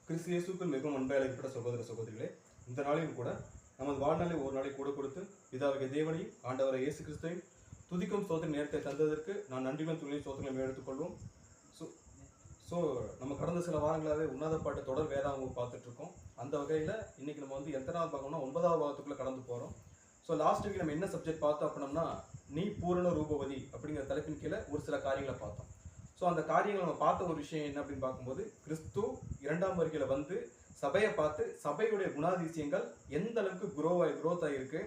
கிறிஸ்து இயேசுக்குள் மிகவும் அன்பை அழைக்கப்பட்ட சகோதர சகோதரிகளே, இந்த நாளிலும் கூட நமது வாழ்நாளை ஒரு நாளை கூட கொடுத்து பிதாவிய தேவனையும் ஆண்டவரை இயேசு கிறிஸ்துவையும் துதிக்கும் சோதனை நேரத்தை தந்ததற்கு நான் நன்றிகளும் துணை சோதனை எடுத்துக்கொள்வோம். ஸோ நம்ம கடந்த சில வாரங்களாகவே உன்னத பாட்டு தொடர் வேதாகம் பார்த்துட்டு இருக்கோம். அந்த வகையில் இன்னைக்கு நம்ம வந்து எத்தனாவது பாகம்னா 9வது பாகத்துக்குள்ளே கடந்து போகிறோம். ஸோ லாஸ்ட் வீக் நம்ம என்ன சப்ஜெக்ட் பார்த்தோம் அப்படின்னா, நீ பூரண ரூபவதி அப்படிங்கிற தலைப்பின் கீழே ஒரு சில காரியங்களை பார்த்தோம். ஸோ அந்த காரியங்களை நம்ம பார்த்த ஒரு விஷயம் என்ன அப்படின்னு பார்க்கும்போது, கிறிஸ்து 2ஆம் வருகையில் வந்து சபையை பார்த்து சபையுடைய குணாதிசயங்கள் எந்த அளவுக்கு குரோத் ஆகிருக்கு,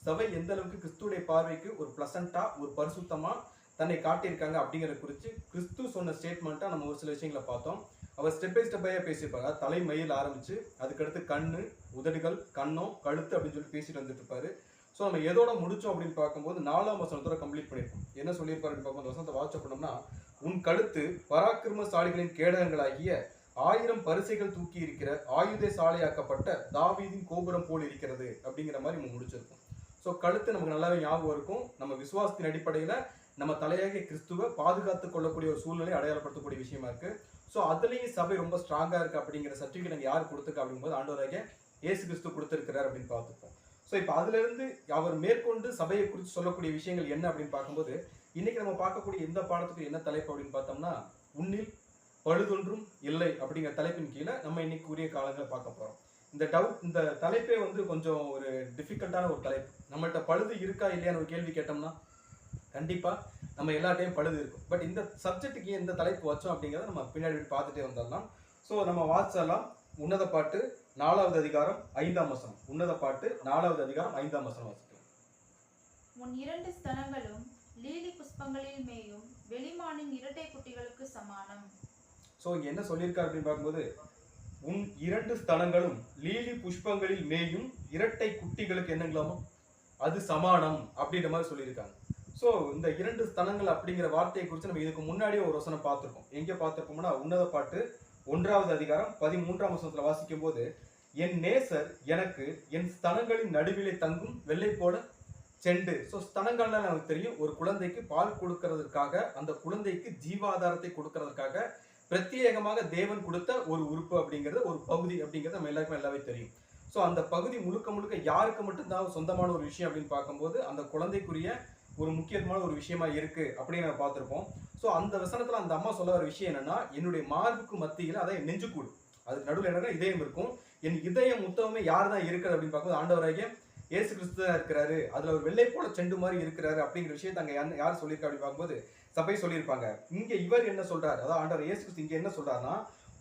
சபை எந்த அளவுக்கு கிறிஸ்துடைய பார்வைக்கு ஒரு பிளசண்டா ஒரு பரிசுத்தமா தன்னை காட்டியிருக்காங்க அப்படிங்கிறத குறித்து கிறிஸ்து சொன்ன ஸ்டேட்மெண்ட்டாக நம்ம ஒரு சில விஷயங்களை பார்த்தோம். அவர் ஸ்டெப் பை ஸ்டெப்பாக பேசியிருப்பாரு. தலை மயில் ஆரம்பிச்சு அதுக்கடுத்து கண்ணு, உதடுகள், கண்ணம், கழுத்து அப்படின்னு சொல்லி பேசிட்டு வந்துட்டு இருப்பாரு. ஸோ நம்ம எதோட முடிச்சோம் அப்படின்னு பார்க்கும்போது 4ஆம் வசனத்தோட கம்ப்ளீட் பண்ணியிருக்கோம். என்ன சொல்லியிருப்பாரு அப்படின்னு பார்க்கும்போது, வசனத்தை வாட்ச் பண்ணோம்னா, உன் கழுத்து பராக்கிரமசாலிகளின் கேடகங்களாகிய 1000 பரிசைகள் தூக்கி இருக்கிற ஆயுத சாலையாக்கப்பட்ட தாவீதின் கோபுரம் போல் இருக்கிறது அப்படிங்கிற மாதிரி நம்ம முடிச்சிருக்கோம். ஸோ கழுத்து நமக்கு நல்லாவே ஞாபகம் இருக்கும். நம்ம விசுவாசத்தின் அடிப்படையில் நம்ம தலையாகிய கிறிஸ்துவை பாதுகாத்து கொள்ளக்கூடிய ஒரு சூழ்நிலை அடையாளப்படுத்தக்கூடிய விஷயமா இருக்கு. ஸோ அதுலேயும் சபை ரொம்ப ஸ்ட்ராங்காக இருக்கு அப்படிங்கிற சர்டிஃபிகேட் எனக்கு யார் கொடுத்துருக்கா அப்படிங்கும்போது ஆண்டவராகிய இயேசு கிறிஸ்து கொடுத்துருக்கிறார் அப்படின்னு பார்த்துப்போம். ஸோ இப்போ அதுலேருந்து அவர் மேற்கொண்டு சபையை குறித்து சொல்லக்கூடிய விஷயங்கள் என்ன அப்படின்னு பார்க்கும்போது, இன்னைக்கு நம்ம பார்க்கக்கூடிய எந்த பாடத்துக்கு என்ன தலைப்பு அப்படின்னு பார்த்தோம்னா, உன்னில் பழுதொன்றும் இல்லை அப்படிங்கிற தலைப்பின் கீழே நம்ம இன்னைக்கு உரிய காலங்களை பார்க்க போகிறோம். இந்த தலைப்பே வந்து கொஞ்சம் ஒரு டிஃபிகல்ட்டான ஒரு தலைப்பு. நம்மள்கிட்ட பழுது இருக்கா இல்லையான்னு ஒரு கேள்வி கேட்டோம்னா கண்டிப்பாக நம்ம எல்லா டைம் பழுது இருக்கும். பட் இந்த சப்ஜெக்ட்டுக்கு எந்த தலைப்பு வச்சோம் அப்படிங்கிறத நம்ம பின்னாடி பார்த்துட்டே வந்துடலாம். ஸோ நம்ம வாட்சலாம் உன்னத பாட்டு 4வது அதிகாரம் 5ஆம் வசனம். உன்னத பாட்டு 4வது அதிகாரம் 5ஆம் வசனம் வாசிக்கலாம். உன் 2 ஸ்தனங்களும் லீலி புஷ்பங்களில் மேயும் வெளிமானின் இரட்டை குட்டிகளுக்கு சமானம். ஸோ இங்கே என்ன சொல்லியிருக்காரு அப்படின்னு பார்க்கும்போது, உன் 2 ஸ்தனங்களும் லீலி புஷ்பங்களில் மேயும் இரட்டை குட்டிகளுக்கு என்னங்களாமோ அது சமானம் அப்படின்ற மாதிரி சொல்லியிருக்காங்க. ஸோ இந்த 2 ஸ்தனங்கள் அப்படிங்கிற வார்த்தையை குறித்து நம்ம இதுக்கு முன்னாடியே ஒரு வசனம் பார்த்துருக்கோம். எங்கே பார்த்துருப்போம்னா, உன்னத பாட்டு 1வது அதிகாரம் 13ஆம் வசனத்தில் வாசிக்கும் போது, என் நேசர் எனக்கு என் ஸ்தனங்களின் நடுவிலே தங்கும் வெள்ளை போல செண்டு. ஸோ ஸ்தனங்கள்லாம் நமக்கு தெரியும், ஒரு குழந்தைக்கு பால் கொடுக்கறதுக்காக, அந்த குழந்தைக்கு ஜீவாதாரத்தை கொடுக்கறதுக்காக பிரத்யேகமாக தேவன் கொடுத்த ஒரு உறுப்பு அப்படிங்கிறது, ஒரு பகுதி அப்படிங்கிறது நம்ம எல்லாருக்குமே எல்லாமே தெரியும். ஸோ அந்த பகுதி முழுக்க முழுக்க யாருக்கு மட்டும்தான் சொந்தமான ஒரு விஷயம் அப்படின்னு பார்க்கும்போது, அந்த குழந்தைக்குரிய ஒரு முக்கியமான ஒரு விஷயமா இருக்கு அப்படின்னு நம்ம பார்த்துருப்போம். ஸோ அந்த வசனத்துல அந்த அம்மா சொல்ல வர விஷயம் என்னன்னா, என்னுடைய மார்புக்கு மத்தியில் அதான் நெஞ்சுக்கூடு, அதுக்கு நடுவில் என்னன்னா இதயம் இருக்கும். என் இதயம் மொத்தமே யார் தான் இருக்கிறது அப்படின்னு பார்க்கும்போது ஆண்டவராகிய இயேசு கிறிஸ்து தான் இருக்கிறாரு. அதுல ஒரு வெள்ளை போல செண்டு மாதிரி இருக்கிறாரு அப்படிங்கிற விஷயத்தை அங்க யார் சொல்லியிருக்கா அப்படின்னு பார்க்கும்போது சபை சொல்லியிருப்பாங்க. இங்க இவர் என்ன சொல்றாரு, அதாவது ஆண்டவர் இயேசு கிறிஸ்து இங்க என்ன சொல்றாருன்னா,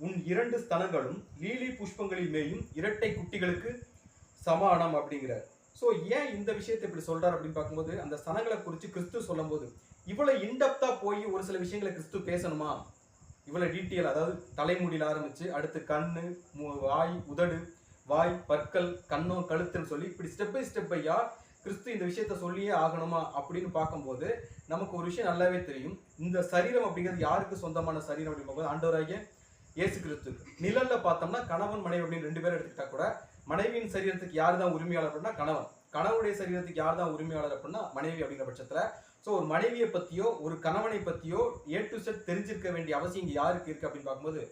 உன் 2 ஸ்தனங்களும் லீலி புஷ்பங்களில் மேயும் இரட்டை குட்டிகளுக்கு சமானம் அப்படிங்கிறார். ஸோ ஏன் இந்த விஷயத்தை இப்படி சொல்றாரு அப்படின்னு பார்க்கும்போது, அந்த ஸ்தனங்களை குறித்து கிறிஸ்து சொல்லும் போது இவ்வளவு இன்டெப்தா போய் ஒரு சில விஷயங்களை கிறிஸ்து பேசணுமா, இவ்வளவு டீட்டெயில், அதாவது தலைமுடியில் ஆரம்பிச்சு அடுத்து கண்ணு, வாய், உதடு, வாய், பற்கள், கண்ணம், கழுத்துன்னு சொல்லி இப்படி ஸ்டெப் பை ஸ்டெப் பையா கிறிஸ்து இந்த விஷயத்த சொல்லியே ஆகணுமா அப்படின்னு பார்க்கும்போது நமக்கு ஒரு விஷயம் நல்லாவே தெரியும். இந்த சரீரம் அப்படிங்கிறது யாருக்கு சொந்தமான சரீரம் அப்படின்னு பார்க்கும்போது ஆண்டவராகிய இயேசு கிறிஸ்து. நிழல்ல பார்த்தோம்னா கணவன் மனைவி அப்படின்னு 2 பேரும் எடுத்துக்கிட்டா கூட, மனைவியின் சரீரத்துக்கு யார் தான் உரிமையாளர் அப்படின்னா கணவன், கணவனுடைய சரீரத்துக்கு யார் தான் உரிமையாளர் அப்படின்னா மனைவி அப்படிங்கிற பட்சத்துல, ஸோ ஒரு மனைவியை பத்தியோ ஒரு கணவனை பத்தியோ A to Z தெரிஞ்சிருக்க வேண்டிய அவசியம் இங்க யாருக்கு இருக்கு அப்படின்னு பார்க்கும்போது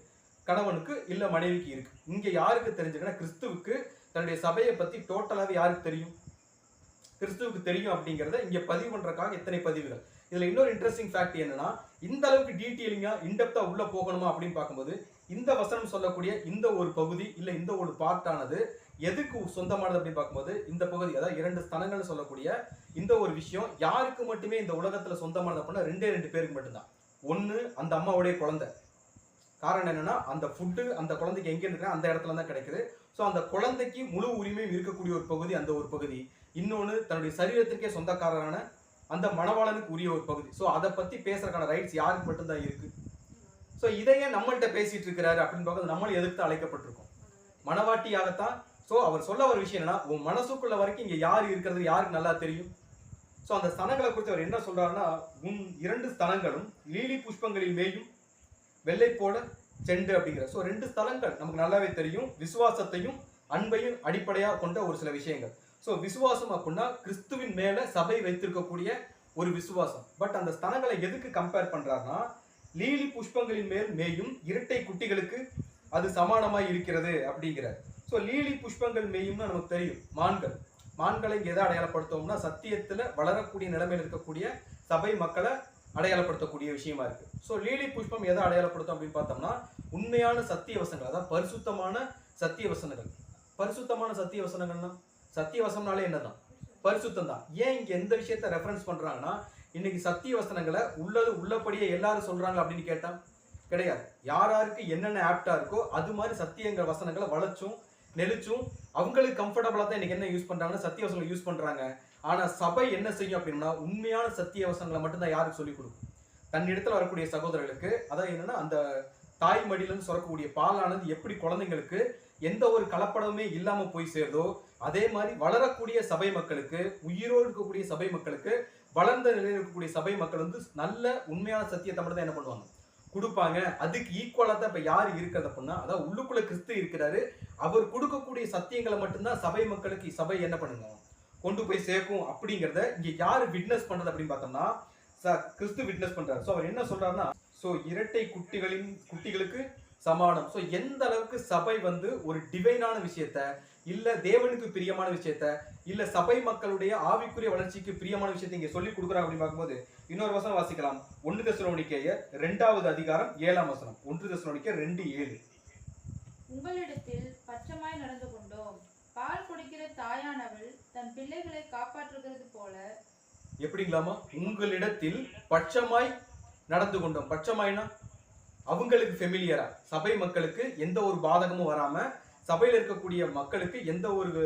கணவனுக்கு இல்ல மனைவிக்கு இருக்கு. இங்க யாருக்கு தெரிஞ்சுக்கன்னா, கிறிஸ்துவுக்கு தன்னுடைய சபையை பத்தி டோட்டலாவே யாருக்கு தெரியும், கிறிஸ்துவுக்கு தெரியும் அப்படிங்கிறத இங்க பதிவு பண்றதுக்காக எத்தனை பதிவுகள். இதுல இன்னொரு இன்ட்ரெஸ்டிங் ஃபேக்ட் என்னன்னா, இந்த அளவுக்கு டீட்டெயிலிங்கா இன்டெப்தா உள்ள போகணுமா அப்படின்னு பார்க்கும்போது, இந்த வசனம் சொல்லக்கூடிய இந்த ஒரு பகுதி இல்ல இந்த ஒரு பார்ட்டானது எதுக்கு சொந்தமானது அப்படின்னு பார்க்கும்போது, இந்த பகுதி, அதாவது 2 ஸ்தனங்கள் சொல்லக்கூடிய இந்த ஒரு விஷயம் யாருக்கு மட்டுமே இந்த உலகத்துல சொந்தமானது அப்படின்னா 2 பேருக்கு மட்டும்தான். ஒண்ணு அந்த அம்மாவுடைய குழந்தை. காரணம் என்னன்னா, அந்த ஃபுட்டு அந்த குழந்தைக்கு எங்க இருக்குன்னா அந்த இடத்துல தான் கிடைக்குது. ஸோ அந்த குழந்தைக்கு முழு உரிமையும் இருக்கக்கூடிய ஒரு பகுதி அந்த ஒரு பகுதி. இன்னொன்று தன்னுடைய சரீரத்திற்கே சொந்தக்காரரான அந்த மணவாளனுக்கு உரிய ஒரு பகுதி. ஸோ அதை பத்தி பேசுறதுக்கான ரைட்ஸ் யாருக்கு மட்டும்தான் இருக்கு. ஸோ இதையே நம்மள்கிட்ட பேசிட்டு இருக்கிறாரு அப்படின்னு பார்க்குறது, நம்மளும் எதுக்கு அழைக்கப்பட்டிருக்கோம், மனவாட்டியாகத்தான். ஸோ அவர் சொல்ல ஒரு விஷயம் என்னன்னா, உன் மனசுக்குள்ள வரைக்கும் இங்க யார் இருக்கிறது யாருக்கு நல்லா தெரியும். ஸோ அந்த ஸ்தனங்களை குறித்து அவர் என்ன சொல்றாருன்னா, உன் 2 ஸ்தனங்களும் லீலி புஷ்பங்களில் மேயும் வெள்ளை போல செண்டு அப்படிங்கிற. ஸோ 2 ஸ்தலங்கள் நமக்கு நல்லாவே தெரியும், விசுவாசத்தையும் அன்பையும் அடிப்படையாக கொண்ட ஒரு சில விஷயங்கள். ஸோ விசுவாசம் அப்படின்னா கிறிஸ்துவின் மேல சபை வைத்திருக்கக்கூடிய ஒரு விசுவாசம். பட் அந்த ஸ்தனங்களை எதுக்கு கம்பேர் பண்றாருன்னா, லீலி புஷ்பங்களின் மேல் மேயும் இரட்டை குட்டிகளுக்கு அது சமானமாய் இருக்கிறது அப்படிங்கிறார். ஸோ லீலி புஷ்பங்கள் மேயும்னா நமக்கு தெரியும் மான்களை இங்க எதை அடையாளப்படுத்துவோம்னா சத்தியத்துல வளரக்கூடிய நிலைமையில் இருக்கக்கூடிய சபை மக்களை அடையாளப்படுத்தக்கூடிய விஷயமா இருக்கு. ஸோ லீலி புஷ்பம் எதை அடையாளப்படுத்தும் அப்படின்னு பார்த்தோம்னா உண்மையான சத்திய வசனங்கள், அதாவது பரிசுத்தமான சத்திய வசனங்கள். பரிசுத்தமான சத்திய வசனங்கள்னா சத்திய வசனம்னாலே என்னதான் பரிசுத்தம் தான். ஏன் இங்க எந்த விஷயத்த ரெஃபரன்ஸ் பண்றாங்கன்னா இன்னைக்கு சத்திய வசனங்களை உள்ளது உள்ளபடியே எல்லாரும் சொல்றாங்க அப்படின்னு கேட்டா கிடையாது. யாருக்கு என்னென்ன ஆப்டா இருக்கோ அது மாதிரி சத்தியங்கள் வசனங்களை வளைச்சும் நெளிச்சும் அவங்களுக்கு கம்ஃபர்டபுளா தான் இன்னைக்கு என்ன யூஸ் பண்றாங்கன்னா சத்திய வசனங்களை யூஸ் பண்றாங்க. ஆனா சபை என்ன செய்யும் அப்படின்னா உண்மையான சத்திய வசனங்களை மட்டும்தான் யாருக்கு சொல்லிக் கொடுக்கும்? தன்னிடத்துல வரக்கூடிய சகோதரர்களுக்கு. அதாவது என்னன்னா அந்த தாய் மடியிலிருந்து சுரக்கக்கூடிய பாலானது எப்படி குழந்தைங்களுக்கு எந்த ஒரு கலப்படமுமே இல்லாம போய் சேருதோ அதே மாதிரி வளரக்கூடிய சபை மக்களுக்கு, உயிரோடு இருக்கக்கூடிய சபை மக்களுக்கு, வளர்ந்த நிலையில் இருக்கக்கூடிய சபை மக்கள் வந்து நல்ல உண்மையான சத்தியத்தை மட்டும் தான் என்ன பண்ணுவாங்க கொடுப்பாங்க. அதுக்கு ஈக்குவலா தான் இப்ப யாரு இருக்கிறது அப்படின்னா அதாவது உள்ளுக்குள்ள கிறிஸ்து இருக்கிறாரு. அவர் கொடுக்கக்கூடிய சத்தியங்களை மட்டும்தான் சபை மக்களுக்கு சபை என்ன பண்ணுங்க கொண்டு போய் சேர்க்கும் அப்படிங்கிறத இங்க யாரு விட்னஸ் பண்றது அப்படின்னு பார்த்தோம்னா கிறிஸ்து விட்னஸ் பண்றாரு. ஸோ அவர் என்ன சொல்றாருன்னா இரட்டை குட்டிகளுக்கு சமானம். ஸோ எந்த அளவுக்கு சபை வந்து ஒரு டிவைனான விஷயத்த இல்ல தேவனுக்கு பிரியமான விஷயத்த இல்ல சபை மக்களுடைய ஆவிக்குரிய வளர்ச்சிக்கு பிரியமான விஷயத்தை இங்க சொல்லி கொடுக்குறாங்க அப்படின்னு பார்க்கும்போது இன்னொரு வசனம் வாசிக்கலாம். 1 தெசலோனிக்கேயர் 2வது அதிகாரம் 7ஆம் வசனம். 1 தெசலோனிக்கேயர் 2:7. உங்களிடத்தில் பட்சமாய் நடந்து கொண்டோம். பால் குடிக்கிற தாயானவள் தன் பிள்ளைகளை காப்பாற்றுகிறது போல. எப்படிங்களாமா? உங்களிடத்தில் பட்சமாய் நடந்து கொண்டோம். பட்சமாய்னா அவங்களுக்கு ஃபெமிலியரா, சபை மக்களுக்கு எந்த ஒரு பாதகமும் வராம, சபையில இருக்கக்கூடிய மக்களுக்கு எந்த ஒரு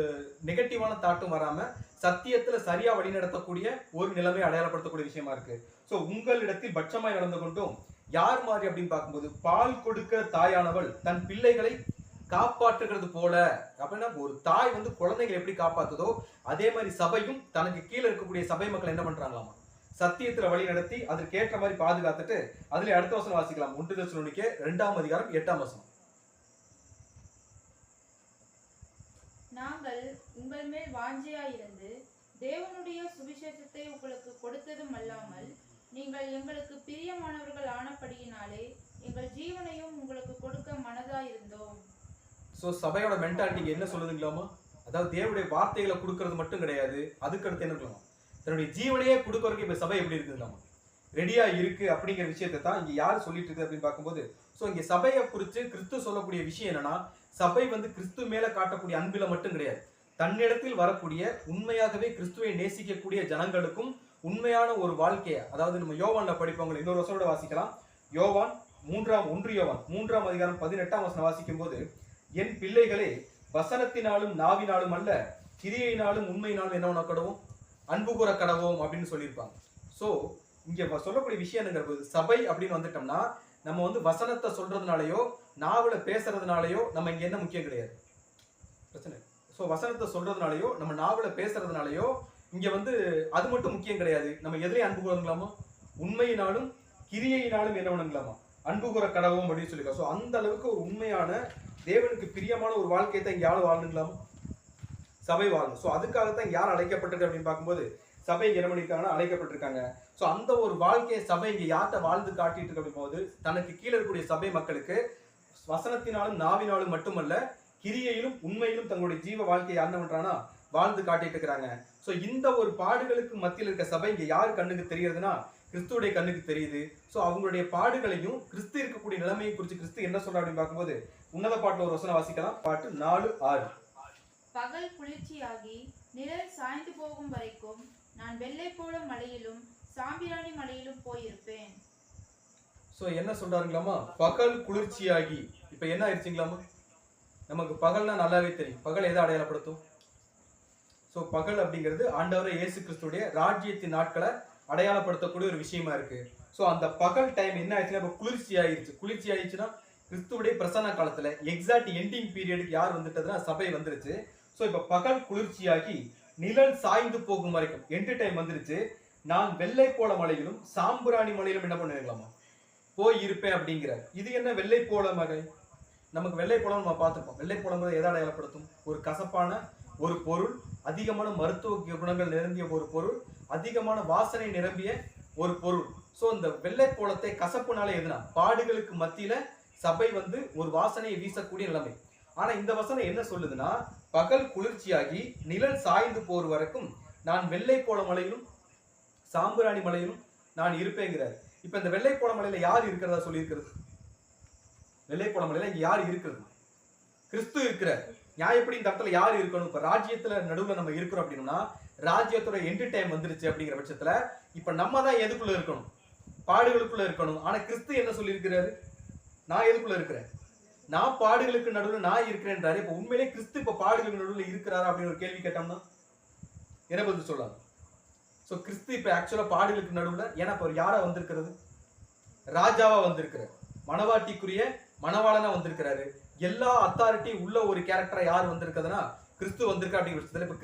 நெகட்டிவான தாட்டும் வராம சத்தியத்துல சரியா வழிநடத்தக்கூடிய ஒரு நிலைமை அடையாளப்படுத்தக்கூடிய விஷயமா இருக்கு. சோ உங்களிடத்தில் பட்சமாய் நடந்து கொண்டோம். யார் மாதிரி அப்படின்னு பார்க்கும்போது பால் கொடுக்கிற தாயானவள் தன் பிள்ளைகளை காப்பாற்றுகிறது போல. அப்படின்னா ஒரு தாய் வந்து குழந்தைகளை எப்படி காப்பாத்துதோ அதே மாதிரி சபையும் தனக்கு கீழே இருக்கக்கூடிய சபை மக்கள் என்ன பண்றாங்களாமா சத்தியத்துல வழி நடத்தி அதற்கேற்ற மாதிரி பாதுகாத்துட்டு அதுல அடுத்த வசனம் வாசிக்கலாம். 1 தெசலோனிக்கேயர் 2ஆம் அதிகாரம் 8ஆம் வசனம். நாங்கள் உங்கள் மேல் வாஞ்சையாயிருந்து தேவனுடைய சுவிசேஷத்தை உங்களுக்கு கொடுத்ததும் அல்லாமல் நீங்கள் எங்களுக்கு பிரியமானவர்கள் ஆனபடியினாலே எங்கள் ஜீவனையும் உங்களுக்கு கொடுக்க மனதாயிருந்தோம். சோ சபையோட மென்டாலிட்டி என்ன சொல்லுதுங்களாமா? அதாவது தேவனுடைய வார்த்தைகளை கொடுக்கறது மட்டும் கிடையாது, அதுக்கு அடுத்து என்ன இருக்கலாமா தன்னுடைய ஜீவனையே கொடுக்கறதுக்கு இப்ப சபை எப்படி இருக்குங்களாமா ரெடியா இருக்கு அப்படிங்கிற விஷயத்தை தான் இங்க யாரு சொல்லிட்டு இருக்கு அப்படின்னு பார்க்கும்போது சோ இங்க சபையை குறித்து கிறிஸ்து சொல்லக்கூடிய விஷயம் என்னன்னா சபை வந்து கிறிஸ்து மேல காட்டக்கூடிய அன்பில மட்டும் கிடையாது, தன்னிடத்தில் வரக்கூடிய உண்மையாகவே கிறிஸ்துவை நேசிக்கக்கூடிய ஜனங்களுக்கும் உண்மையான ஒரு வாழ்க்கையை, அதாவது நம்ம யோவான்ல படிப்பவங்க இன்னொரு வசனோட வாசிக்கலாம். யோவான் 3ஆம் அதிகாரம் 18ஆம் வசனம் வாசிக்கும் போது என் பிள்ளைகளே வசனத்தினாலும் நாவினாலும் அல்ல கிரியையினாலும் உண்மையினாலும் என்ன கடவும் அன்பு கூற கடவோம் அப்படின்னு சொல்லியிருப்பாங்க. சோ இங்க சொல்லக்கூடிய விஷயம் என்னங்கிறது சபை அப்படின்னு வந்துட்டோம்னா நம்ம வந்து வசனத்தை சொல்றதுனாலயோ நாவல பேசுறதுனாலயோ நம்ம இங்க என்ன முக்கியம் கிடையாது பிரச்சனை. சோ வசனத்தை சொல்றதுனாலயோ நம்ம நாவல பேசுறதுனாலயோ இங்க வந்து அது மட்டும் முக்கியம் கிடையாது. நம்ம எதிரே அன்பு கூறங்களாமா உண்மையினாலும் கிரியையினாலும் என்ன பண்ணுங்களாமா அன்பு கூற கடவும் அப்படின்னு சொல்லியிருக்கோம். ஸோ அந்த அளவுக்கு ஒரு உண்மையான தேவனுக்கு பிரியமான ஒரு வாழ்க்கையை தான் இங்க யாரும் வாழ்ந்துங்களாமா சபை வாழணும். ஸோ அதுக்காகத்தான் யார் அழைக்கப்பட்டிருக்கு அப்படின்னு பார்க்கும்போது சபை இங்க என்ன பண்ணிருக்காங்கன்னா அழைக்கப்பட்டிருக்காங்க. ஸோ அந்த ஒரு வாழ்க்கையை சபை இங்க யார்கிட்ட வாழ்ந்து காட்டிட்டு இருக்கு அப்படின் போது தனக்கு கீழே இருக்கக்கூடிய சபை மக்களுக்கு வசனத்தினாலும் நாவினாலும் மட்டுமல்ல கிரியையிலும் உண்மையிலும் தங்களுடைய ஜீவ வாழ்க்கையை என்ன பண்றாங்கன்னா வாழ்ந்து காட்டிட்டு இருக்கிறாங்க. ஸோ இந்த ஒரு பாடுகளுக்கு மத்தியில் இருக்க சபை இங்க யார் கண்ணுக்கு தெரியுதுன்னா கிறிஸ்துடைய கண்ணுக்கு தெரியுது. ஸோ அவங்களுடைய பாடுகளையும் கிறிஸ்து இருக்கக்கூடிய நிலைமையை குறித்து கிறிஸ்து என்ன சொல்ற அப்படின்னு பார்க்கும்போது உன்னத பாட்டுல ஒரு வசனம் வாசிக்கலாம். பாட்டு 4:6. பகல் குளிர்ச்சியாகி நிழல் சாய்ந்து போகும் வரைக்கும் நான் வெள்ளை போல மலையிலும் சாம்பிராணி மலையிலும் போயிருப்பேன். சோ என்ன சொல்றாருங்களாமா பகல் குளிர்ச்சியாகி. இப்ப என்ன ஆயிடுச்சுங்களாமா நமக்கு பகல்னா நல்லாவே தெரியும். பகல் எதை அடையாளப்படுத்தும்? சோ பகல் அப்படிங்கிறது ஆண்டவரே இயேசு கிறிஸ்துடைய ராஜ்யத்தின் நாட்களை அடையாளப்படுத்தக்கூடிய ஒரு விஷயமா இருக்கு. சோ அந்த பகல் டைம் என்ன ஆயிடுச்சுன்னா இப்ப குளிர்ச்சி ஆயிடுச்சு. குளிர்ச்சி ஆயிடுச்சுன்னா கிறிஸ்துவுடைய பிரசன்ன காலத்துல எக்ஸாக்ட் எண்டிங் பீரியடுக்கு யார் வந்துட்டதுன்னா சபை வந்துருச்சு. சோ இப்ப பகல் குளிர்ச்சியாகி நிழல் சாய்ந்து போகும் வரைக்கும் எண்டு டைம் வந்துருச்சு. நான் வெள்ளை போல மலையிலும் சாம்பிராணி மலையிலும் என்ன பண்ணுவீங்களாமா போய் இருப்பேன் அப்படிங்கிறார். இது என்ன வெள்ளை போல மலை? நமக்கு வெள்ளை போலம் நம்ம பார்த்துருப்போம். வெள்ளை போலம் எதை அடையாளப்படுத்தும்? ஒரு கசப்பான ஒரு பொருள், அதிகமான மருத்துவ குணங்கள் நிரம்பிய ஒரு பொருள், அதிகமான வாசனை நிரம்பிய ஒரு பொருள். சோ இந்த வெள்ளை போலத்தை கசப்புனால எதுனா பாடுகளுக்கு மத்தியில சபை வந்து ஒரு வாசனையை வீசக்கூடிய நிலைமை. ஆனா இந்த வசனம் என்ன சொல்லுதுன்னா, பகல் குளிர்ச்சியாகி நிழல் சாய்ந்து போர் வரைக்கும் நான் வெள்ளை போல மலையிலும் சாம்பிராணி மலையிலும் நான் இருப்பேங்கிறார். இப்ப இந்த வெள்ளை போல மலையில யார் இருக்கிறதா சொல்லி இருக்கிறது? வெள்ளை போல மலையில இங்க யார் இருக்கிறது? கிறிஸ்து இருக்கிறார். நியாயப்படி இந்த இடத்துல யார் இருக்கணும்? இப்ப ராஜ்யத்துல நடுவுல நம்ம இருக்கிறோம் அப்படின்னா, ராஜ்யத்தோட எண்டு டைம் வந்துருச்சு அப்படிங்கிற பட்சத்துல இப்ப நம்ம தான் எதுக்குள்ள இருக்கணும்? பாடுகளுக்குள்ள இருக்கணும். ஆனா கிறிஸ்து என்ன சொல்லி இருக்கிறாரு? நான் எதுக்குள்ள இருக்கிறேன்? நான் பாடுகளுக்கு நடுவுல நான் இருக்கிறேன்றாரு. இப்ப உண்மையிலே கிறிஸ்து இப்ப பாடுகளுக்கு நடுவுல இருக்கிறாரா அப்படின்னு ஒரு கேள்வி கேட்டோம்னா என்ன பதில் சொல்லலாம்? சோ கிறிஸ்து இப்ப ஆக்சுவலா பாடுகளுக்கு நடுவுல, ஏன்னா இப்ப யாரா வந்திருக்கிறது? ராஜாவா வந்திருக்கிறார். மணவாட்டிக்குரிய மணவாளனா வந்திருக்கிறாரு. எல்லா அத்தாரிட்டி உள்ள ஒரு கேரக்டரா யார் வந்திருக்கிறதுனா கிறிஸ்து வந்திருக்கா அப்படிங்கிற பட்சத்துல இப்ப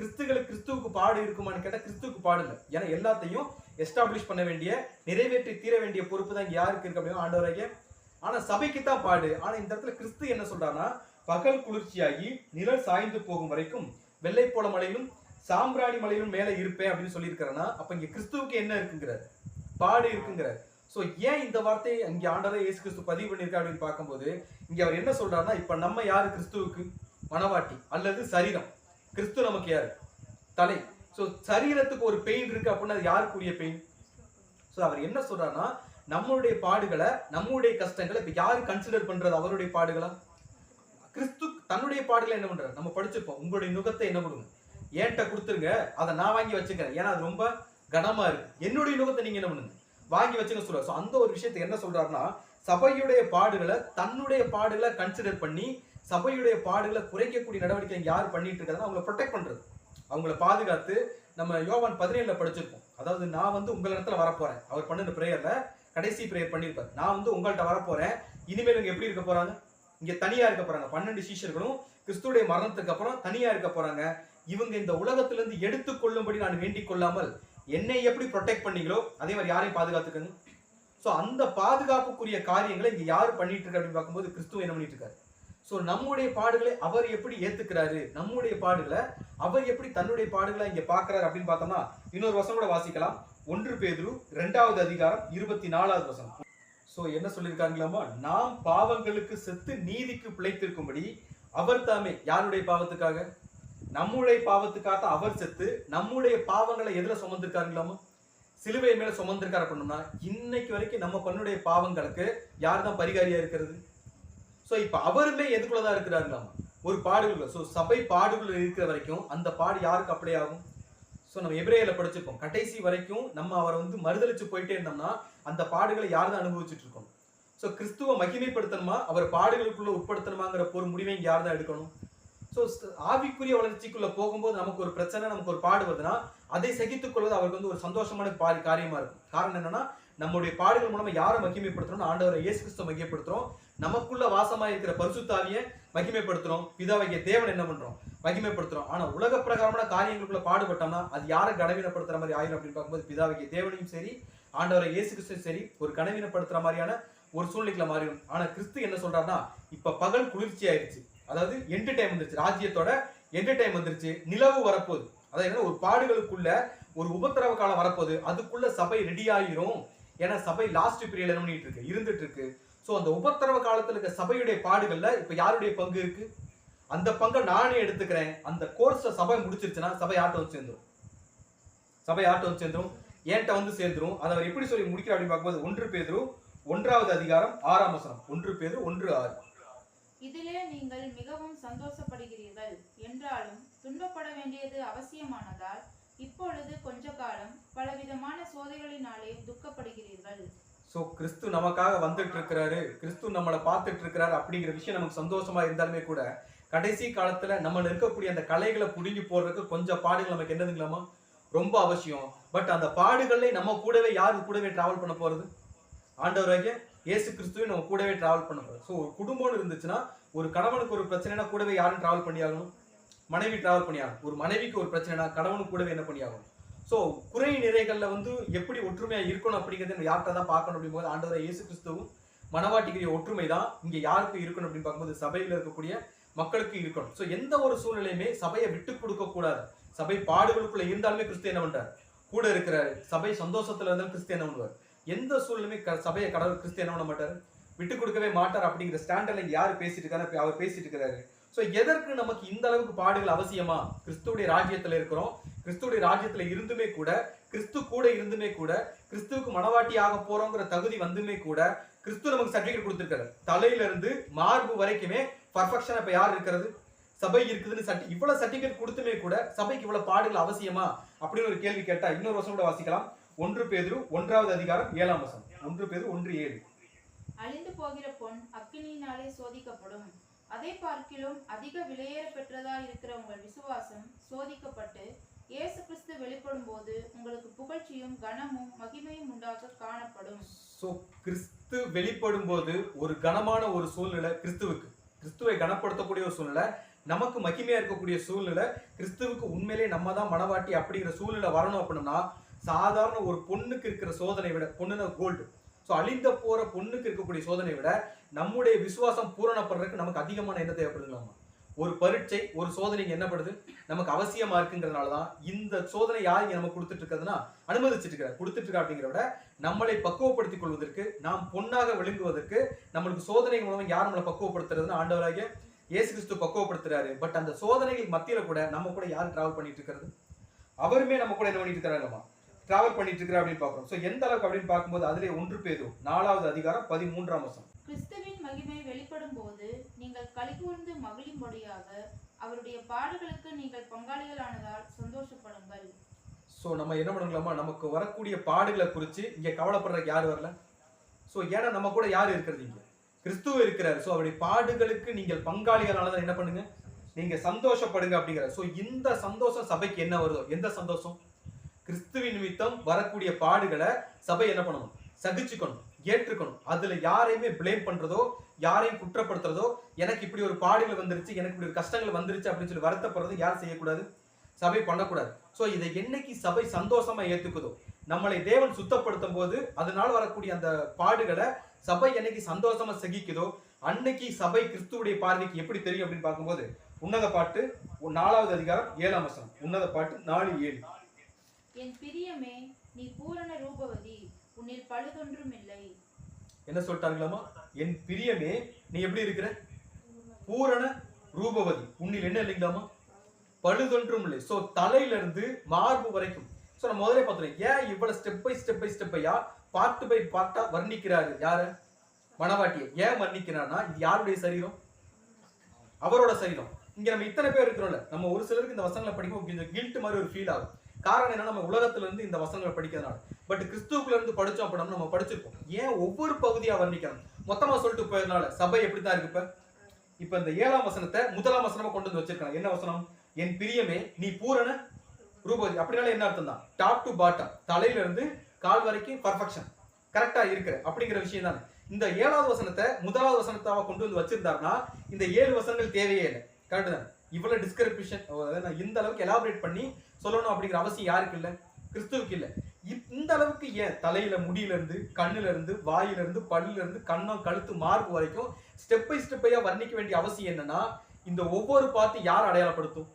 கிறிஸ்துவுக்கு பாடு இருக்குமான்னு கேட்டா கிறிஸ்துவுக்கு பாடு இல்லை. ஏன்னா எல்லாத்தையும் எஸ்டாப்ளிஷ் பண்ண வேண்டிய, நிறைவேற்றி தீர வேண்டிய பொறுப்பு தான் இங்க யாருக்கு இருக்கு அப்படின்னா ஆண்டவராகிய. ஆனா சபைக்கு தான் பாடு. ஆனா இந்த இடத்துல கிறிஸ்து என்ன சொல்றாருன்னா, பகல் குளிர்ச்சியாகி நிழல் சாய்ந்து போகும் வரைக்கும் வெள்ளை போல மலையிலும் சாம்பிராணி மலையிலும் மேல இருப்பேன் அப்படின்னு சொல்லியிருக்கிறேன்னா, அப்ப இங்க கிறிஸ்துவுக்கு என்ன இருக்குங்கிறார்? பாடு இருக்குங்கிறார். சோ ஏன் இந்த வார்த்தையை இங்க ஆண்டவரே இயேசு கிறிஸ்து பதிவு பண்ணிருக்கா அப்படின்னு பார்க்கும்போது, இங்க அவர் என்ன சொல்றாருன்னா, இப்ப நம்ம யாரு கிறிஸ்துவுக்கு? மனவாட்டி அல்லது சரீரம். கிறிஸ்து நமக்கு யாரு? தலை. சோ சரீரத்துக்கு ஒரு பெயின் இருக்கு அப்படின்னா அது யாருக்குரிய பெயின்? சோ அவர் என்ன சொல்றாருன்னா, நம்மளுடைய பாடுகளை, நம்மளுடைய கஷ்டங்களை இப்ப யாரு கன்சிடர் பண்றது? அவருடைய பாடுகளா? கிறிஸ்து தன்னுடைய பாடுகளை என்ன பண்றாரு? நம்ம படிச்சிருப்போம். உங்களுடைய நுகத்தை என்ன கொடுங்க, ஏன்ட்ட கொடுத்துருங்க, அதை நான் வாங்கி வச்சுக்கிறேன், ஏன்னா அது ரொம்ப கனமா இருக்கு. என்னுடைய நுகத்தை நீங்க என்ன பண்ணுங்க, வாங்கி வச்சுக்க சொல்றாரு. சோ அந்த ஒரு விஷயத்தை என்ன சொல்றாருன்னா, சபையுடைய பாடுகளை தன்னுடைய பாடுகளை கன்சிடர் பண்ணி சபையுடைய பாடுகளை குறைக்கக்கூடிய நடவடிக்கை யார் பண்ணிட்டு இருக்காங்கன்னா அவங்களை ப்ரொடெக்ட் பண்றது, அவங்களை பாதுகாத்து. நம்ம யோவான் 17 படிச்சிருப்போம். அதாவது நான் வந்து உங்கள் இடத்துல வரப்போறேன். அவர் பண்ணின பிரேயர்ல கடைசி பிரேயர் பண்ணிருப்பார். நான் வந்து உங்கள்கிட்ட வரப்போறேன். இனிமேல் இங்க எப்படி இருக்க போறாங்க? இங்க தனியா இருக்க போறாங்க. 12 சீஷர்களும் கிறிஸ்துடைய மரணத்துக்கு அப்புறம் தனியா இருக்க போறாங்க. இவங்க இந்த உலகத்திலிருந்து எடுத்துக்கொள்ளும்படி நான் வேண்டிக் கொள்ளாமல் என்னை எப்படி ப்ரொடெக்ட் பண்ணீங்களோ அதே மாதிரி யாரையும் பாதுகாத்துக்கணும். சோ அந்த பாதுகாப்புக்குரிய காரியங்களை இங்க யாரு பண்ணிட்டு இருக்க அப்படின்னு பார்க்கும்போது கிறிஸ்துவ என்ன பண்ணிட்டு இருக்காரு. சோ நம்முடைய பாடுகளை அவர் எப்படி ஏத்துக்கிறாரு, நம்முடைய பாடுகளை அவர் எப்படி தன்னுடைய பாடுகளை இங்க பாக்குறாரு அப்படின்னு பார்த்தோம்னா இன்னொரு வசனம் கூட வாசிக்கலாம். 1 பேதுரு 2வது அதிகாரம் 24வது வசனம். சோ என்ன சொல்லியிருக்காங்களாமா, நாம் பாவங்களுக்கு செத்து நீதிக்கு பிழைத்திருக்கும்படி அவர் தாமே, யாருடைய பாவத்துக்காக? நம்முடைய பாவத்துக்காக அவர் செத்து நம்முடைய பாவங்களை எதுல சுமந்திருக்காருங்களாமா? சிலுவை மேல சுமந்திருக்காரு அப்படின்னா இன்னைக்கு வரைக்கும் நம்ம பண்ணுடைய பாவங்களுக்கு யார் தான் பரிகாரியா இருக்கிறது? சோ இப்ப அவருமே எதுக்குள்ளதான் இருக்கிறாருங்களாமா? ஒரு பாடுகள். சோ சபை பாடுகள் இருக்கிற வரைக்கும் அந்த பாடு யாருக்கு அப்ளை ஆகும்? சோ நம்ம எபிரேயர்ல படிச்சிருப்போம். கடைசி வரைக்கும் நம்ம அவரை வந்து மறுதலிச்சு போயிட்டே இருந்தோம்னா அந்த பாடுகளை யார் தான் அனுபவிச்சுட்டு இருக்கோம்? சோ கிறிஸ்துவ மகிமைப்படுத்தணுமா, அவர் பாடுகளுக்குள்ள உட்படுத்தணுமாங்கிற ஒரு முடிவை இங்க யார் தான் எடுக்கணும்? சோ ஆவிக்குரிய வளர்ச்சிக்குள்ள போகும்போது நமக்கு ஒரு பிரச்சனை, நமக்கு ஒரு பாடு வருதுன்னா அதை சகித்துக் கொள்வது அவருக்கு வந்து ஒரு சந்தோஷமான காரியமா இருக்கும். காரணம் என்னன்னா, நம்முடைய பாடுகள் மூலமா யாரை மகிமைப்படுத்துறோம்? ஆண்டவரை இயேசு கிறிஸ்துவை மகிமைப்படுத்துறோம். நமக்குள்ள வாசமா இருக்கிற பரிசுத்தாவியை மகிமைப்படுத்துறோம். பிதாவாகிய தேவன் என்ன பண்றோம்? மகிமைப்படுத்துறோம். ஆனா உலக பிரகாரமான காரியங்களுக்குள்ள பாடுபட்டோம்னா அது யாரை கனவீனப்படுத்துற மாதிரி ஆயிரும் அப்படின்னு பார்க்கும்போது பிதாவாகிய தேவனையும் சரி ஆண்டவரை இயேசு கிறிஸ்துவும் சரி ஒரு கனவீனப்படுத்துற மாதிரியான ஒரு சூழ்நிலைக்குள்ள மாறிடும். ஆனா கிறிஸ்து என்ன சொல்றாருன்னா, இப்ப பகல் குளிர்ச்சி ஆயிடுச்சு, அதாவது எண்டு டைம் வந்துருச்சு, ராஜ்யத்தோட எண்டு டைம் வந்துருச்சு, நிலவு வரப்போகுது. அதாவது ஒரு பாடுகளுக்குள்ள ஒரு உபத்திரவ காலம் வரப்போகுது, அதுக்குள்ள சபை ரெடி ஆகிரும். ஏன்னா சபை லாஸ்ட் பீரியட் என்ன பண்ணிட்டு இருக்கு, இருந்துட்டு இருக்கு. சோ அந்த உபத்திரவ காலத்துல இருக்க சபையுடைய பாடுகள்ல இப்ப யாருடைய பங்கு இருக்கு? அந்த பங்கை நானே எடுத்துக்கிறேன். அந்த கோர்ஸ சபை முடிச்சிருச்சுன்னா சபை ஆட்ட வந்து சேர்ந்துரும். சபை ஆட்ட வந்து சேர்ந்துரும், ஏன்ட்ட வந்து சேர்ந்துரும். அதை அவர் எப்படி சொல்லி முடிக்கிறார் அப்படின்னு பார்க்கும்போது 1 பேதுரு 1வது அதிகாரம் 6ஆம் வசனம். 1 பேதுரு 1:6. இதிலே நீங்கள் மிகவும் சந்தோஷப்படுகிறீர்கள் என்றாலும் துன்பப்பட வேண்டியது அவசியமானதால் இப்பொழுது கொஞ்ச காலம் பலவிதமான சோதனைகளினாலே துக்கப்படுகிறீர்கள். சோ கிறிஸ்து நமக்காக வந்துட்டு இருக்கிறாரு, கிறிஸ்து நம்மளை பார்த்துட்டு இருக்கிறாரு அப்படிங்கிற விஷயம் நமக்கு சந்தோஷமா இருந்தாலுமே கூட கடைசி காலத்துல நம்ம இருக்கக்கூடிய அந்த கலைகளை புடுங்கி போடுறதுக்கு கொஞ்சம் பாடுகள் நமக்கு என்னதுங்களாமா ரொம்ப அவசியம். பட் அந்த பாடுகளை நம்ம கூடவே யாரு கூடவே டிராவல் பண்ண போறது? ஆண்டவராகிய இயேசு கிறிஸ்துவை நம்ம கூடவே டிராவல் பண்ண போறோம். ஸோ ஒரு குடும்பம்னு இருந்துச்சுன்னா ஒரு கணவனுக்கு ஒரு பிரச்சனைனா கூடவே யாரும் டிராவல் பண்ணியாகணும்? மனைவி டிராவல் பண்ணியாகணும். ஒரு மனைவிக்கு ஒரு பிரச்சனைனா கணவனுக்கு கூடவே என்ன பண்ணியாகணும்? ஸோ குறை நிறைகள்ல வந்து எப்படி ஒற்றுமையா இருக்கணும் அப்படிங்கிறது யார்கிட்ட தான் பார்க்கணும் அப்படிங்கும்போது ஆண்டவரை இயேசு கிறிஸ்துவும் மனவாட்டிக்குரிய ஒற்றுமை தான் இங்க யாருக்கு இருக்கணும் அப்படின்னு பார்க்கும்போது சபையில இருக்கக்கூடிய மக்களுக்கு இருக்கணும். ஸோ எந்த ஒரு சூழ்நிலையுமே சபையை விட்டு கொடுக்க கூடாது. சபை பாடுகளுக்குள்ள இருந்தாலுமே கிறிஸ்து என்ன பண்றாரு? கூட இருக்கிறாரு. சபை சந்தோஷத்துல இருந்தாலும் கிறிஸ்து என்ன பண்ணுவார்? எந்த சூழ்நிலையுமே சபையை கடவுள் கிறிஸ்து என்ன பண்ண மாட்டாரு? விட்டு கொடுக்கவே மாட்டார் அப்படிங்கிற ஸ்டாண்டர்ட்ல யார் பேசிட்டு இருக்காரு? அவர் பேசிட்டு இருக்கிறாரு. சோ எதற்கு நமக்கு இந்த அளவுக்கு பாடுகள் அவசியமா? கிறிஸ்துவுடைய ராஜ்யத்துல இருக்கிறோம். கிறிஸ்துவுடைய ராஜ்யத்துல இருந்துமே கூட, கிறிஸ்து கூட இருந்துமே கூட, கிறிஸ்துவுக்கு மனவாட்டி ஆக போறோங்கிற தகுதி வந்துமே கூட, கிறிஸ்து நமக்கு சர்டிபிகேட் கொடுத்திருக்காரு. தலையில இருந்து மார்பு வரைக்குமே பர்ஃபெக்ஷன் இப்ப யார் இருக்கிறது? சபை இருக்குதுன்னு இவ்வளவு சர்டிபிகேட் கொடுத்துமே கூட சபைக்கு இவ்வளவு பாடுகள் அவசியமா அப்படின்னு ஒரு கேள்வி கேட்டா இன்னொரு வசனம் கூட வாசிக்கலாம். 1 பேதுரு 1வது அதிகாரம் 7ஆம் வசனம். 1 பேதுரு 1:7. அழிந்து போகிற பொன் அக்கினியினாலே சோதிக்கப்படும். அதை பார்க்கிலும் அதிக விலையேற பெற்றதா இருக்கிற உங்கள் விசுவாசம் சோதிக்கப்பட்டு இயேசு கிறிஸ்து வெளிப்படும் போது உங்களுக்கு புகழ்ச்சியும் கனமும் மகிமையும் உண்டாக காணப்படும். சோ கிறிஸ்து வெளிப்படும் போது ஒரு கனமான ஒரு சூழ்நிலை கிறிஸ்துவை கனப்படுத்தக்கூடிய ஒரு சூழ்நிலை, நமக்கு மகிமையா இருக்கக்கூடிய சூழ்நிலை, கிறிஸ்துவுக்கு உண்மையிலே நம்ம தான் மனவாட்டி அப்படிங்கிற சூழ்நிலை வரணும் அப்படின்னா சாதாரண ஒரு பொண்ணுக்கு இருக்கிற சோதனை விட, பொண்ணுனா கோல்டு, ஸோ அழிந்த போற பொண்ணுக்கு இருக்கக்கூடிய சோதனை விட நம்முடைய விசுவாசம் பூரணப்படுறதுக்கு நமக்கு அதிகமான என்ன தேவைப்படுதுங்களாமா? ஒரு பரீட்சை, ஒரு சோதனை என்னப்படுது நமக்கு அவசியமா இருக்குங்கிறதுனாலதான் இந்த சோதனை யார் இங்க நமக்கு கொடுத்துட்டு இருக்கிறதுனா அனுமதிச்சுட்டு இருக்க கொடுத்துட்டு இருக்கா அப்படிங்கிற விட நம்மளை பக்குவப்படுத்திக் கொள்வதற்கு, நாம் பொன்னாக விளங்குவதற்கு நம்மளுக்கு சோதனைகள் மூலம் யார் நம்மளை பக்குவப்படுத்துறதுன்னு ஆண்டவராகிய இயேசு கிறிஸ்து பக்குவப்படுத்துறாரு. பட் அந்த சோதனைகள் மத்தியில கூட நம்ம கூட யார் டிராவல் பண்ணிட்டு இருக்கிறது? அவருமே நம்ம கூட என்ன பண்ணிட்டு இருக்கிறாங்கம்மா? டிராவல் பண்ணிட்டு இருக்கிற அப்படின்னு பாக்குறோம். சோ எந்த அளவுக்கு அப்படின்னு பார்க்கும்போது அதிலே 1 பேதுரு 4வது அதிகாரம் 13ஆம் வசனம். கிறிஸ்துவின் மகிமை வெளிப்படும் போது நீங்கள் களிகூர்ந்து மகிழும்படியாக அவருடைய பாடுகளுக்கு நீங்கள் பங்காளிகளானதால் சந்தோஷப்படுங்கள். சோ நம்ம என்ன பண்ணலாமா? நமக்கு வரக்கூடிய பாடுகளை குறித்து இங்க கவலைப்படுறதுக்கு யார் வரல? சோ ஏன்னா நம்ம கூட யார் இருக்கிறது? இங்க கிறிஸ்துவ இருக்கிறார். சோ அவருடைய பாடுகளுக்கு நீங்கள் பங்காளிகளானதால் என்ன பண்ணுங்க? நீங்க சந்தோஷப்படுங்க அப்படிங்கிறார். சோ இந்த சந்தோஷம் சபைக்கு என்ன வருதோ, எந்த சந்தோஷம்? கிறிஸ்துவின் நிமித்தம் வரக்கூடிய பாடுகளை சபை என்ன பண்ணணும்? சகிச்சுக்கணும், ஏற்றுக்கணும். அதுல யாரையுமே பிளேம் பண்றதோ, யாரையும் குற்றப்படுத்துறதோ, எனக்கு இப்படி ஒரு பாடுகள் வந்துருச்சு, எனக்கு இப்படி ஒரு கஷ்டங்கள் வந்துருச்சு அப்படின்னு சொல்லி வருத்தப்படுறது யார் செய்யக்கூடாது? சபை பண்ணக்கூடாது. சோ இதை என்னைக்கு சபை சந்தோஷமா ஏத்துக்குதோ, நம்மளை தேவன் சுத்தப்படுத்தும் போது அதனால வரக்கூடிய அந்த பாடுகளை சபை என்னைக்கு சந்தோஷமா சகிக்குதோ, அன்னைக்கு சபை கிறிஸ்துவுடைய பார்வைக்கு எப்படி தெரியும் அப்படின்னு பார்க்கும்போது உன்னத பாட்டு 4வது அதிகாரம் 7ஆம் வசனம். உன்னத பாட்டு 4:7. என் பிரியமே, நீ பூரண ரூபவதி, உன்னில் பழுதொன்றும் இல்லை. என்ன சொல்லிட்டாங்களாமா? என் பிரியமே, நீ எப்படி இருக்கிற? பூரண ரூபவதி, உன்னில் என்ன இல்லைங்களாமா? பழுதொன்றும் இல்லை. சோ தலையில இருந்து மார்பு வரைக்கும். சோ நம்ம முதல்ல பார்த்தோம், ஏன் இவ்வளவு ஸ்டெப் பை ஸ்டெப்பையா பார்ட் பை பார்ட்டா வர்ணிக்கிறாரு? யாரு? மனவாட்டியை. ஏன் வர்ணிக்கிறார்னா இது யாருடைய சரீரம்? அவரோட சரீரம். இங்க நம்ம இத்தனை பேர் இருக்கிறோம்ல, நம்ம ஒரு சிலருக்கு இந்த வசனங்களை படிக்கும் கொஞ்சம் கில்ட் மாதிரி ஒரு ஃபீல் ஆகும். காரணம் என்ன? நம்ம உலகத்துல இருந்து இந்த வசனங்களை படிக்கிறதுனால. பட் கிறிஸ்துவுக்குள்ள இருந்து படிச்சோம் அப்படின்னா நம்ம படிச்சிருப்போம். ஏன் ஒவ்வொரு பகுதியா வர்ணிக்கணும்? மொத்தமா சொல்லிட்டு போயதுனால சபை எப்படித்தான் இருக்கு? இப்ப இந்த 7ஆம் வசனத்தை 1ஆம் வசனமா கொண்டு வந்து வச்சிருக்காங்க. என்ன வசனம்? என் பிரியமே, நீ பூரண ரூபவதி. அப்படினால என்ன அர்த்தம் தான்? டாப் டு பாட்டம், தலையில இருந்து கால் வரைக்கும் பர்ஃபெக்ஷன் கரெக்டா இருக்கிற அப்படிங்கிற விஷயம் தானே. இந்த 7வது வசனத்தை 1வது வசனத்தாவ கொண்டு வந்து வச்சிருந்தாருன்னா இந்த 7 வசனங்கள் தேவையே இல்லை. கரெக்ட் தானே? இவ்வளவு டிஸ்கிரிப்ஷன் இந்த அளவுக்கு எலாபரேட் பண்ணி சொல்லணும் அப்படிங்கிற அவசியம் யாருக்கு இல்ல? கிறிஸ்துவுக்கு இல்ல. இந்த அளவுக்கு ஏன் தலையில முடியில இருந்து, கண்ணுல இருந்து, வாயில இருந்து, பல்லுல இருந்து, கண்ணம், கழுத்து, மார்பு வரைக்கும் ஸ்டெப் பை ஸ்டெப்பையா வர்ணிக்க வேண்டிய அவசியம் என்னன்னா, இந்த ஒவ்வொரு பார்ட்டும் யார் அடையாளப்படுத்தும்?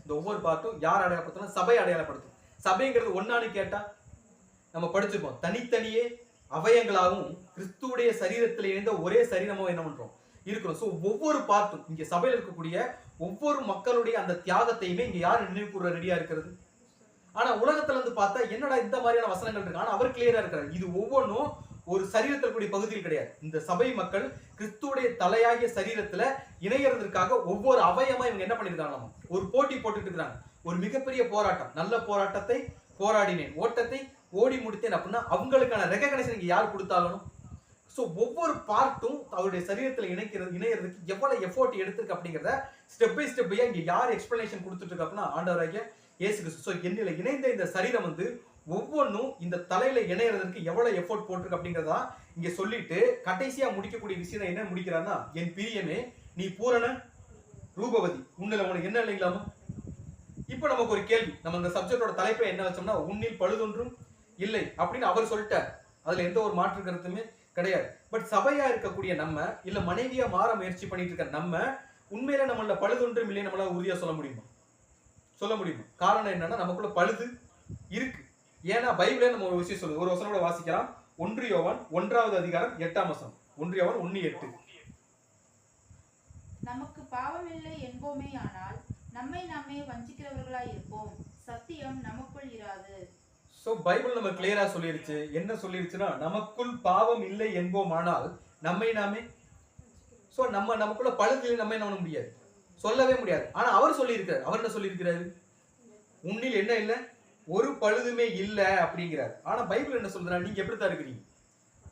இந்த ஒவ்வொரு பார்ட்டும் யார் அடையாளப்படுத்தும்? சபை அடையாளப்படுத்தும். சபைங்கிறது ஒன்னான்னு கேட்டா நம்ம படிச்சிருப்போம். தனித்தனியே அவயங்களாகவும் கிறிஸ்துவுடைய சரீரத்தில் இணைந்த ஒரே சரீரமும் என்ன பண்றோம்? இருக்கிறோம். சோ ஒவ்வொரு பார்ட்டும் இங்க சபையில் இருக்கக்கூடிய ஒவ்வொரு மக்களுடைய அந்த தியாகத்தையுமே இங்க யார் நினைவு கூற ரெடியா இருக்கிறது? ஆனா உலகத்துல இருந்து பார்த்தா என்னடா இந்த மாதிரியான வசனங்கள் இருக்கு, ஆனா அவர் கிளியரா இருக்கிறார். இது ஒவ்வொன்றும் ஒரு சரீரத்தில் கூடிய பகுதியில் கிடையாது. இந்த சபை மக்கள் கிறிஸ்துவுடைய தலையாகிய சரீரத்துல இணையறதுக்காக ஒவ்வொரு அவயமா இவங்க என்ன பண்ணிருக்காங்க? ஒரு போட்டி போட்டுட்டு இருக்காங்க. ஒரு மிகப்பெரிய போராட்டம், நல்ல போராட்டத்தை போராடினேன், ஓட்டத்தை ஓடி முடித்தேன் அப்படின்னா அவங்களுக்கான ரெகக்னைசேஷன் இங்க யார் கொடுத்தாகணும்? சோ ஒவ்வொரு பார்ட்டும் அவருடைய சரீரத்துல இணையறதுக்கு எவ்வளவு எஃபோர்ட் எடுத்திருக்கு அப்படிங்கறத ஸ்டெப் பை ஸ்டெப்பையா இங்க யார் எக்ஸ்பிளனேஷன் கொடுத்துட்டு இருக்கு அப்படின்னா ஆண்டவராகிய இயேசு கிறிஸ்து. சோ என்னில இணைந்த இந்த சரீரம் வந்து ஒவ்வொன்றும் இந்த தலையில இணையறதுக்கு எவ்வளவு எஃபோர்ட் போட்டிருக்கு அப்படிங்கறதா இங்க சொல்லிட்டு கடைசியா முடிக்கக்கூடிய விஷயம் என்ன முடிக்கிறாருன்னா, என் பிரியமே, நீ பூரண ரூபவதி, உன்னில உனக்கு என்ன இல்லைங்களாமா? இப்ப நமக்கு ஒரு கேள்வி, நம்ம இந்த சப்ஜெக்டோட தலைப்பை என்ன வச்சோம்னா உன்னில் பழுதொன்றும் இல்லை அப்படின்னு அவர் சொல்லிட்டார். அதுல எந்த ஒரு மாற்று கருத்துமே கிடையாது. பட் சபையா இருக்கக்கூடிய நம்ம, இல்ல மனைவியா மாற முயற்சி பண்ணிட்டு இருக்க நம்ம, உண்மையில நம்மள பழுதொன்றும் இல்லை நம்மளால உறுதியா சொல்ல முடியுமா? சொல்ல முடியுமா? காரணம் என்னன்னா நமக்குள்ள பழுது இருக்கு. ஏன்னா பைபிளே நம்ம ஒரு விஷயம் சொல்லுது. ஒரு வசனம் கூட வாசிக்கலாம். 1 யோவான் 1வது அதிகாரம் 8ஆம் வசனம். 1 யோவான் 1:8. நமக்கு பாவமில்லை என்போமே ஆனால் நம்மை நாமே வஞ்சிக்கிறவர்களாய் இருப்போம், சத்தியம் நமக்குள் இராது. சோ பைபிள் நம்ம கிளியரா சொல்லிருச்சு. என்ன சொல்லிருச்சுன்னா, நமக்குள் பாவம் இல்லை என்போமானால் நம்மை நாமே, சோ நமக்குள்ள பழுது நம்ம என்ன பண்ண முடியாது, சொல்லவே முடியாது. ஆனா அவர் சொல்லியிருக்காரு. அவர் என்ன சொல்லியிருக்கிறாரு? உன்னில் என்ன இல்லை, ஒரு பழுதுமே இல்லை அப்படிங்கிறார். ஆனா பைபிள் என்ன சொல்றா, நீங்க எப்படித்தான் இருக்கிறீங்க?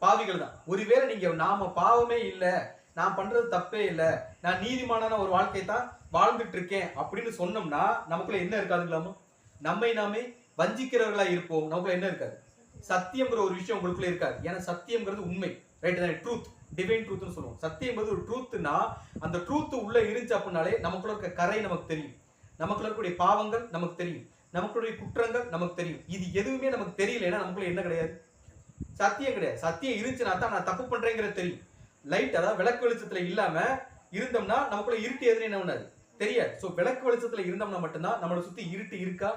பாவிகள் தான். ஒருவேளை நீங்க நாம பாவமே இல்லை, நான் பண்றது தப்பே இல்லை, நான் நீதிமானான ஒரு வாழ்க்கை தான் வாழ்ந்துட்டு இருக்கேன் அப்படின்னு சொன்னோம்னா நமக்குள்ள என்ன இருக்காதுங்களாமா? நம்மை நாமே வஞ்சிக்கிறவர்களா இருப்போம். நமக்குள்ள என்ன இருக்காது? சத்தியம்ங்கிற ஒரு விஷயம் உங்களுக்குள்ள இருக்காது. ஏன்னா சத்தியம்ங்கிறது உண்மை, ரைட் தானே? ட்ரூத், டிவைன் ட்ரூத்னு சொல்லுவோம். சத்தியம்ங்கிறது ஒரு ட்ரூத்னா அந்த ட்ரூத் உள்ள இருந்துச்சு அப்படின்னாலே நமக்குள்ள இருக்க கரை நமக்கு தெரியும், நமக்குள்ள இருக்கக்கூடிய பாவங்கள் நமக்கு தெரியும், நமக்குடைய குற்றங்கள் நமக்கு தெரியும். இது எதுவுமே நமக்கு தெரியலன்னா நமக்குள்ள என்ன கிடையாது? சத்தியம் கிடையாது. சத்தியம் இருந்துச்சுன்னா தான் நான் தப்பு பண்றேங்கிறது தெரியும். லைட், அதாவது விளக்கு வெளிச்சத்துல இல்லாம இருந்தோம்னா நமக்குள்ள இருட்டு எதுன்னு என்ன பண்ணாது, தெரியாது. சோ விளக்கு வெளிச்சத்துல இருந்தோம்னா மட்டும்தான் நம்மளை சுத்தி இருட்டு இருக்கா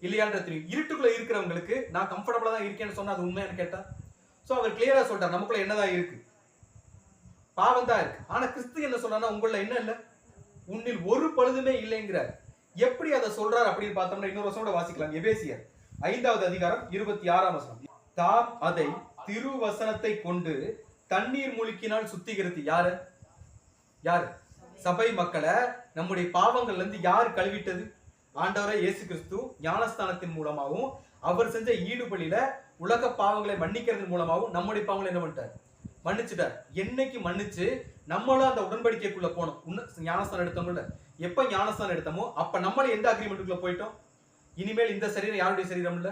இல்லையான்ற தெரியும். இருட்டுக்குள்ள இருக்கிறவங்களுக்கு நான் கம்ஃபர்டபுளா தான் இருக்கேன்னு சொன்னா அது உண்மையானு கேட்டா, சோ அவர் கிளியரா சொல்றார், நமக்குள்ள என்னதான் இருக்கு? பாவம் தான் இருக்கு. ஆனா கிறிஸ்து என்ன சொல்றாருன்னா, உங்கள என்ன இல்ல, உன்னில் ஒரு பழுதுமே இல்லைங்கிறார். எப்படி அதை சொல்றார் அப்படின்னு பார்த்தோம்னா இன்னொரு வசனோட வாசிக்கலாம். எபேசியர் 5வது அதிகாரம் 26ஆம் வசனம். தாம் அதை திருவசனத்தை கொண்டு தண்ணீர் மூழ்கினால் சுத்திகரித்து, யாரு யாரு? சபை மக்களை நம்முடைய பாவங்கள்ல இருந்து யார் கழுவிட்டது? ஆண்டவரை இயேசு கிறிஸ்து ஞானஸ்தானத்தின் மூலமாகவும் அவர் செஞ்ச ஈடுபலியில உலக பாவங்களை மன்னிக்கிறது மூலமாகவும் நம்முடைய பாவங்களை என்ன பண்ணிட்டார்? மன்னிச்சுட்டார். என்னைக்கு மன்னிச்சு நம்மளும் அந்த உடன்படிக்கைக்குள்ள போனோம். ஞானஸ்தானம் எடுத்தவங்கள எப்ப ஞானஸ்தானம் எடுத்தோமோ அப்ப நம்மள எந்த அக்ரிமெண்ட்டுக்குள்ள போயிட்டோம்? இனிமேல் இந்த சரீரம் யாருடைய சரீரம் இல்ல,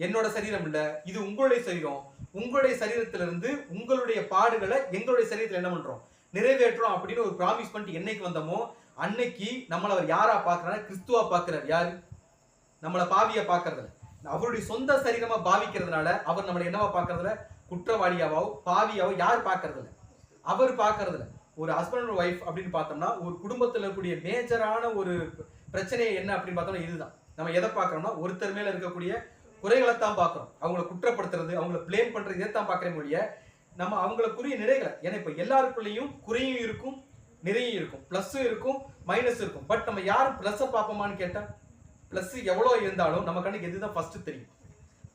என்னோட சரீரம் இல்ல, இது உங்களுடைய சரீரம். உங்களுடைய சரீரத்திலிருந்து உங்களுடைய பாடுகளை எங்களுடைய சரீரத்தில் என்ன பண்றோம், நிறைவேற்றோம் அப்படின்னு ஒரு ப்ராமிஸ் பண்ணிட்டு என்னைக்கு வந்தோமோ அன்னைக்கு நம்மள அவர் யாரா பாக்குறாரு? கிறிஸ்துவா பாக்குறாரு. யாரு? நம்மள பாவியா பாக்குறதுல, அவருடைய சொந்த சரீரமா பாவிக்கிறதுனால அவர் நம்மளை என்னவா பாக்குறதுல, குற்றவாளியாவோ பாவியாவோ யார் பாக்குறதுல, அவர் பாக்குறதுல. ஒரு ஹஸ்பண்ட் அண்ட் ஒய்ஃப் அப்படின்னு பார்த்தோம்னா ஒரு குடும்பத்துல இருக்கக்கூடிய மேஜரான ஒரு பிரச்சனை என்ன அப்படின்னு பார்த்தோம்னா இதுதான். நம்ம எதை பார்க்கறோம்னா ஒருத்தர் மேல இருக்கக்கூடிய குறைகளை தான் பார்க்கறோம். அவங்களை குற்றப்படுத்துறது, அவங்களை பிளேம் பண்றது, இதை தான் பார்க்கற முடிய நம்ம அவங்களுக்குரிய நிறைகளை. ஏன்னா இப்ப எல்லாருக்குள்ளேயும் குறையும் இருக்கும், நிறையும் இருக்கும், பிளஸும் இருக்கும், மைனஸ் இருக்கும். பட் நம்ம யாரும் பிளஸ் பார்ப்போமான்னு கேட்டா, பிளஸ் எவ்வளவு இருந்தாலும் நம்ம கண்ணுக்கு எதுதான் ஃபர்ஸ்ட் தெரியும்?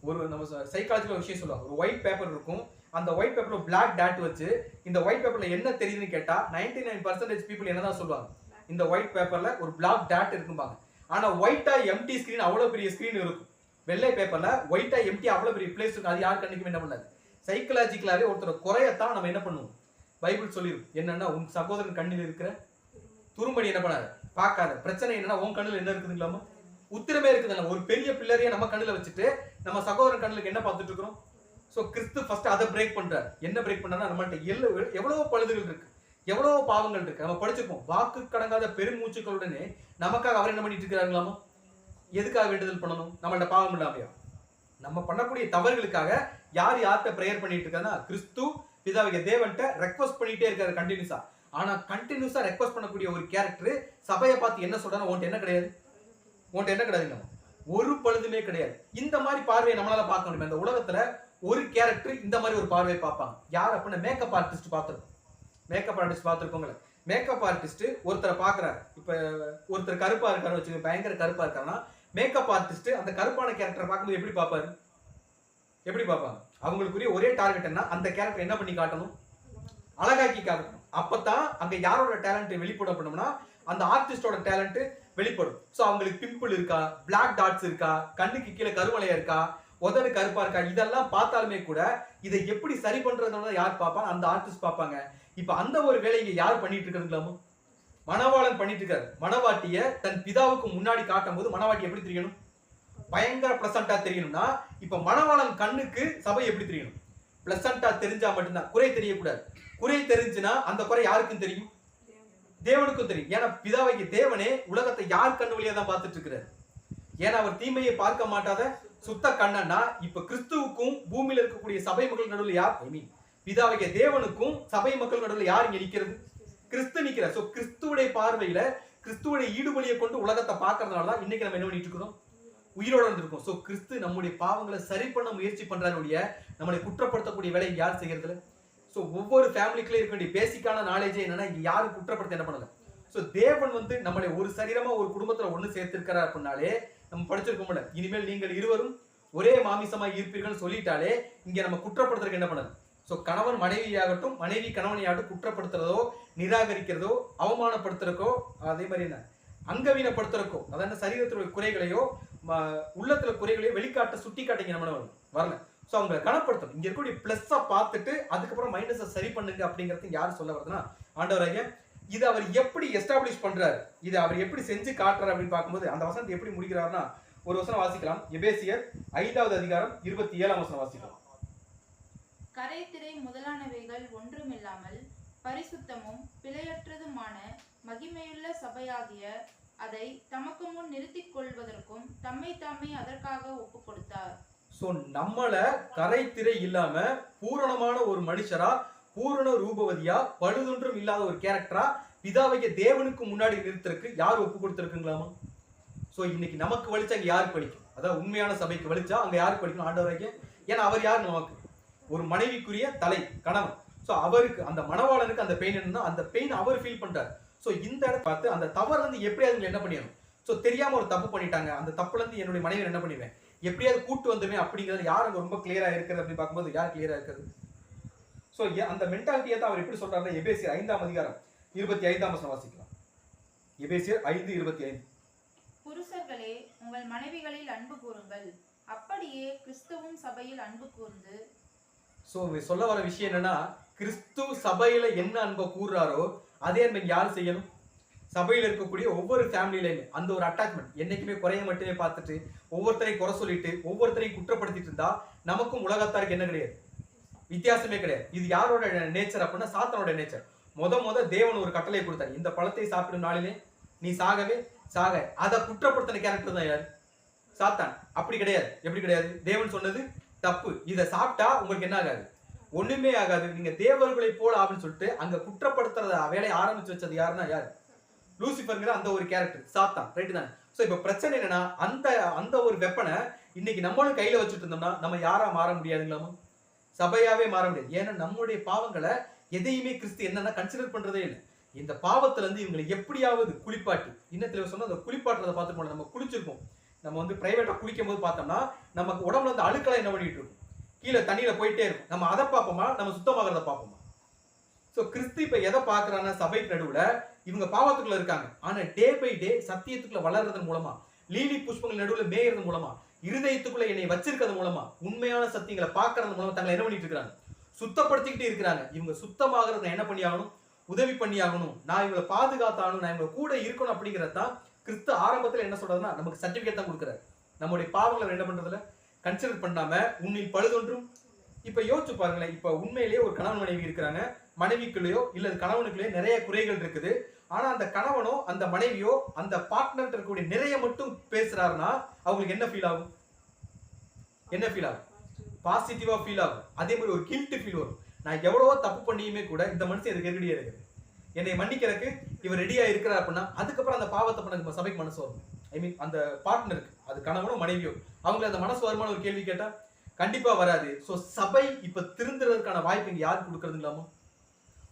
ஒரு நம்ம சைக்காலஜில ஒரு விஷயம் சொல்லுவாங்க. ஒரு ஒயிட் பேப்பர் இருக்கும், அந்த ஒயிட் பேப்பர்ல பிளாக் டாட் வச்சு இந்த ஒயிட் பேப்பர்ல என்ன தெரியுதுன்னு கேட்டா 99% பீப்புள் என்னதான் சொல்லுவாங்க, இந்த ஒயிட் பேப்பர்ல ஒரு பிளாக் டாட் இருக்கும்பாங்க. ஆனா ஒயிட்டா எம்டி ஸ்கிரீன், அவ்வளவு பெரிய ஸ்கிரீன் இருக்கும். வெள்ளை பேப்பர்ல ஒயிட்டா எம்டி அவ்வளவு பெரிய பிளேஸ் இருக்கும். அது யார் கண்ணுக்குமே என்ன பண்ணாது. சைக்கலாஜிக்கலாவே ஒருத்தர் குறையத்தான் நம்ம என்ன பண்ணுவோம், பைபிள் சொல்லிடும். என்னன்னா உன் சகோதரன் கண்ணில் இருக்கிற துரும்படி என்ன பண்ணாது, பார்க்காத. பிரச்சனை என்னன்னா உன் கண்ணில் என்ன இருக்குதுங்களாமா, உத்திரமே இருக்குதுல்ல. ஒரு பெரிய பில்லரையே நம்ம கண்ணில் வச்சுட்டு நம்ம சகோதரன் கண்ணுக்கு என்ன பார்த்துட்டு இருக்கிறோம்? சோ கிறிஸ்து ஃபர்ஸ்ட் அதை பிரேக் பண்றாரு. என்ன பிரேக் பண்றாருன்னா, நம்மள்ட்ட எவ்வளவு பழுதுகள் இருக்கு, எவ்வளவு பாவங்கள் இருக்கு. நம்ம படிச்சிருப்போம், வாக்கு கடங்காத பெருமூச்சுக்களுடனே நமக்காக அவர் என்ன பண்ணிட்டு இருக்கிறாங்களாமா? எதுக்காக வேண்டுதல் பண்ணணும்? நம்மள்ட்ட பாவம் இல்லாமையா? நம்ம பண்ணக்கூடிய தவறுகளுக்காக யார் யார்கிட்ட பிரேயர் பண்ணிட்டு இருக்காருன்னா, கிறிஸ்து பிதாவிய தேவன்ட்ட ரெக்வஸ்ட் பண்ணிட்டே இருக்காரு கண்டினியூஸா. ஆனா கண்டினியூஸா ரெக்வஸ்ட் பண்ணக்கூடிய ஒரு கேரக்டர் சபையை பார்த்து என்ன சொல்றாரு? உன்ட்ட என்ன கிடையாது, உன்ட்ட என்ன கிடையாது, ஒரு பழுதுமே கிடையாது. இந்த மாதிரி பார்வையை நம்மளால பார்க்க முடியும். இந்த உலகத்துல ஒரு கேரக்டர் இந்த மாதிரி ஒரு பார்வையை பார்ப்பாங்க. யார் அப்படின்னா மேக்கப் ஆர்டிஸ்ட் பார்த்துருக்கோம். மேக்கப் ஆர்டிஸ்ட் பார்த்துருக்கோங்களே. மேக்கப் ஆர்டிஸ்ட் ஒருத்தரை பார்க்குறாரு. இப்ப ஒருத்தர் கருப்பா இருக்காரு வச்சுக்க, பயங்கர கருப்பா இருக்காருன்னா மேக்கப் ஆர்டிஸ்ட் அந்த கருப்பான கேரக்டரை பார்க்கும்போது எப்படி பார்ப்பாரு, எப்படி பார்ப்பாங்க? அவங்களுக்குரிய ஒரே டார்கெட் என்ன, அந்த கேரக்டர் என்ன பண்ணி காட்டணும், அழகாக்கி காட்டணும். அப்பதான் அங்க யாரோட டேலண்ட் வெளிப்படும் அப்படின்னா அந்த ஆர்டிஸ்டோட டேலண்ட் வெளிப்படும். சோ அவங்களுக்கு பிம்பிள் இருக்கா, பிளாக் டாட்ஸ் இருக்கா, கண்ணுக்கு கீழே கருவளையா இருக்கா, உதடு கருப்பா இருக்கா, இதெல்லாம் பார்த்தாலுமே கூட இதை எப்படி சரி பண்றதுனால யார் பார்ப்பாங்க? அந்த ஆர்டிஸ்ட் பார்ப்பாங்க. இப்ப அந்த ஒரு வேலையை யார் பண்ணிட்டு இருக்கிறதுங்களாமோ, மணவாளன் பண்ணிட்டு இருக்காரு. மணவாட்டிய தன் பிதாவுக்கு முன்னாடி காட்டும் போது மணவாட்டி எப்படி தெரியணும்? பயங்கர பிளசண்டா தெரியணும்னா இப்ப மணவாளன் கண்ணுக்கு சபை எப்படி தெரியணும்? பிளசண்டா தெரிஞ்சா மட்டும்தான். குறை தெரியக்கூடாது. குறை தெரிஞ்சுனா அந்த குறை யாருக்கும் தெரியும்? தேவனுக்கும் தெரியும். ஏன்னா பிதாவாகிய தேவனே உலகத்தை யார் கண்ணு வழியா தான் பார்த்துட்டு இருக்கிறார். ஏன்னா அவர் தீமையை பார்க்க மாட்டாத சுத்த கண்ணன்னா இப்ப கிறிஸ்துவுக்கும் பூமியில இருக்கக்கூடிய சபை மக்கள் நடுவில் யார், ஐ மீன் பிதாவாகிய தேவனுக்கும் சபை மக்கள் நடுவில் யார் இங்க நிக்கிறது? கிறிஸ்து நிக்கிறார். சோ கிறிஸ்துவுடைய பார்வையில கிறிஸ்துவுடைய ஈடுபலியை கொண்டு உலகத்தை பார்க்கறதுனாலதான் இன்னைக்கு நம்ம என்ன பண்ணிட்டு இருக்கிறோம்? உயிரோட இருந்திருக்கும். சோ கிறிஸ்து நம்முடைய பாவங்களை சரி பண்ண முயற்சி பண்றாருடைய நம்மளை குற்றப்படுத்தக்கூடிய வேலையை யார் செய்யறதுல? சோ ஒவ்வொரு ஃபேமிலிக்குள்ள இருக்க வேண்டிய பேசிக்கான நாலேஜே என்னன்னா, இங்க யாரும் குற்றப்படுத்த என்ன பண்ணல. சோ தேவன் வந்து நம்மளை ஒரு சரீரமா ஒரு குடும்பத்துல ஒண்ணு சேர்த்திருக்கிறார் அப்படின்னாலே நம்ம படிச்சிருக்கோம்ல, இனிமேல் நீங்கள் இருவரும் ஒரே மாமிசமா இருப்பீர்கள் சொல்லிட்டாலே இங்க நம்ம குற்றப்படுத்துறதுக்கு என்ன பண்ணல. சோ கணவன் மனைவியாகட்டும், மனைவி கணவனையாகட்டும் குற்றப்படுத்துறதோ, நிராகரிக்கிறதோ, அவமானப்படுத்துறக்கோ, அதே மாதிரி என்ன அங்கவீனப்படுத்துறக்கோ, அதாவது சரீரத்தினுடைய குறைகளையோ உள்ளத்துல குறைகளையோ வெளிக்காட்ட சுட்டி காட்டிங்க நம்ம வரல. சோ அவங்க கனப்படுத்தணும். இங்க இருக்கக்கூடிய பிளஸ்ஸா பார்த்துட்டு அதுக்கப்புறம் மைனஸை சரி பண்ணுங்க அப்படிங்கறது யாரு சொல்ல வருதுன்னா ஆண்டவராகிய இது அவர் எப்படி எஸ்டாப்ளிஷ் பண்றாரு, இது அவர் எப்படி செஞ்சு காட்டுறாரு அப்படின்னு பார்க்கும்போது அந்த வசனத்தை எப்படி முடிக்கிறாருன்னா ஒரு வசனம் வாசிக்கலாம். எபேசியர் 5வது அதிகாரம் 27ஆம் வசனம் வாசிக்கலாம். கரைதிரை முதலானவைகள் ஒன்றுமில்லாமல் பரிசுத்தமும் பிழையற்றதுமான மகிமையுள்ள சபையாகிய அதை தமக்கு முன் நிறுத்திக் கொள்வதற்கும் தம்மை தாமே அதற்காக ஒப்பு கொடுத்தார். சோ நம்மள கரைத்திரை இல்லாம பூரணமான ஒரு மனுஷரா, பூரண ரூபவதியா, பழுதொன்றும் இல்லாத ஒரு கேரக்டரா பிதாவைய தேவனுக்கு முன்னாடி நிறுத்தருக்கு யார் ஒப்பு கொடுத்திருக்குங்களாமா? சோ இன்னைக்கு நமக்கு வலிச்சா அங்க யாருக்கு வலிக்கும்? அதாவது உண்மையான சபைக்கு வலிச்சா அங்க யாருக்கு வலிக்கும்? ஆண்டவராகிய. ஏன்னா அவர் யார் நமக்கு? ஒரு மனைவிக்குரிய தலை கணவன். சோ அவருக்கு அந்த மணவாளனுக்கு அந்த பெயின் என்னன்னா அந்த பெயின் அவர் ஃபீல் பண்றாரு. சோ இந்த இடத்தை பார்த்து அந்த தவறுல இருந்து எப்படியாவது என்ன பண்ணிடணும். சோ தெரியாம ஒரு தப்பு பண்ணிட்டாங்க, அந்த தப்புல இருந்து என்னுடைய மனைவி என்ன பண்ணிடுவேன், எப்படியாவது கூட்டு வந்துமே அப்படிங்கிறது யார் அங்க ரொம்ப கிளியரா இருக்கிறது அப்படின்னு பார்க்கும்போது யார் கிளியரா இருக்கிறது? சோ அந்த மென்டாலிட்டியை தான் அவர் எப்படி சொல்றாருன்னா எபேசியர் 5ஆம் அதிகாரம் 25ஆம் வசனம் வாசிக்கலாம். எபேசியர் 5:25. புருஷர்களே உங்கள் மனைவிகளில் அன்பு கூறுங்கள், அப்படியே கிறிஸ்துவும் சபையில் அன்பு கூர்ந்து. சோ சொல்ல வர விஷயம் என்னன்னா, கிறிஸ்து சபையில என்ன அன்பை கூறுறாரோ அதே அன்பை யார் செய்யணும்? சபையில இருக்கக்கூடிய ஒவ்வொரு ஃபேமிலியிலுமே அந்த ஒரு அட்டாச்மெண்ட் என்னைக்குமே குறைய மட்டுமே பார்த்துட்டு ஒவ்வொருத்தரையும் குறை சொல்லிட்டு ஒவ்வொருத்தரையும் குற்றப்படுத்திட்டு இருந்தா நமக்கும் உலகத்தாருக்கு என்ன கிடையாது, வித்தியாசமே கிடையாது. இது யாரோட நேச்சர் அப்படின்னா சாத்தானோட நேச்சர். முத தேவன் ஒரு கட்டளை கொடுத்தாரு, இந்த பழத்தை சாப்பிடும் நாளிலே நீ சாகவே சாக. அதை குற்றப்படுத்தின கேரக்டர் தான் யாரு? சாத்தான். அப்படி கிடையாது. எப்படி கிடையாது? தேவன் சொன்னது தப்பு, இதை சாப்பிட்டா உங்களுக்கு என்ன ஆகாது, ஒண்ணுமே ஆகாது, நீங்க தேவர்களை போல அப்படின்னு சொல்லிட்டு அங்க குற்றப்படுத்துறத வேலையை ஆரம்பிச்சு வச்சது யாருன்னா யாரு? லூசிபர்ங்கிற அந்த ஒரு கேரக்டர், சாத்தான். ரைட்டு தான். சோ இப்ப பிரச்சனை என்னன்னா அந்த ஒரு வெப்பனை இன்னைக்கு நம்மளும் கையில வச்சுட்டு இருந்தோம்னா நம்ம யாரா மாற முடியாதுங்களாமா? சபையாவே மாற முடியாது. ஏன்னா நம்மளுடைய பாவங்களை எதையுமே கிறிஸ்து என்னன்னா கன்சிடர் பண்றதே இல்லை. இந்த பாவத்துல இருந்து இவங்களை எப்படியாவது குளிப்பாட்டி, இன்னத்துல சொன்னா அந்த குளிப்பாட்டுறதை பார்த்துட்டு நம்ம குளிச்சிருப்போம். நம்ம வந்து பிரைவேட்டா குளிக்கும் போது பார்த்தோம்னா நமக்கு உடம்புல இருந்து அழுக்கெல்லாம் என்ன பண்ணிட்டு இருக்கும், கீழே தண்ணியில போயிட்டே இருக்கும். நம்ம அதை பார்ப்போமா, நம்ம சுத்தமாகறத பார்ப்போமா? சோ கிறிஸ்து இப்ப எதை பாக்குறான்னா சபைக்கு நடுவுல இவங்க பாவத்துக்குள்ள இருக்காங்க, ஆனா டே பை டே சத்தியத்துக்குள்ள வளர்றதன் மூலமா, லீலி புஷ்பங்கள் நடுவுல மேயறது மூலமா, இருதயத்துக்குள்ள என்னை வச்சிருக்கிறது மூலமா, உண்மையான சத்தியங்களை பாக்குறது மூலமா தங்களை என்ன பண்ணிட்டு இருக்காங்க, சுத்தப்படுத்திக்கிட்டே இருக்கிறாங்க. இவங்க சுத்தமாகறது என்ன பண்ணி ஆகணும், உதவி பண்ணி ஆகணும், நான் இவங்களை பாதுகாத்தாகணும், நான் இவங்க கூட இருக்கணும். அப்படிங்கறதான் கிறிஸ்து ஆரம்பத்துல என்ன சொல்றதுன்னா நமக்கு சர்டிபிகேட் தான் கொடுக்குறாரு. நம்முடைய பாவங்களை என்ன பண்றதுல கன்சிடர் பண்ணாம உன்னில் பழுதொன்றும். இப்ப யோசிச்சு பாருங்களேன், இப்ப உண்மையிலேயே ஒரு கணவன் மனைவி இருக்கிறாங்க, மனைவிக்குள்ளேயோ இல்ல கணவனுக்குள்ளேயோ நிறைய குறைகள் இருக்குது. ஆனா அந்த கணவனோ அந்த மனைவியோ அந்த பார்ட்னர் இருக்கக்கூடிய நிறைய மட்டும் பேசுறாருன்னா அவங்களுக்கு என்ன ஃபீல் ஆகும்? என்ன ஃபீல் ஆகும்? பாசிட்டிவா ஃபீல் ஆகும். அதே மாதிரி ஒரு கில்ட் ஃபீல் வரும். நான் எவ்வளவோ தப்பு பண்ணியுமே கூட இந்த மனுஷன் எனக்கு ரெடியா இருக்குது, என்னை மன்னிக்கிறதுக்கு இவர் ரெடியா இருக்கிறார் அப்படின்னா அதுக்கப்புறம் அந்த பாவத்தை பண்ண சபைக்கு மனசு வரும். ஐ மீன் அந்த பார்ட்னருக்கு, அது கணவனோ மனைவியோ, அவங்களை அந்த மனசு வருமான ஒரு கேள்வி கேட்டா கண்டிப்பா வராது. சோ சபை இப்ப திருந்துறதுக்கான வாய்ப்பு இங்க யாருக்கு கொடுக்கறதுங்களாமோ?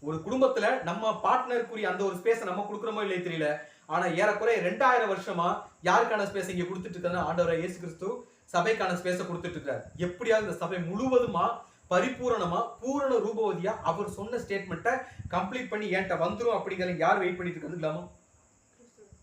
ஒரு குடும்பத்துல நம்ம பார்ட்னருக்குரிய அந்த ஒரு ஸ்பேஸ் நம்ம கொடுக்குறோமோ இல்லையே தெரியல. ஆனா ஏறக்குறைய 2000 வருஷமா யாருக்கான ஸ்பேஸ் இங்க கொடுத்துட்டு இருக்காருன்னா ஆண்டவர் இயேசு கிறிஸ்து சபைக்கான ஸ்பேஸ கொடுத்துட்டு இருக்காரு. எப்படியாவது இந்த சபை முழுவதுமா பரிபூரணமா பூரண ரூபவதியா அவர் சொன்ன ஸ்டேட்மெண்ட்டை கம்ப்ளீட் பண்ணி என்கிட்ட வந்துரும் அப்படிங்கிறத யார் வெயிட் பண்ணிட்டு இருக்காங்களாமா?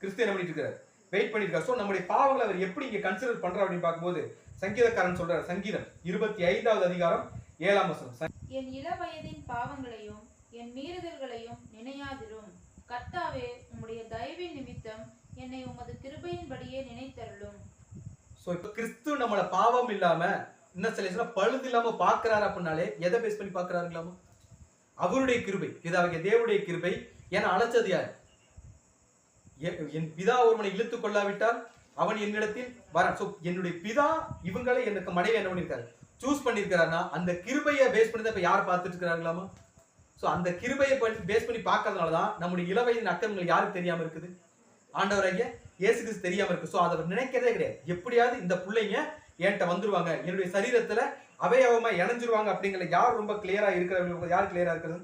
கிறிஸ்து என்ன பண்ணிட்டு இருக்காரு, வெயிட் பண்ணிட்டு இருக்காரு. சோ நம்முடைய பாவங்களை அவர் எப்படி இங்க கன்சிடர் பண்றார் அப்படின்னு பார்க்கும்போது சங்கீதக்காரன் சொல்றாரு, சங்கீதம் 25வது அதிகாரம் 7ஆம் வசனம், என் இள வயதின் பாவங்களையும் என் மீறுதல்களையும் நினையாதிரும், கர்த்தாவே உம்முடைய தயவின் நிமித்தம் என்னை உமது கிருபையின்படியே நினைத்தருளும். சோ இப்ப கிறிஸ்து நம்மள பாவம் இல்லாம இன்னும் சில பழுது இல்லாம பாக்குறாரு அப்படின்னாலே எதை பேஸ் பண்ணி பாக்குறாருங்களாமா? அவருடைய கிருபை, பிதாவுடைய தேவனுடைய கிருபை. ஏன்னா அழைச்சது யாரு? என் பிதா ஒருவனை இழுத்து கொள்ளாவிட்டால் அவன் என்னிடத்தில் வரான். சோ என்னுடைய பிதா இவங்களை எனக்கு மனைவி என்ன பண்ணிருக்காரு, சூஸ் பண்ணிருக்காருன்னா அந்த கிருபையை பேஸ் பண்ணி தான் இப்ப யார் பார்த்துட்டு இருக்கிறாங்களாமா? சோ அந்த கிருபையை பேஸ் பண்ணி பார்க்கறதுனாலதான் நம்முடைய இளவயதின் அக்கங்கள் யாருக்கு தெரியாம இருக்குது? ஆண்டவராகிய இயேசு கிறிஸ்து தெரியாம இருக்கு. சோ அதை அவர் நினைக்கிறதே கிடையாது. எப்படியாவது இந்த பிள்ளைங்க என்கிட்ட வந்துருவாங்க, என்னுடைய சரீரத்துல அவயவமா இணைஞ்சிருவாங்க அப்படிங்கிற யார் ரொம்ப கிளியரா இருக்கிற, யார் கிளியரா இருக்கிறது?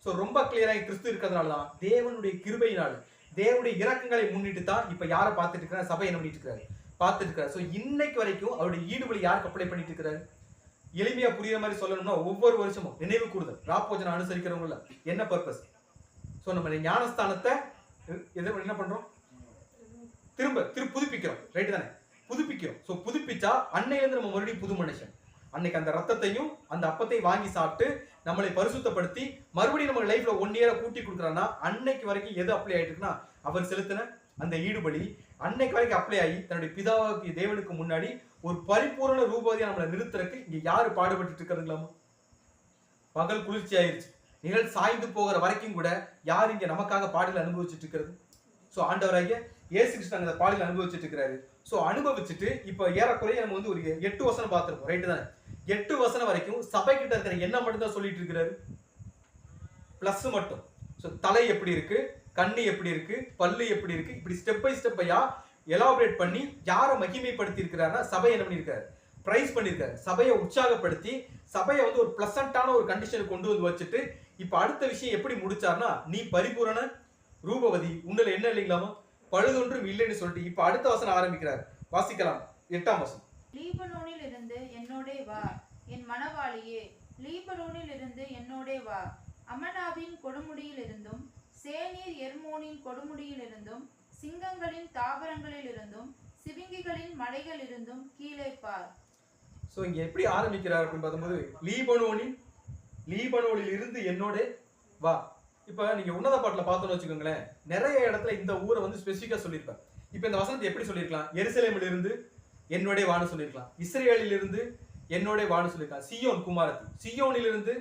சோ ரொம்ப கிளியரா கிறிஸ்து இருக்கிறதுனால தான், தேவனுடைய கிருபையினால், தேவனுடைய இரக்கங்களை முன்னிட்டு தான் இப்ப யாரை பார்த்துட்டு இருக்கிறார்? சபை என்ன பண்ணிட்டு இருக்காரு? பார்த்துட்டு இருக்காரு. சோ இன்னைக்கு வரைக்கும் அவருடைய ஈடுபலி யாருக்கு அப்ளை பண்ணிட்டு இருக்கிறாரு? எளிமையா புரியுற மாதிரி சொல்லணும்னா, ஒவ்வொரு வருஷமும் நினைவு கூறுதல் ராப்போஜனை அனுசரிக்கிறவங்கள என்ன பர்பஸ்? சோ நம்ம ஞானஸ்தானத்தை என்ன பண்றோம்? திரும்ப புதுப்பிக்கிறோம். ரைட் தானே? புதுப்பிக்கிறோம். சோ புதுப்பிச்சா அன்னையிலிருந்து நம்ம மறுபடியும் புது மனுஷன். அன்னைக்கு அந்த ரத்தத்தையும் அந்த அப்பத்தை வாங்கி சாப்பிட்டு நம்மளை பரிசுத்தப்படுத்தி மறுபடியும் நம்ம லைஃப்ல 1 இயரை கூட்டி கொடுக்குறான்னா, அன்னைக்கு வரைக்கும் எது அப்ளை ஆயிட்டு இருக்குன்னா, அவர் செலுத்தின அந்த ஈடுபலி அன்னைக்கு வரைக்கும் அப்ளை ஆகி தன்னுடைய பிதாவுக்கு தேவனுக்கு முன்னாடி ஒரு பரிபூர்ண ரூபதியா நம்மளை நிறுத்துறதுக்கு இங்க யாரு பாடுபட்டு இருக்கிறதுங்களாமா? பகல் குளிர்ச்சி ஆயிருச்சு, நிழல் சாய்ந்து போகிற வரைக்கும் கூட யார் இங்க நமக்காக பாடல அனுபவிச்சுட்டு இருக்கிறது? சோ ஆண்டவராகிய இயேசு கிறிஸ்து அந்த பாடல அனுபவிச்சுட்டு இருக்கிறாரு. சோ அனுபவிச்சுட்டு இப்ப ஏறக்குறைய நம்ம வந்து ஒரு 8 வசனம் பார்த்திருப்போம். ரைட்டு தானே? 8 வசனம் வரைக்கும் சபை கிட்ட இருக்கிற என்ன மட்டும் தான் சொல்லிட்டு இருக்கிறாரு? பிளஸ் மட்டும். சோ தலை எப்படி இருக்கு, கண்ணு எப்படி இருக்கு, பல்லு எப்படி இருக்கு, இப்படி ஸ்டெப் பை ஸ்டெப்பையா எலாபரேட் பண்ணி யாரை மகிமைப்படுத்தி இருக்கிறாருன்னா, சபை என்ன பண்ணிருக்காரு? பிரைஸ் பண்ணிருக்காரு. சபையை உற்சாகப்படுத்தி சபையை வந்து ஒரு பிளசண்டான ஒரு கண்டிஷனுக்கு கொண்டு வந்து வச்சுட்டு இப்ப அடுத்த விஷயம் எப்படி முடிச்சார்னா, நீ பரிபூரண ரூபவதி, உன்னில என்ன இல்லைங்களாமா? பழுதொன்றும் இல்லைன்னு சொல்லிட்டு இப்ப அடுத்த வசனம் ஆரம்பிக்கிறார். வாசிக்கலாம். 8ஆம் வசனம். லீபனோனில் இருந்து என்னோடே வா, என் மணவாளியே, லீபனோனில் இருந்து என்னோடே வா, அமனாவின் கொடுமுடியில் இருந்தும் சேனீர் எர்மோனின் கொடுமுடியில் இருந்தும் சிங்கங்களின் தாவரங்களில் இருந்தும் சிவிங்கிகளின் மலைகள் இருந்தும் கீழே பார். சோ இங்க எப்படி ஆரம்பிக்கிறார் அப்படின்னு பார்க்கும்போது, லீபனோனில் இருந்து என்னோட வா. இப்ப நீங்க உன்னத பாட்டுல பார்த்தோம்னு வச்சுக்கோங்களேன், நிறைய இடத்துல இந்த ஊரை வந்து ஸ்பெசிபிக்கா சொல்லியிருப்பார். இப்ப இந்த வசனத்தை எப்படி சொல்லியிருக்கலாம்? எருசலேமில் இருந்து என்னோட வான்னு சொல்லியிருக்கலாம், இஸ்ரேலில் இருந்து என்னோட வான்னு சொல்லியிருக்கலாம், சியோன் குமாரத்தி, சியோனில் இருந்து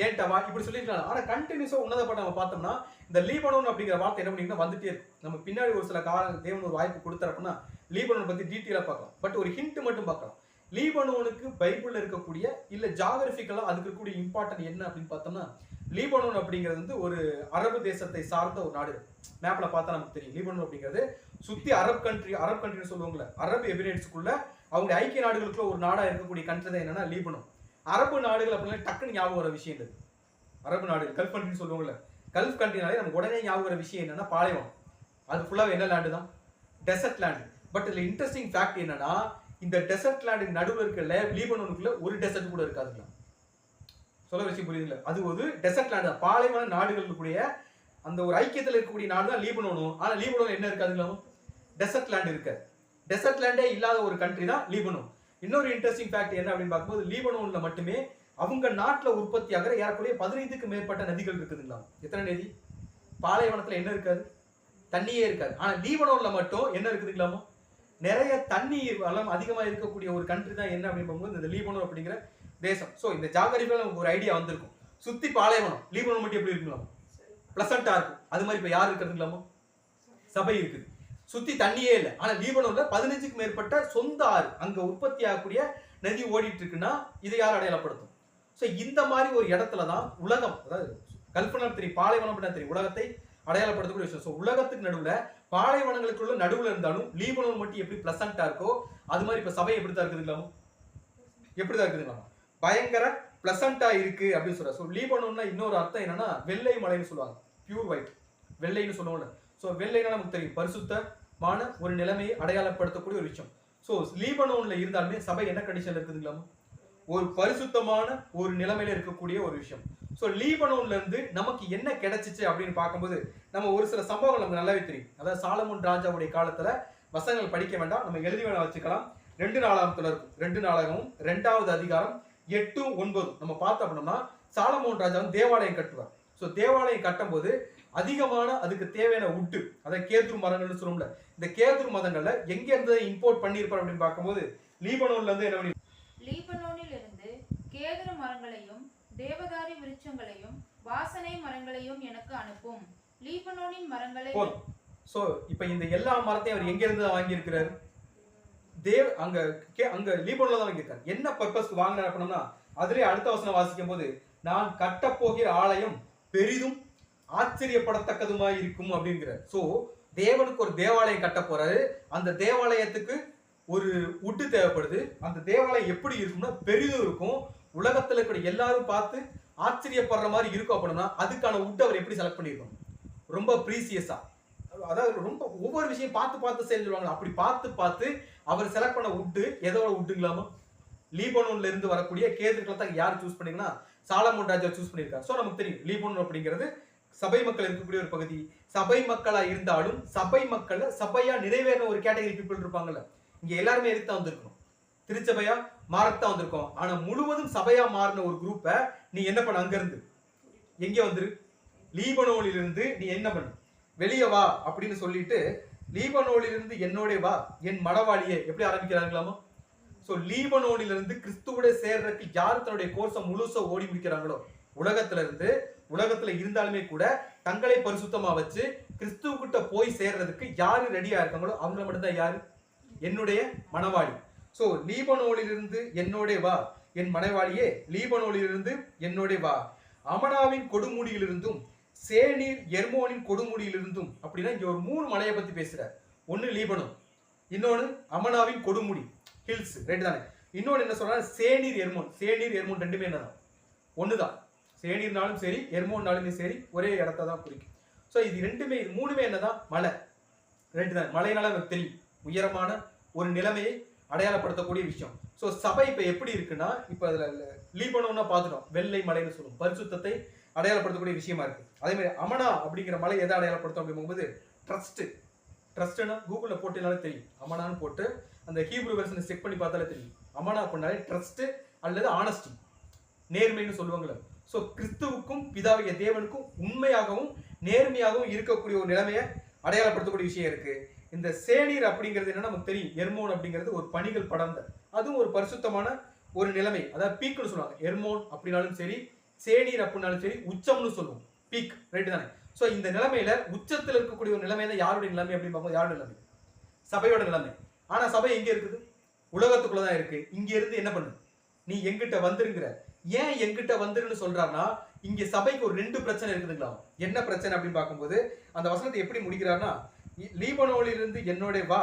ஏன்டா வா, இப்படி சொல்லியிருக்கலாம். ஆனா கண்டினியூஸா உன்னத பாட்டை நம்ம பார்த்தோம்னா இந்த லீபனோன் அப்படிங்கிற வார்த்தை என்ன பண்ணிங்கன்னா வந்துட்டே இருக்கும். நம்ம பின்னாடி ஒரு சில தேவன் ஒரு வாய்ப்பு கொடுத்தாருன்னா லீபனோன் பத்தி டீட்டெயிலா பார்க்கலாம். பட் ஒரு ஹிண்ட் மட்டும் பார்க்கலாம். லீபனோனுக்கு பைபிள்ல இருக்கக்கூடிய இல்ல ஜியோகிராபிக்கலா அதுக்கு இருக்கக்கூடிய இம்பார்ட்டன்ட் என்ன அப்படின்னு பார்த்தோம்னா, லீபனோன் அப்படிங்கிறது வந்து ஒரு அரபு தேசத்தை சார்ந்த ஒரு நாடு. மேப்ல பார்த்தா நமக்கு தெரியும். லீபனோன் அப்படிங்கிறது சுத்தி அரபு கண்ட்ரின்னு சொல்லுவாங்கல்ல, அரபு எமிரேட்ஸ்க்குள்ள அவங்க ஐக்கிய நாடுகளுக்குள்ள ஒரு நாடா இருக்கக்கூடிய கண்ட்ரி தான் என்னன்னா லீபனோன். அரபு நாடுகள் அப்படின்னா டக்குன்னு ஞாபகம் வர விஷயம் இல்லை. அரபு நாடுகள் கல்ஃப் கண்ட்ரின்னு சொல்லுவாங்கல்ல, கல்ஃப் கண்ட்ரினாலே நமக்கு உடனே ஞாபகம் வர விஷயம் என்னன்னா பாலைவனம். அது ஃபுல்லாக என்ன லேண்டு தான்? Desert land. பட் இதுல இன்ட்ரெஸ்டிங் ஃபேக்ட் என்னன்னா, இந்த டெசர்ட் லேண்டுக்கு நடுவில் இருக்கிற லீபனோனுக்குள்ள ஒரு டெசர்ட் கூட இருக்காதுங்களா? சொல்ல விஷயம் புரியுதுங்களா? அது ஒரு டெசர்ட் லேண்டு தான். பாலைவன நாடுகளுக்குடைய அந்த ஒரு ஐக்கியத்தில் இருக்கக்கூடிய நாடு தான் லீபனோனும். ஆனா லீபனோன் என்ன இருக்காதுங்களா? டெசர்ட் லேண்ட் இருக்காது. டெசர்ட் லேண்டே இல்லாத ஒரு கண்ட்ரி தான் லீபனோன். இன்னொரு இன்ட்ரெஸ்டிங் ஃபேக்ட் என்ன அப்படின்னு பார்க்கும்போது, லீபனோன்ல மட்டுமே அவங்க நாட்டுல உற்பத்தி ஆகிற ஏறக்குறைய 15க்கு மேற்பட்ட நதிகள் இருக்குதுங்களா? எத்தனை நதி? பாலைவனத்துல என்ன இருக்காது? தண்ணியே இருக்காது. ஆனா லீபனோன்ல மட்டும் என்ன இருக்குதுங்களாமோ? நிறைய தண்ணி வளம் அதிகமா இருக்கக்கூடிய ஒரு கண்ட்ரி தான் என்ன அப்படின்னு பார்க்கும்போது இந்த லீபனோன் அப்படிங்கிற தேசம். சோ இந்த ஜியோகிராபிக்கலா நமக்கு ஒரு ஐடியா வந்திருக்கும். சுத்தி பாலைவனம், லீபனோன் மட்டும் எப்படி இருக்குங்களா? பிளசண்டா இருக்கும். அது மாதிரி இப்ப யார் இருக்கிறதுங்களாமோ? சபை இருக்குது. சுத்தி தண்ணியே இல்லை. ஆனா லீபனோன்ல 15க்கு மேற்பட்ட சொந்த ஆறு, அங்க உற்பத்தி ஆகக்கூடிய நதி ஓடிட்டு இருக்குன்னா இதை யார் அடையாளப்படுத்தும்? சோ இந்த மாதிரி ஒரு இடத்துல தான் உலகம், அதாவது கல்பனா தெரியும், பாலைவனம் தெரியும், உலகத்தை அடையாளப்படுத்தக்கூடிய விஷயம். ஸோ உலகத்துக்கு நடுவுல பாலைவனங்களுக்குள்ள நடுவுல இருந்தாலும் லீபனோன் மட்டும் எப்படி பிளசண்டா இருக்கோ அது மாதிரி இப்ப சபை எப்படிதான் இருக்குதுங்களாமோ? எப்படிதான் இருக்குதுங்களாமா? பயங்கர பிளசண்டா இருக்கு அப்படின்னு சொல்ற. ஸோ லீபனோன்னா இன்னொரு அர்த்தம் என்னன்னா வெள்ளை மலைன்னு சொல்லுவாங்க, பியூர் ஒயிட், வெள்ளைன்னு சொல்லுவோம்ல. ஸோ வெள்ளைன்னா நமக்கு தெரியும் பரிசுத்தமான ஒரு நிலைமையை அடையாளப்படுத்தக்கூடிய ஒரு விஷயம். ஸோ லீபனோன்ல இருந்தாலுமே சபை என்ன கண்டிஷன்ல இருக்குதுங்களாமா? ஒரு பரிசுத்தமான ஒரு நிலைமையில இருக்கக்கூடிய ஒரு விஷயம். ஸோ லீபனோன்ல இருந்து நமக்கு என்ன கிடைச்சிச்சு அப்படின்னு பார்க்கும்போது நம்ம ஒரு சில சம்பவங்கள் நமக்கு நல்லாவே தெரியும். அதாவது சாலமோன் ராஜாவுடைய காலத்துல வசனங்கள் படிக்க வேண்டாம், நம்ம எழுதி வேணா வச்சுக்கலாம். 2 நாளாகமத்துல இருக்கும். 2 நாளாகமும் 2வது அதிகாரம் 8, 9 நம்ம பார்த்தோம் அப்படின்னா சாலமோன் ராஜா வந்து தேவாலயம் கட்டுவார். ஸோ தேவாலயம் கட்டும் போது அதிகமான அதுக்கு தேவையான உட்டு, அதாவது கேதுரு மரங்கள்னு சொல்லுவோம்ல, இந்த கேதுரு மரங்கள்ல எங்க இருந்து இம்போர்ட் பண்ணியிருப்பார் அப்படின்னு பார்க்கும்போது லீபனோன்ல இருந்து என்ன பண்ணி, லீபனோனில் இருந்து கேதுரு மரங்களையும் தேவதாரி விருட்சங்களையும் வாசனை மரங்களையும் எனக்கு அனுப்பும். லீபனோனின் மரங்களை போதும். சோ இப்போ இந்த எல்லா மரத்தையும் அவர் எங்க இருந்து வாங்கி இருக்கிறாரு? அங்க லீபனோன்ல தான் வாங்கியிருக்காரு. என்ன பர்பஸ்க்கு வாங்கினார் அப்படின்னா, அதுலயே அடுத்த வசனம் வாசிக்கும் போது நான் கட்டப்போகிற ஆலயம் பெரிதும் ஆச்சரியப்படத்தக்கதுமாய் இருக்கும் அப்படிங்கிறார். சோ தேவனுக்கு ஒரு தேவாலயம் கட்ட போறாரு. அந்த தேவாலயத்துக்கு ஒரு உட்டு தேவைப்படுது. அந்த தேவாலயம் எப்படி இருக்கும்னா பெரிதும் இருக்கும். உலகத்துல இருக்கிற எல்லாரும் பார்த்து ஆச்சரியப்படுற மாதிரி இருக்கும். அப்படின்னா அதுக்கான உட்டு அவர் எப்படி செலக்ட் பண்ணியிருக்கோம்? ரொம்ப ப்ரீசியஸா, அதாவது ரொம்ப ஒவ்வொரு விஷயம் பார்த்து பார்த்து செஞ்சுருவாங்க. அப்படி பார்த்து பார்த்து அவர் செலக்ட் பண்ண உட்டு எதோட உட்டுங்களாமா? லீபனோன்ல இருந்து வரக்கூடிய கேதுக்களை தான் யார் சூஸ் பண்ணீங்கன்னா சாலமோன் ராஜா சூஸ் பண்ணியிருக்காரு. ஸோ நமக்கு தெரியும் லீபனோன் அப்படிங்கிறது சபை மக்கள் இருக்கக்கூடிய ஒரு பகுதி. சபை மக்களா இருந்தாலும் சபை மக்கள் சபையா நிறைவேறின ஒரு கேட்டகரி பீப்புள் இருப்பாங்கல்ல. இங்க எல்லாருமே எதுக்கு தான் வந்திருக்கணும்? திருச்சபையா மாறத்தான் வந்திருக்கோம். ஆனா முழுவதும் சபையா மாறின ஒரு குரூப்பை நீ என்ன பண்ண? அங்க இருந்து எங்க வந்துரு? லீபனோனில் இருந்து நீ என்ன பண்ணு? வெளியே வா அப்படின்னு சொல்லிட்டு லீபனோனிலிருந்து என்னோட வா என் மடவாளியே எப்படி ஆரம்பிக்கிறாங்களாமா? சோ லீபனோனிலிருந்து கிறிஸ்துவோட சேர்றதுக்கு யார் தன்னுடைய கோர்ஸை முழுசா ஓடி முடிக்கிறாங்களோ, உலகத்துல இருந்தாலுமே கூட தங்களை பரிசுத்தமா வச்சு கிறிஸ்துவ போய் சேர்றதுக்கு யாரு ரெடியா இருக்காங்களோ அவங்க மட்டும்தான் யாரு? என்னுடைய மனவாளி. சோ லீபனோனிலிருந்து என்னோட வா என் மனைவாளியே, லீபனோனிலிருந்து என்னோட வா, அமனாவின் கொடுமுடியிலிருந்தும் சேனீர் எர்மோனின் கொடுமுடியிலிருந்தும். அப்படின்னா இங்க ஒரு 3 மலையை பத்தி பேசுறார். ஒன்னு லீபனோன், இன்னொன்னு அமனாவின் கொடுமுடி ஹில்ஸ், ரைட் தானே? இன்னொன்னு என்ன சொல்றாங்க? சேனீர் எர்மோன். சேனீர் எர்மோன் ரெண்டுமே என்னதான்? ஒண்ணுதான். சேனீர்னாலும் சரி எர்மோன்னாலுமே சரி ஒரே இடத்த தான் குறிக்கும். ஸோ இது ரெண்டுமே, இது 3மே என்னதான்? மலை, ரைட் தான். மலைனால நமக்கு தெரியும் உயரமான ஒரு நிலைமையை அடையாளப்படுத்தக்கூடிய விஷயம். ஸோ சபை இப்ப எப்படி இருக்குன்னா, இப்ப அதுல லீபனோன்னா பார்த்துட்டோம், வெள்ளை மலைன்னு சொல்லுவோம், பரிசுத்தத்தை அடையாளப்படுத்தக்கூடிய விஷயமா இருக்கு. அதே மாதிரி அமனா அப்படிங்கிற மலை எதை அடையாளப்படுத்தும் அப்படிங்கும்போது ட்ரஸ்ட். ட்ரஸ்ட்னா கூகுள்ல போட்டீங்கனாலே தெரியும். அமனான்னு போட்டு அந்த ஹீப்ரூ வெர்ஷனை செக் பண்ணி பார்த்தாலே தெரியும். அமனா அப்படின்னாலே ட்ரஸ்ட் அல்லது ஆனஸ்டி, நேர்மைன்னு சொல்லுவாங்களே. ஸோ கிறிஸ்துவுக்கும் பிதாவிய தேவனுக்கும் உண்மையாகவும் நேர்மையாகவும் இருக்கக்கூடிய ஒரு நிலைமையை அடையாளப்படுத்தக்கூடிய விஷயம் இருக்கு. இந்த சேனீர் அப்படிங்கிறது என்னன்னா நமக்கு தெரியும். எர்மோன் அப்படிங்கிறது ஒரு பணிகள் படர்ந்த, அதுவும் ஒரு பரிசுத்தமான ஒரு நிலைமை, அதாவது பீக்னு சொல்லுவாங்க. எர்மோன் அப்படின்னாலும் சரி, சேனீர் அப்படின்னாலும் சரி, உச்சம்னு சொல்லுவோம், பீக், ரைட் தானே? ஸோ இந்த நிலைமையில உச்சத்தில் இருக்கக்கூடிய ஒரு நிலைமை தான் யாருடைய நிலைமை அப்படின்னு பார்க்கும்போது யாருடைய நிலைமை? சபையோட நிலைமை. ஆனா சபை எங்க இருக்குது? உலகத்துக்குள்ளதான் இருக்கு. இங்க இருந்து என்ன பண்ணு? நீ எங்கிட்ட வந்துருங்கிற. ஏன் எங்கிட்ட வந்துருன்னு சொல்றாருன்னா, இங்க சபைக்கு ஒரு 2 பிரச்சனை இருக்குதுங்களா? என்ன பிரச்சனை அப்படின்னு பார்க்கும்போது அந்த வசனத்தை எப்படி முடிக்கிறார்னா, லீபனோனிலிருந்து என்னோட வா,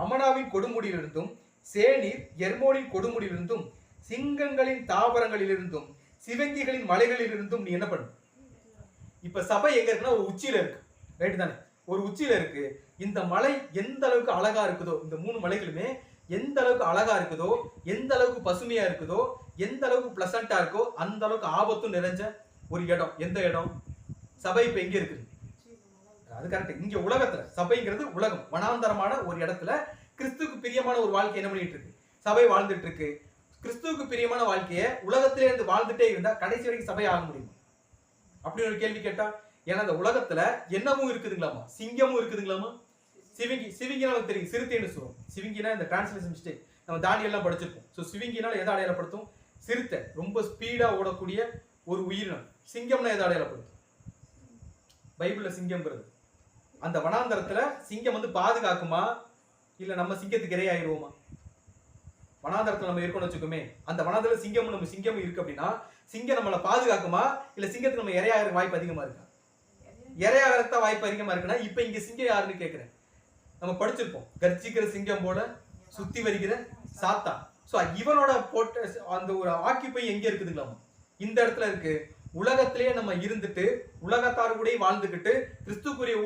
அமனாவின் கொடுமுடியிலிருந்தும் சேனீர் எர்மோனின் கொடுமுடியிலிருந்தும் சிங்கங்களின் தாவரங்களிலிருந்தும் சிவங்கிகளின் மலைகளிலிருந்தும் நீ என்ன பண்ணு? இப்ப சபை எங்க இருக்குன்னா ஒரு உச்சியில இருக்கு, ரைட் தானே? ஒரு உச்சியில இருக்கு. இந்த மலை எந்த அளவுக்கு அழகா இருக்குதோ, இந்த 3 மலைகளுமே எந்த அளவுக்கு அழகா இருக்குதோ, எந்த அளவுக்கு பசுமையா இருக்குதோ, எந்த அளவுக்கு பிளசண்டா இருக்கோ அந்த அளவுக்கு ஆபத்தும் நிறைஞ்ச ஒரு இடம். எந்த இடம்? சபை இப்ப எங்க இருக்குது? அது கரெக்ட். இங்க உலகத்துல சபைங்கிறது உலகம், வனாந்தரமான ஒரு இடத்துல கிறிஸ்துவுக்கு பிரியமான ஒரு வாழ்க்கை என்ன பண்ணிட்டு இருக்கு? சபை வாழ்ந்துட்டு இருக்கு. கிறிஸ்துவுக்கு பிரியமான வாழ்க்கையை உலகத்திலே இருந்து வாழ்ந்துட்டே இருந்தா கடைசி வரைக்கும் சபை ஆக முடியுமா? அப்படி ஒரு கேள்வி கேட்டா, ஏன்னா அந்த உலகத்துல என்னவும் இருக்குதுங்களாமா? சிங்கமும் இருக்குதுங்களாமா? சிவிங்கி நமக்கு தெரியும், சிறுத்தைன்னு சொல்லுவோம். சிவிங்கினா இந்த டிரான்ஸ்லேஷன் மிஸ்டேக், நம்ம தானியெல்லாம் படிச்சிருப்போம். ஸோ சிவிங்கினால எதை அடையாளப்படுத்தும்? சிறுத்தை, ரொம்ப ஸ்பீடா ஓடக்கூடிய ஒரு உயிரினம். சிங்கம்னா எதை அடையாளப்படுத்தும்? பைபிள்ல சிங்கம்ங்கிறது அந்த வனாந்தரத்துல சிங்கம் வந்து பாதுகாக்குமா, இல்ல நம்ம சிங்கத்துக்கு இரையாயிருவோமா? வனாந்தரத்துல நம்ம இருக்கணும்னு வச்சுக்கோமே, அந்த வனாந்தரத்துல சிங்கம், நம்ம சிங்கம் இருக்கு அப்படின்னா சிங்கம் நம்மளை பாதுகாக்குமா, இல்ல சிங்கத்துக்கு நம்ம இரையாகிற வாய்ப்பு அதிகமா இருக்கா? இரையாகிறத வாய்ப்பு அதிகமா இருக்குன்னா இப்ப இங்க சிங்கம் யாருன்னு கேட்கிறேன். நம்ம படிச்சிருப்போம், கர்ஜிக்கிற சிங்கம் போல சுத்தி வருகிற சாத்தான். சோ இவனோட போட்ட அந்த ஒரு ஆக்கிப்பை எங்க இருக்குதுங்களாமா? இந்த இடத்துல இருக்கு. உலகத்திலேயே நம்ம இருந்துட்டு உலகத்தார் கூட வாழ்ந்துகிட்டு கிறிஸ்துக்குரிய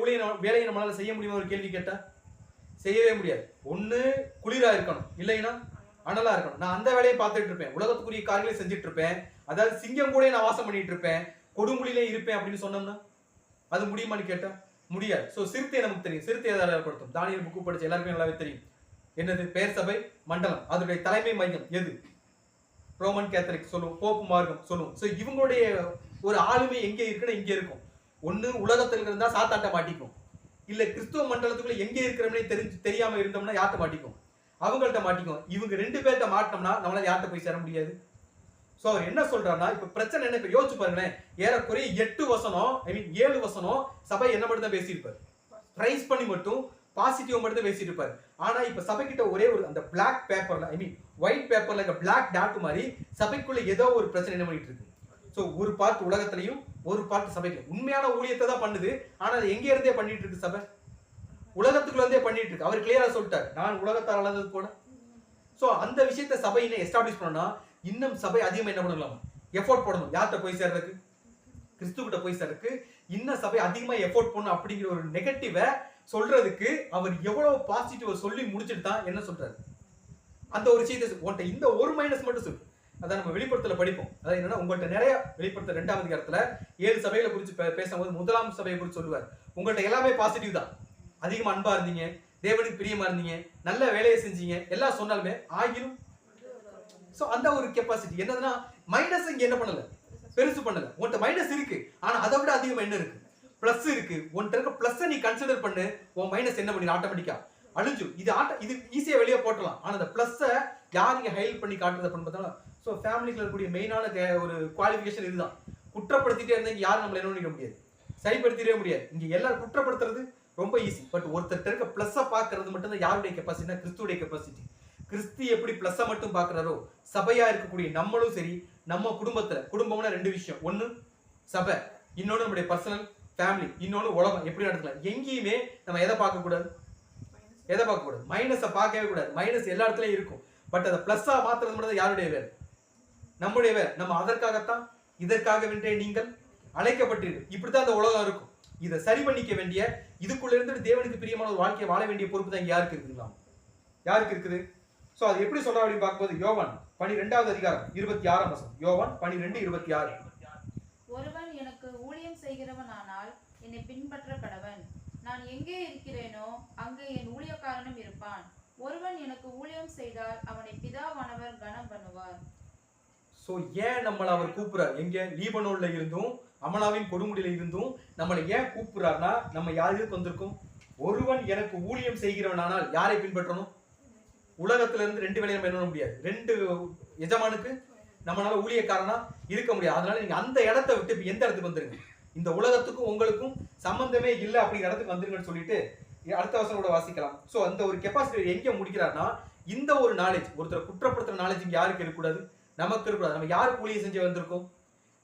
வேலையை நம்மளால செய்ய முடியுமா? ஒரு கேள்வி கேட்டா செய்யவே முடியாது. ஒண்ணு குளிரா இருக்கணும், இல்லைன்னா அனலா இருக்கணும். நான் அந்த வேலையை பார்த்துட்டு இருப்பேன், உலகத்துக்குரிய காரியங்களை செஞ்சுட்டு இருப்பேன், அதாவது சிங்கம் கூட நான் வாசம் பண்ணிட்டு இருப்பேன், கொடுமுடியிலே இருப்பேன் அப்படின்னு சொன்னோம்னா அது முடியுமான்னு கேட்டா முடியாது. சோ சிறுத்தை நமக்கு தெரியும், சிறுத்தை எதை அடையாளப்படுத்தும்? தானியேல் புக்கு படிச்ச எல்லாருமே நல்லாவே தெரியும். என்னது? பேர் சபை மண்டலம். அதனுடைய தலைமை மையம் எது? ரோமன் கேத்தலிக் சொல்லுவோம், போப்பு மார்க்கம் சொல்லுவோம். சோ இவங்களுடைய ஒரு ஆளுமை எங்க இருக்குன்னா இங்க இருக்கும். ஒண்ணு உலகத்துல இருந்தா சாத்தாட்ட மாட்டிக்கும், இல்ல கிறிஸ்துவ மண்டலத்துக்குள்ள எங்க இருக்கிறோம்னே தெரியாம இருந்தோம்னா யார்ட்ட மாட்டிக்கும்? அவங்கள்ட்ட மாட்டிக்கும். இவங்க 2 பேர்ட்ட மாட்டோம்னா நம்மளால யார்ட்ட போய் சேர முடியாது. சோ அவர் என்ன சொல்றாருன்னா, இப்ப பிரச்சனை என்ன? இப்ப யோசிச்சு பாருங்களேன், ஏறக்குறைய 8 வசனம், 7 வசனம் சபை என்ன மட்டும் தான் பேசியிருப்பாரு, பிரைஸ் பண்ணி மட்டும் பாசிட்டிவ் மட்டும் தான் பேசிட்டு இருப்பாரு. ஆனா இப்ப சபை கிட்ட ஒரே ஒரு அந்த பிளாக் பேப்பர்ல, ஒயிட் பேப்பர்ல பிளாக் டாட் மாதிரி சபைக்குள்ள ஏதோ ஒரு பிரச்சனை என்ன பண்ணிட்டு இருக்கு. சோ ஒரு பார்ட் உலகத்திலையும் ஒரு பார்ட் சபைக்கு உண்மையான ஊழியத்தை தான் பண்ணுது. ஆனா அது எங்க இருந்தே பண்ணிட்டு இருக்கு சபை? உலகத்துக்குள்ள இருந்தே பண்ணிட்டு இருக்கு. அவர் கிளியரா சொல்லிட்டார், நான் உலகத்தார் அளந்தது போல. சோ அந்த விஷயத்தை சபை இன்னும் எஸ்டாப்ளிஷ் பண்ணா இன்னும் சபை அதிகமா என்ன பண்ணலாம், எஃபோர்ட் போடணும். யார்கிட்ட போய் சேர்றதுக்கு? கிறிஸ்துவிட்ட போய் சேர்றதுக்கு இன்னும் சபை அதிகமா எஃபோர்ட் பண்ணணும் அப்படிங்கிற ஒரு நெகட்டிவ சொல்றதுக்கு அவர் எவ்வளவு பாசிட்டிவ் சொல்லி முடிச்சுட்டு தான் என்ன சொல்றாரு, அந்த ஒரு விஷயத்தை உன்ட்ட இந்த ஒரு மைனஸ் மட்டும் சொல்லு. அதான் நம்ம வெளிப்படுத்தல படிப்போம். அதாவது என்னன்னா, உங்கள்ட்ட நிறைய வெளிப்படுத்த 2ஆம் அதிகாரத்துல 7 சபைகளை குறித்து பேசும்போது 1ஆம் சபையை குறித்து சொல்லுவார். உங்கள்ட்ட எல்லாமே பாசிட்டிவ் தான், அதிகமா அன்பா இருந்தீங்க, தேவனுக்கு பிரியமா இருந்தீங்க, நல்ல வேலையை செஞ்சீங்க, எல்லாம் சொன்னாலுமே ஆகிரும். சோ அந்த ஒரு கெப்பாசிட்டி என்னதுன்னா, மைனஸ் இங்க என்ன பண்ணல, பெருசு பண்ணல. உன்ட்ட மைனஸ் இருக்கு, ஆனா அதை விட அதிகமா என்ன இருக்கு, பிளஸ் இருக்கு. உன்ட்ட இருக்க பிளஸ் நீ கன்சிடர் பண்ணு, உன் மைனஸ் என்ன பண்ணி ஆட்டோமேட்டிக்கா அழிஞ்சு. இது ஈஸியா வெளியே போட்டலாம். ஆனா அந்த பிளஸ் யார் இங்க ஹைலைட் பண்ணி காட்டுறது அப்படின்னு பார்த்தா, சோ ஃபேமிலிக்குள்ள இருக்கக்கூடிய மெயினான ஒரு குவாலிஃபிகேஷன் இதுதான். குற்றப்படுத்திட்டே இருந்தா யாரும் நம்மள என்ன பண்ணிக்க முடியாது, சரிப்படுத்திடவே முடியாது. இங்க எல்லாரும் குற்றப்படுத்துறது ரொம்ப ஈஸி. பட் ஒருத்தர் இருக்க பிளஸ் பாக்குறது மட்டும் தான் யாருடைய கெப்பாசிட்டினா கிறிஸ்துடைய கெப்பாசிட்டி. கிறிஸ்து எப்படி பிளஸ் மட்டும் பாக்குறாரோ, சபையா இருக்கக்கூடிய நம்மளும் சரி, நம்ம குடும்பம்னா 2 விஷயம். ஒன்னு சபை, இன்னொன்னு நம்முடைய பர்சனல் ஃபேமிலி, இன்னொன்னு உலகம் எப்படி நடத்தலாம். எங்கேயுமே நம்ம எதை பார்க்க கூடாது, மைனஸை பார்க்கவே கூடாது. மைனஸ் எல்லா இடத்துலயும் இருக்கும். பட் அதை பிளஸ்ஸா மாத்துறது மட்டும் யாருடைய வேலை, நம்முடைய வேலை. நம்ம அதற்காகத்தான் இதற்காக வென்றே நீங்கள் அழைக்கப்பட்டீர்கள். இப்படித்தான் அந்த உலகம் இருக்கும். இதை சரி பண்ணிக்க வேண்டிய, இதுக்குள்ள இருந்து தேவனுக்கு பிரியமான ஒரு வாழ்க்கையை வாழ வேண்டிய பொறுப்பு தான் யாருக்கு இருக்குங்களா, யாருக்கு இருக்குது. சோ அது எப்படி சொல்றா அப்படின்னு பார்க்கும்போது, யோவான் 12ஆவது அதிகாரம் 26ஆம் வசனம். யோவான் 12:26. ஒருவன் எனக்கு ஊழியம் செய்கிறவனானால் என்னை பின்பற்ற கடவன். நான் எங்கே இருக்கிறேனோ அங்கே என் ஊழியக்காரனும் இருப்பான். ஒருவன் எனக்கு ஊழியம் செய்தால் அவனை பிதாவானவர் கனம் பண்ணுவார். சோ ஏன் நம்மளை அவர் கூப்பிடுறார், எங்க லீபனோன்ல இருந்தும் அமலாவின் கொடுமுடியில இருந்தும் நம்மளை ஏன் கூப்பிடுறாருன்னா, நம்ம யாருக்கு வந்திருக்கோம், ஒருவன் எனக்கு ஊழியம் செய்கிறவனானால் யாரை பின்பற்றணும். உலகத்துல இருந்து 2 வேலையை நம்ம என்ன பண்ண முடியாது, 2 எஜமானுக்கு நம்மளால ஊழியக்காரனா இருக்க முடியாது. அதனால நீங்க அந்த இடத்தை விட்டு இப்ப எந்த இடத்துக்கு வந்துருங்க, இந்த உலகத்துக்கும் உங்களுக்கும் சம்பந்தமே இல்லை அப்படிங்கிற இடத்துக்கு வந்துருங்கன்னு சொல்லிட்டு அடுத்த வருஷம் கூட வாசிக்கலாம். சோ அந்த ஒரு கெப்பாசிட்டி எங்க முடிக்கிறாருன்னா, இந்த ஒரு நாலேஜ், ஒருத்தர் குற்றப்படுத்துற நாலேஜ் இங்க யாருக்கு இருக்கக்கூடாது, நமக்கு இருக்கக்கூடாது. நம்ம யாருக்கு ஊழியம் செஞ்சு வந்திருக்கோம்,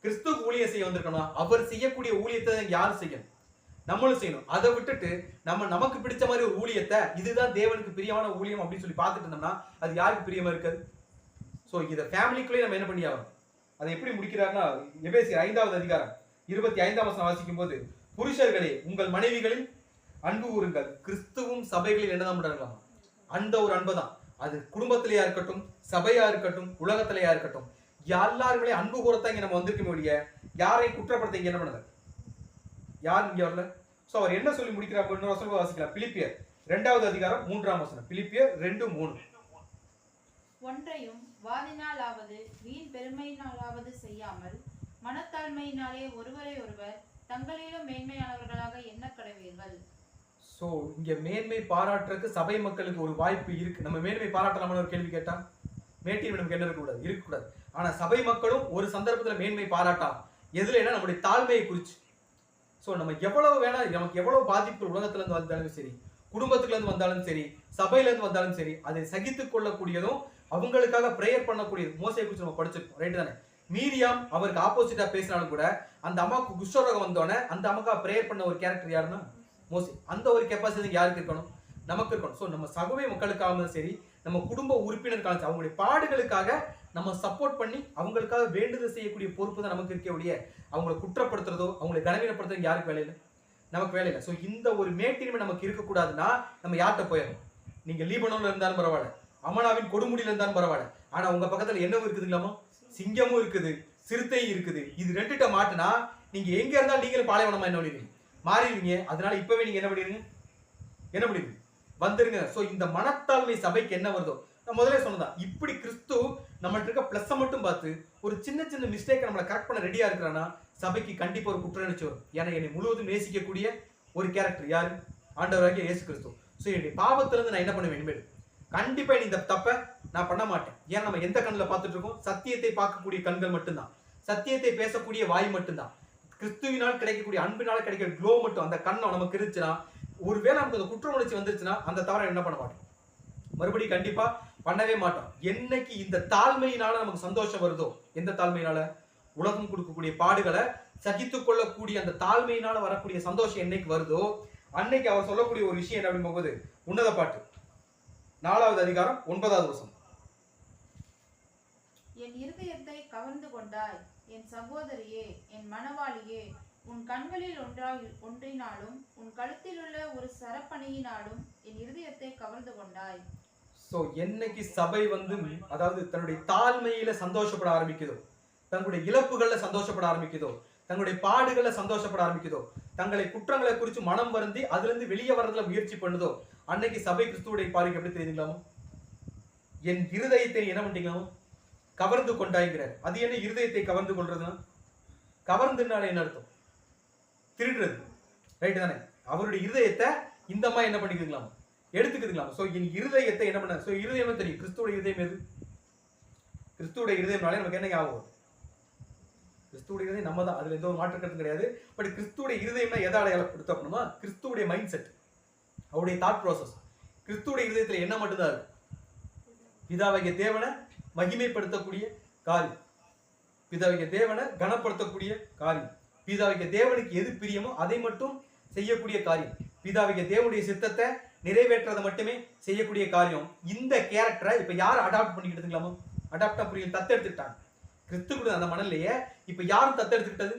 கிறிஸ்துவுக்கு ஊழியம் செய்ய வந்திருக்கோம்னா அவர் செய்யக்கூடிய ஊழியத்தை யாரும் செய்யணும், நம்மளும் செய்யணும். அதை விட்டுட்டு நமக்கு பிடிச்ச மாதிரி ஒரு ஊழியத்தை, இதுதான் தேவனுக்கு பிரியமான ஊழியம் அப்படின்னு சொல்லி பார்த்துட்டு இருந்தோம்னா அது யாருக்கு பிரியமா இருக்காது. சோ இதை ஃபேமிலிக்குள்ளே நம்ம என்ன பண்ணி ஆகணும். அதை எப்படி முடிக்கிறாருன்னா, எபேசியர் 5ஆவது அதிகாரம் 25ஆம் வசனம் வாசிக்கும் போது, புருஷர்களே உங்கள் மனைவிகளில் அன்பு கூறுங்கள், கிறிஸ்துவும் சபைகளில் என்னதான் பண்றாங்களாம், அந்த ஒரு அன்பு தான். அது குடும்பத்திலேயா இருக்கட்டும், சபையா இருக்கட்டும், உலகத்திலேயா இருக்கட்டும், எல்லாருமே அன்பு கூறத்தான் இங்க நம்ம வந்திருக்க முடிய, யாரையும் குற்றப்படுத்த இங்க என்ன பண்ணல, யார் இங்க வரல. சோ அவர் என்ன சொல்லி முடிக்கிறார், இன்னொரு வசனம் வாசிக்கலாம். பிலிப்பியர் 2ஆவது அதிகாரம் 3ஆம் வசனம். பிலிப்பியர் 2:3. ஒன்றையும் வாதினாலாவது வீண் பெருமையினாலாவது செய்யாமல் மனத்தாழ்மையினாலே ஒருவரை ஒருவர் தங்களிலும் மேன்மையானவர்களாக எண்ண கடவீர்கள். சோ இங்க மேன்மை பாராட்டுறதுக்கு சபை மக்களுக்கு ஒரு வாய்ப்பு இருக்கு. நம்ம மேன்மை பாராட்டலாம்னு ஒரு கேள்வி கேட்டா மேட்டில் நமக்கு என்ன இருக்கக்கூடாது. ஆனா சபை மக்களும் ஒரு சந்தர்ப்பத்துல மேன்மை பாராட்டலாம். எதுல நம்முடைய தாழ்மையை குறிச்சு. சோ நம்ம எவ்வளவு வேணா, நமக்கு எவ்வளவு பாதிப்பு உலகத்துல இருந்து வந்தாலும் சரி, குடும்பத்துல இருந்து வந்தாலும் சரி, சபையில இருந்து வந்தாலும் சரி, அதை சகித்துக் கொள்ளக்கூடியதும் அவங்களுக்காக பிரேயர் பண்ணக்கூடியது. மோசையை குறிச்சு நம்ம படிச்சிருக்கோம், ரைட் தானே. மீரியாம் அவருக்கு ஆப்போசிட்டா பேசினாலும் கூட அந்த அம்மாவுக்கு குஷ்டரோகம் வந்தோடனே அந்த அம்மாவுக்கு பிரேயர் பண்ண ஒரு கேரக்டர் யாருன்னா மோசே. அந்த ஒரு கெப்பாசிட்டி யாருக்கு இருக்கணும், நமக்கு இருக்கணும். ஸோ நம்ம சகோதர மக்களுக்காக சரி, நம்ம குடும்ப உறுப்பினருக்காக, அவங்களுடைய பாடுகளுக்காக நம்ம சப்போர்ட் பண்ணி அவங்களுக்காக வேண்டுதல் செய்யக்கூடிய பொறுப்பு தான் நமக்கு இருக்கக்கூடிய. அவங்களை குற்றப்படுத்துறதோ அவங்களை கனவீனப்படுத்துறதோ யாருக்கு வேலை இல்லை, நமக்கு வேலை இல்லை. ஸோ இந்த ஒரு மேட்டின்மை நமக்கு இருக்கக்கூடாதுன்னா நம்ம யார்கிட்ட போயிடணும். நீங்க லீபனோன்ல இருந்தாலும் பரவாயில்ல, அமனாவின் கொடுமுடியில இருந்தாலும் பரவாயில்ல, ஆனா உங்க பக்கத்துல என்னவும் இருக்குதுங்களாமோ, சிங்கமும் இருக்குது, சிறுத்தையும் இருக்குது. இது 2ட்ட மாட்டினா நீங்க எங்க இருந்தாலும் நீங்களும் பாலைவனமா என்ன பண்ணிடுவீங்க, மாறிடுவீங்க. அதனால இப்பவே நீங்க என்ன பண்ணிடுங்க, வந்துருங்க. சோ இந்த மனத்தாழ்மை சபைக்கு என்ன வருதோ, நான் முதல்ல சொன்னதான், இப்படி கிறிஸ்து நம்மள்ட்ட இருக்க பிளஸ் மட்டும் பார்த்து ஒரு சின்ன சின்ன மிஸ்டேக் நம்மளை கரெக்ட் பண்ண ரெடியா இருக்கிறான்னா சபைக்கு கண்டிப்பா ஒரு குற்றச்சாட்டு வரும். ஏன்னா என்னை முழுவதும் நேசிக்கக்கூடிய ஒரு கேரக்டர் யாரு, ஆண்டவராகிய இயேசு கிறிஸ்து. சோ என்னுடைய பாவத்துல இருந்து நான் என்ன பண்ணுவேன், இனிமேல் கண்டிப்பா இந்த தப்பை நான் பண்ண மாட்டேன். ஏன்னா நம்ம எந்த கண்ணுல பார்த்துட்டு இருக்கோம், சத்தியத்தை பார்க்கக்கூடிய கண்கள் மட்டும்தான், சத்தியத்தை பேசக்கூடிய வாய் மட்டும்தான், கிறிஸ்துவினால் கிடைக்கக்கூடிய அன்பினால் கிடைக்கிற க்ளோ மட்டும் அந்த கண்ணம் நமக்கு இருந்துச்சுன்னா, ஒருவேளை நமக்கு அந்த குற்ற உணர்ச்சி வந்துருச்சுன்னா அந்த தவறை என்ன பண்ண மாட்டோம், மறுபடியும் கண்டிப்பா பண்ணவே மாட்டோம். என்னைக்கு இந்த தாழ்மையினால நமக்கு சந்தோஷம் வருதோ, எந்த தாழ்மையினால, உலகம் கொடுக்கக்கூடிய பாடுகளை சகித்துக் கொள்ளக்கூடிய அந்த தாழ்மையினால வரக்கூடிய சந்தோஷம் என்னைக்கு வருதோ, அன்னைக்கு அவர் சொல்லக்கூடிய ஒரு விஷயம் என்ன அப்படின்னு போகும்போது, உன்னத பாட்டு 4வது அதிகாரம் 9வது வசனம். என் இருதயத்தை கவர்ந்து கொண்டாய், என் சகோதரியே, என் மணவாளியே, உன் கண்களில் ஒன்றினாலும் உன் கழுத்தில் உள்ள ஒரு சரப்பணியினாலும் என் இருதயத்தை கவர்ந்து கொண்டாய். சோ என்னைக்கு சபை அதாவது தன்னுடைய தாழ்மையில சந்தோஷப்பட ஆரம்பிக்குதோ, தங்களுடைய இழப்புகள்ல சந்தோஷப்பட ஆரம்பிக்குதோ, தங்களுடைய பாடுகள்ல சந்தோஷப்பட ஆரம்பிக்குதோ, தங்களை குற்றங்களை குறித்து மனம் வருந்தி அதுல இருந்து வெளியே வர்றதுல முயற்சி பண்ணுதோ, அன்னைக்கு சபை கிறிஸ்துவுடைய பார்வைக்கு எப்படி தெரியுங்களாமோ? என் இருதயத்தை என்ன பண்ணிட்டீங்களாமோ கவர்ந்து கொண்டாய்கிறார். அது என்ன இருதயத்தை கவர்ந்து கொள்றதுன்னா, கவர்ந்துனால என்ன அர்த்தம்? திருடுறது, ரைட் தானே? அவருடைய இருதயத்தை இந்த மாதிரி என்ன பண்ணிக்கலாம், எடுத்துக்குதுங்களாம். சோ என் இருதயத்தை என்ன பண்ண, சோ இருதயம் தெரியும். கிறிஸ்துவோட இருதயம் எது? கிறிஸ்துவோட இருதயம்னாலே நமக்கு என்ன ஞாபகம்? கிறிஸ்துவோட இருதயம் நம்ம தான், அதுல எந்த ஒரு மாற்று கருத்தும் கிடையாது. பட் கிறிஸ்துவோட இருதயம்னா எதை அடையாளப்படுத்த அப்படின்னா, கிறிஸ்துவோட மைண்ட் செட், அவருடைய தாட் ப்ராசஸ். கிறிஸ்துவோட இருதயத்துல என்ன மட்டும்தான் இருக்கு? பிதாவாகிய தேவனை மகிமைப்படுத்தக்கூடிய காரியம், பிதாவாகிய தேவனை கனப்படுத்தக்கூடிய காரியம், பிதாவாகிய தேவனுக்கு எது பிரியமோ அதை மட்டும் செய்யக்கூடிய காரியம், பிதாவாகிய தேவனுடைய சித்தத்தை நிறைவேற்றதை மட்டுமே செய்யக்கூடிய காரியம். இந்த கேரக்டரை இப்ப யார் அடாப்ட் பண்ணிக்கிட்டதுங்களாமோ, அடாப்டா புரியல, தத்தெடுத்துக்கிட்டாங்க. கிறிஸ்து கூட அந்த மணல்லையே இப்ப யாரும் தத்தெடுத்துக்கிட்டது?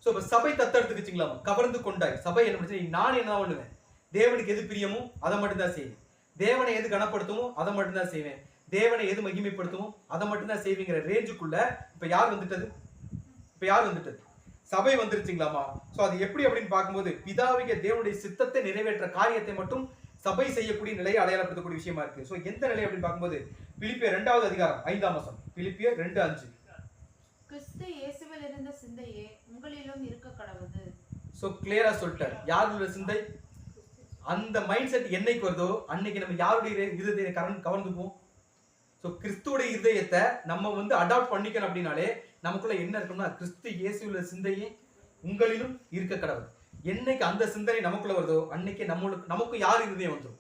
சோ இப்ப சபை தத்தெடுத்துக்கிச்சுங்களாமா, கவர்ந்து கொண்டாய். சபை என்ன பண்ணுச்சு, நான் என்ன பண்ணுவேன், தேவனுக்கு எது பிரியமோ அதை மட்டும்தான் செய்வேன், தேவனை எது கனப்படுத்துமோ அதை மட்டும்தான் செய்வேன், தேவனை எது மகிமைப்படுத்துமோ அதை மட்டும்தான் செய்வீங்கிற ரேஞ்சுக்குள்ள இப்ப யார் வந்துட்டது? இப்ப யார் வந்துட்டது? சபை வந்துருச்சுங்களாமா. சோ அது எப்படி அப்படின்னு பார்க்கும்போது, பிதாவிக தேவனுடைய சித்தத்தை நிறைவேற்ற காரியத்தை மட்டும் சபை செய்யக்கூடிய நிலையை அடையாளப்படுத்தக்கூடிய விஷயமா இருக்கு. சோ எந்த நிலை அப்படின்னு பார்க்கும்போது, பிலிப்பியர் 2வது அதிகாரம் 5ஆம் வசனம், பிலிப்பியர் 2:5. கிறிஸ்து இயேசுவில் இருந்த சிந்தையே உங்களிலும் இருக்க கடவுது. சோ கிளியரா சொல்லிட்டார், யாருடைய சிந்தை, அந்த மைண்ட் செட் என்னைக்கு வருதோ அன்னைக்கு நம்ம யாருடைய இருதயத்தை கவர்ந்துக்குவோம். சோ கிறிஸ்துவோட இருதயத்தை நம்ம அடாப்ட் பண்ணிக்கணும் அப்படின்னாலே நமக்குள்ள என்ன இருக்கும்னா, கிறிஸ்து இயேசுவுள்ள சிந்தையே உங்களிலும் இருக்க கடவுள். என்னைக்கு அந்த சிந்தனை நமக்குள்ள வருதோ அன்னைக்கு நமக்கு யார் இருதயம் வந்துடும்,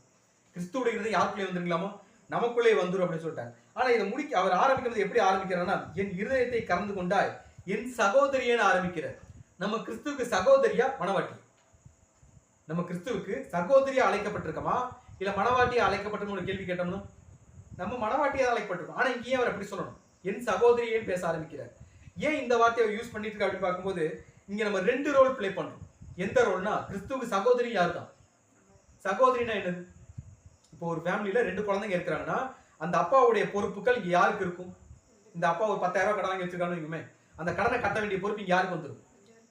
கிறிஸ்துவோட இருதயம் யாருக்குள்ளே வந்துருங்களாமோ நமக்குள்ளே வந்துடும் அப்படின்னு சொல்லிட்டாங்க. ஆனா இதை அவர் ஆரம்பிக்கிறது எப்படி ஆரம்பிக்கிறான்னா, என் இருதயத்தை கறந்து கொண்டாய் என் சகோதரியன்னு ஆரம்பிக்கிறார். நம்ம கிறிஸ்துவுக்கு சகோதரியா மனவாட்டி? நம்ம கிறிஸ்துவுக்கு சகோதரியா அழைக்கப்பட்டிருக்கோமா இல்ல மனவாட்டியா அழைக்கப்பட்டிருக்கோம் கேள்வி கேட்டோம்னா, நம்ம மனவாட்டியா அழைக்கப்பட்டிருக்கோம். ஆனா இங்கேயே அவர் எப்படி சொல்லணும், என் சகோதரியன்னு பேச ஆரம்பிக்கிறார். ஏன் இந்த வார்த்தையை யூஸ் பண்ணிட்டு இருக்க அப்படின்னு பார்க்கும்போது, இங்க நம்ம 2 ரோல் பிளே பண்றோம். எந்த ரோல்னா, கிறிஸ்துவுக்கு சகோதரி யாரு தான்? சகோதரினா என்னது? இப்போ ஒரு ஃபேமிலியில 2 குழந்தைங்க இருக்கிறாங்கன்னா, அந்த அப்பாவுடைய பொறுப்புகள் இங்க யாருக்கு இருக்கும்? இந்த அப்பா ஒரு 10,000 கடன் வாங்கி வச்சிருக்காங்க, அந்த கடனை கட்ட வேண்டிய பொறுப்பு இங்க யாருக்கு வந்துடும்?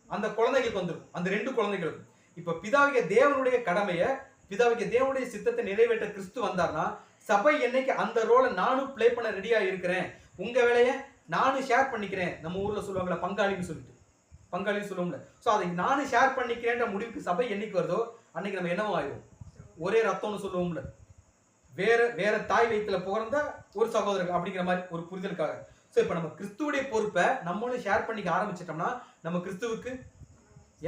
அந்த குழந்தைகளுக்கு வந்துடும், அந்த 2 குழந்தைகளுக்கும். இப்ப பிதாவிக தேவனுடைய கடமையை, பிதாவிக தேவனுடைய சித்தத்தை நிறைவேற்ற கிறிஸ்து வந்தார்னா, சபை என்னைக்கு அந்த ரோலை நானும் பிளே பண்ண ரெடியா இருக்கிறேன், உங்க வேலையை நானும் ஷேர் பண்ணிக்கிறேன், நம்ம ஊர்ல சொல்லுவாங்களா பங்காளின்னு சொல்லிட்டு, பங்காளின்னு சொல்லுவோம்ல. ஸோ அதை நானும் ஷேர் பண்ணிக்கிறேன்ற முடிவுக்கு சபை என்னைக்கு வருதோ அன்னைக்கு நம்ம என்னவோ ஆயிடும், ஒரே ரத்தம்னு சொல்லுவோம்ல, வேற வேற தாய் வயிற்றுல பிறந்த ஒரு சகோதரர்கள் அப்படிங்கிற மாதிரி ஒரு புரிதலுக்காக. ஸோ இப்போ நம்ம கிறிஸ்துவுடைய பொறுப்பை நம்மளும் ஷேர் பண்ணிக்க ஆரம்பிச்சிட்டோம்னா நம்ம கிறிஸ்துவுக்கு,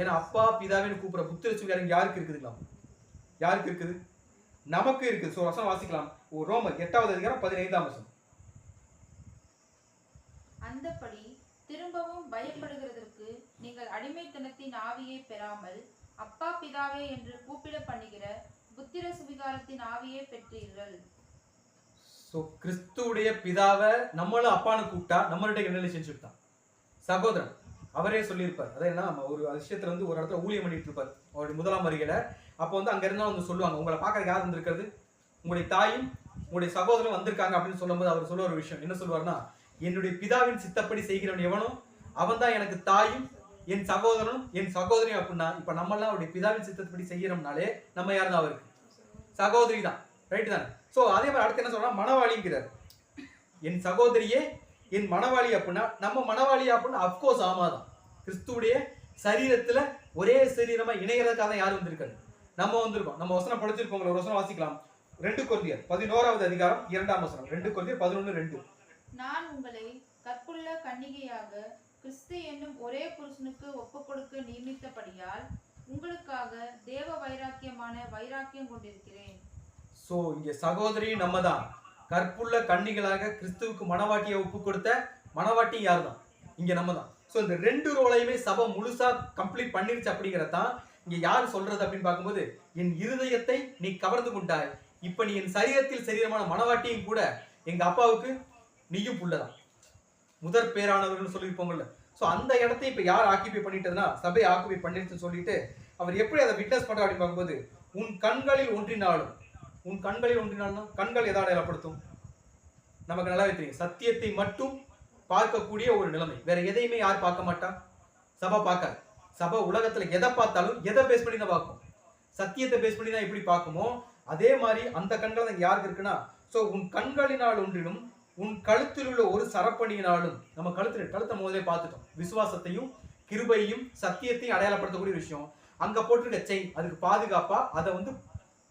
ஏன்னா அப்பா பிதாவின்னு கூப்பிட புத்திர சுவிகாரம் யாருக்கு இருக்குதுங்களா? யாருக்கு இருக்குது? நமக்கு இருக்குது. ஸோ வசனம் வாசிக்கலாம், ரோமர் 8வது அதிகாரம் 15ஆம் வசனம். அந்தபடி திரும்பவும் பயப்படுகிறதற்கு நீங்கள் அடிமைத்தனத்தின் ஆவியை பெறாமல் அப்பா பிதாவே என்று கூப்பிட பண்ணுகிற புத்திர சுவிகாரத்தின் ஆவியை பெற்றீர்கள். சோ கிறிஸ்துவுடைய பிதாவை நம்மளும் அப்பான்னு கூப்பிட்டா நம்மளுடைய ரிலேஷன்ஷிப் தான் சகோதரன். அவரே சொல்லியிருப்பார், அதே என்ன ஒரு விஷயத்துல ஒரு இடத்துல ஊழியம் பண்ணிட்டு இருப்பார் அவருடைய 1ஆம் வருகையில. அப்போ அங்க இருந்தாலும் சொல்லுவாங்க, உங்களை பார்க்கறதுக்கு யார் வந்திருக்கிறது, உங்களுடைய தாயும் உங்களுடைய சகோதரன் வந்திருக்காங்க அப்படின்னு சொல்லும்போது அவர் சொல்ல ஒரு விஷயம் என்ன சொல்லுவார்னா, என்னுடைய பிதாவின் சித்தப்படி செய்கிறவன் எவனோ அவன் தான் எனக்கு தாயும் என் சகோதரனும் என் சகோதரியும் அப்படின்னா, இப்ப நம்ம எல்லாம் அவருடைய பிதாவின் சித்தப்படி செய்யறோம்னாலே நம்ம யாரு தான், அவருக்கு சகோதரி தான், ரைட் தானே? சோ அதே மாதிரி அடுத்து என்ன சொல்றா, மனவாளிங்கிறார். என் சகோதரியே என் மனவாளி அப்படின்னா நம்ம மனவாளியா அப்படின்னா அப்கோர்ஸ் ஆமாதான். கிறிஸ்துவுடைய சரீரத்துல ஒரே சரீரமா இணைகிறதுக்காக யார் வந்திருக்காரு, நம்ம வந்திருக்கோம். நம்ம வசனம் படிச்சிருக்கோம், ஒரு வசனம் வாசிக்கலாம். 2 கொரிந்தியர் 11வது அதிகாரம் 2ஆம் வசனம். 2 கொரிந்தியர் 11:2. நான் உங்களை கற்புள்ள கன்னிகையாக கிறிஸ்து என்னும் ஒரே புருஷனுக்கு ஒப்புக் கொடுக்க நியமித்தபடியால் உங்களுக்காக தேவ வைராக்கியமான வைராக்கியம் கொண்டிருக்கிறேன். சோ இங்க சகோதரி நம்ம தான், கற்புள்ள கன்னிகளாக கிறிஸ்துவுக்கு மனவாட்டியை ஒப்பு கொடுத்த மனவாட்டி யார் தான், இங்க நம்ம தான். சோ இந்த 2 ரோலையுமே சபை முழுசா கம்ப்ளீட் பண்ணிருச்சு அப்படிங்கறதான் இங்க யாரு சொல்றது அப்படின்னு பார்க்கும்போது, என் இருதயத்தை நீ கவர்ந்து கொண்டாய், இப்ப நீ என் சரீரத்தில் சரீரமான மனவாட்டியும் கூட எங்க அப்பாவுக்கு நீயும் புள்ளதான், முதற் பேரானவர்கள் சொல்லியிருப்போங்கல்ல. சோ அந்த இடத்தை இப்ப யார் ஆக்கிபை பண்ணிட்டதுன்னா சபை ஆக்கிபை பண்ணிட்டு சொல்லிட்டு அவர் எப்படி அதை விட்னஸ் பண்ற அப்படின்னு பார்க்கும்போது, உன் கண்களில் ஒன்றினாலும், உன் கண்களில் ஒன்றினாலும் கண்கள் எதை அடையாளப்படுத்தும்? நமக்கு நல்லாவே தெரியும், சத்தியத்தை மட்டும் பார்க்கக்கூடிய ஒரு நிலைமை. வேற எதையுமே யார் பார்க்க மாட்டா? சபை பார்க்காது. சபை உலகத்துல எதை பார்த்தாலும் எதை பேஸ் பண்ணி தான் பார்க்கும்? சத்தியத்தை பேஸ் பண்ணி தான் எப்படி பார்க்குமோ அதே மாதிரி அந்த கண்கள் தான் யாருக்கு இருக்குன்னா, சோ உன் கண்களினால் ஒன்றிலும் உன் கழுத்தில் உள்ள ஒரு சரப்பணியினாலும், நம்ம கழுத்தை முதலே பார்த்துட்டோம், விசுவாசத்தையும் கிருபையும் சத்தியத்தையும் அடையாளப்படுத்தக்கூடிய விஷயம். அங்க போட்டிருக்க செயின் அதுக்கு பாதுகாப்பா அதை வந்து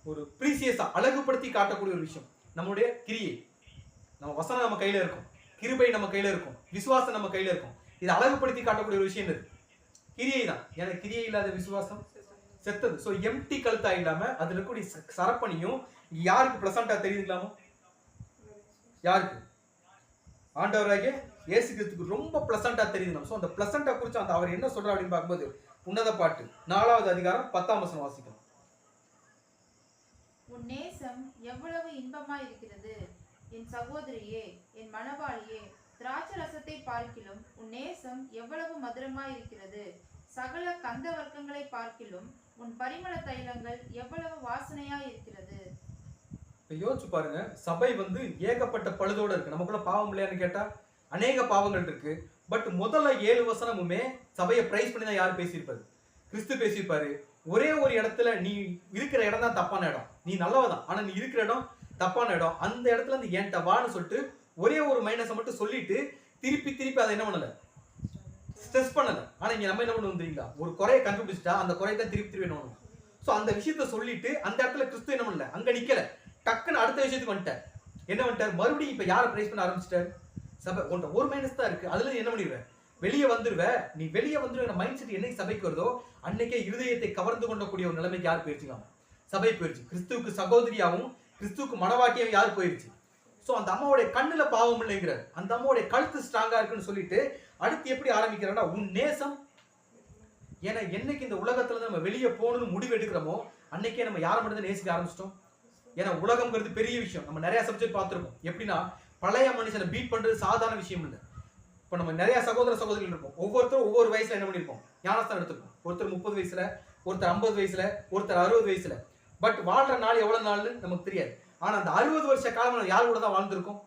ஒரு ப்ரீசியஸா அழகுபடுத்தி காட்டக்கூடிய ஒரு விஷயம். நம்மளுடைய கிரியை, நம்ம வசனம் நம்ம கையில இருக்கும், கிருபை நம்ம கையில இருக்கும், விசுவாசம் நம்ம கையில இருக்கும். இது அழகுபடுத்தி காட்டக்கூடிய ஒரு விஷயம். கிரியை தான். எனக்கு கிரியை இல்லாத விசுவாசம் செத்தது. சோ எம்டி கழுத்தா இல்லாம அதுல இருக்கக்கூடிய சரப்பணியும் யாருக்கு பிளசண்டா தெரியுதுங்களாமோ? யாருக்கு? ஆண்டவராகிய இயேசு கிறிஸ்துவுக்கு ரொம்ப பிளசண்டா தெரியுது. சோ அந்த பிளசண்டா குறித்து அந்த அவர் என்ன சொல்றாரு அப்படின்னு பார்க்கும்போது, உன்னத பாட்டு 4வது அதிகாரம் 10ஆம் வசனம் வாசிக்கலாம். உன் நேசம் எவ்வளவு இன்பமாய் இருக்கிறது என் சகோதரியே, என் மணவாளியே, திராட்சை ரசத்தை பார்க்கிலும் உன் நேசம் எவ்வளவு மதுரமாய் இருக்கிறது, சகல கந்த வர்க்கங்களை பார்க்கிலும் உன் பரிமள தைலங்கள் எவ்வளவு வாசனையாய் இருக்கிறது. யோசிச்சு பாருங்க, சபை வந்து ஏகப்பட்ட பழுதோட இருக்கு. நமக்குள்ள பாவம் இல்லையான்னு கேட்டா அநேக பாவங்கள் இருக்கு. பட் முதல்ல 7 வசனமுமே சபையை பிரைஸ் பண்ணி தான் யார் பேசியிருப்பாரு? கிறிஸ்து பேசியிருப்பாரு. ஒரே ஒரு இடத்துல நீ இருக்கிற இடம் தான் தப்பான இடம், நீ நல்லவதான், ஆனா நீ இருக்கிற இடம் தப்பான இடம், அந்த இடத்துல இருந்து என்கிட்ட வான்னு சொல்லிட்டு ஒரே ஒரு மைனஸை மட்டும் சொல்லிட்டு திருப்பி அதை என்ன பண்ணல, ஸ்ட்ரெஸ் பண்ணல. ஆனா இங்க நம்ம என்ன பண்ணுவோம் தெரியுங்களா, ஒரு குறையை கண்டுபிடிச்சிட்டா அந்த குறையை தான் திருப்பி என்ன பண்ணுவோம். சோ அந்த விஷயத்த சொல்லிட்டு அந்த இடத்துல கிறிஸ்து என்ன பண்ணல, அங்க நிக்கல, டக்குன்னு அடுத்த விஷயத்துக்கு வந்துட்டார். என்ன பண்ணிட்டார்? மறுபடியும் இப்ப யாரை பிரைஸ் பண்ண ஆரம்பிச்சிட்டாரு? சபை ஒன்ற ஒரு மைனஸ் தான் இருக்கு, அதுல என்ன பண்ணிடுவேன், வெளியே வந்துருவ. நீ வெளியே வந்துருவ மைண்ட் செட் என்னைக்கு சபைக்கு வருதோ அன்னைக்கே இருதயத்தை கவர்ந்து கொண்டக்கூடிய ஒரு நிலைமைக்கு யார் போயிருச்சுக்காம சபை போயிருச்சு. கிறிஸ்துவுக்கு சகோதரியாவும் கிறிஸ்துவுக்கு மனவாட்டியாவும் யார் போயிருச்சு? சோ அந்த அம்மாவுடைய கண்ணுல பாவம் இல்லைங்கிறார், அந்த அம்மாவுடைய கழுத்து ஸ்ட்ராங்கா இருக்குன்னு சொல்லிட்டு அடுத்து எப்படி ஆரம்பிக்கிறான்னா, உன் நேசம். ஏன்னா என்னைக்கு இந்த உலகத்துல நம்ம வெளியே போகணும்னு முடிவு எடுக்கிறோமோ அன்னைக்கே நம்ம யாரை மட்டும் நேசிக்க ஆரம்பிச்சிட்டோம். ஏன்னா உலகம்ங்கிறது பெரிய விஷயம். நம்ம நிறைய சப்ஜெக்ட் பார்த்திருக்கோம். எப்படின்னா பழைய மனுஷனை பீட் பண்றது சாதாரண விஷயம் இல்லை. இப்ப நம்ம நிறைய சகோதர சகோதரிகள் இருப்போம். ஒவ்வொருத்தரும் ஒவ்வொரு வயசுல என்ன பண்ணிருப்போம், ஞானஸ்தானம் எடுத்திருப்போம். ஒருத்தர் 30 வயசுல, ஒருத்தர் 50 வயசுல, ஒருத்தர் 60 வயசுல. பட் வாழ்ற நாள் எவ்வளவு நாள்னு நமக்கு தெரியாது. ஆனா அந்த 60 வருஷ காலம் நம்ம யார் கூட தான் வாழ்ந்திருக்கோம்?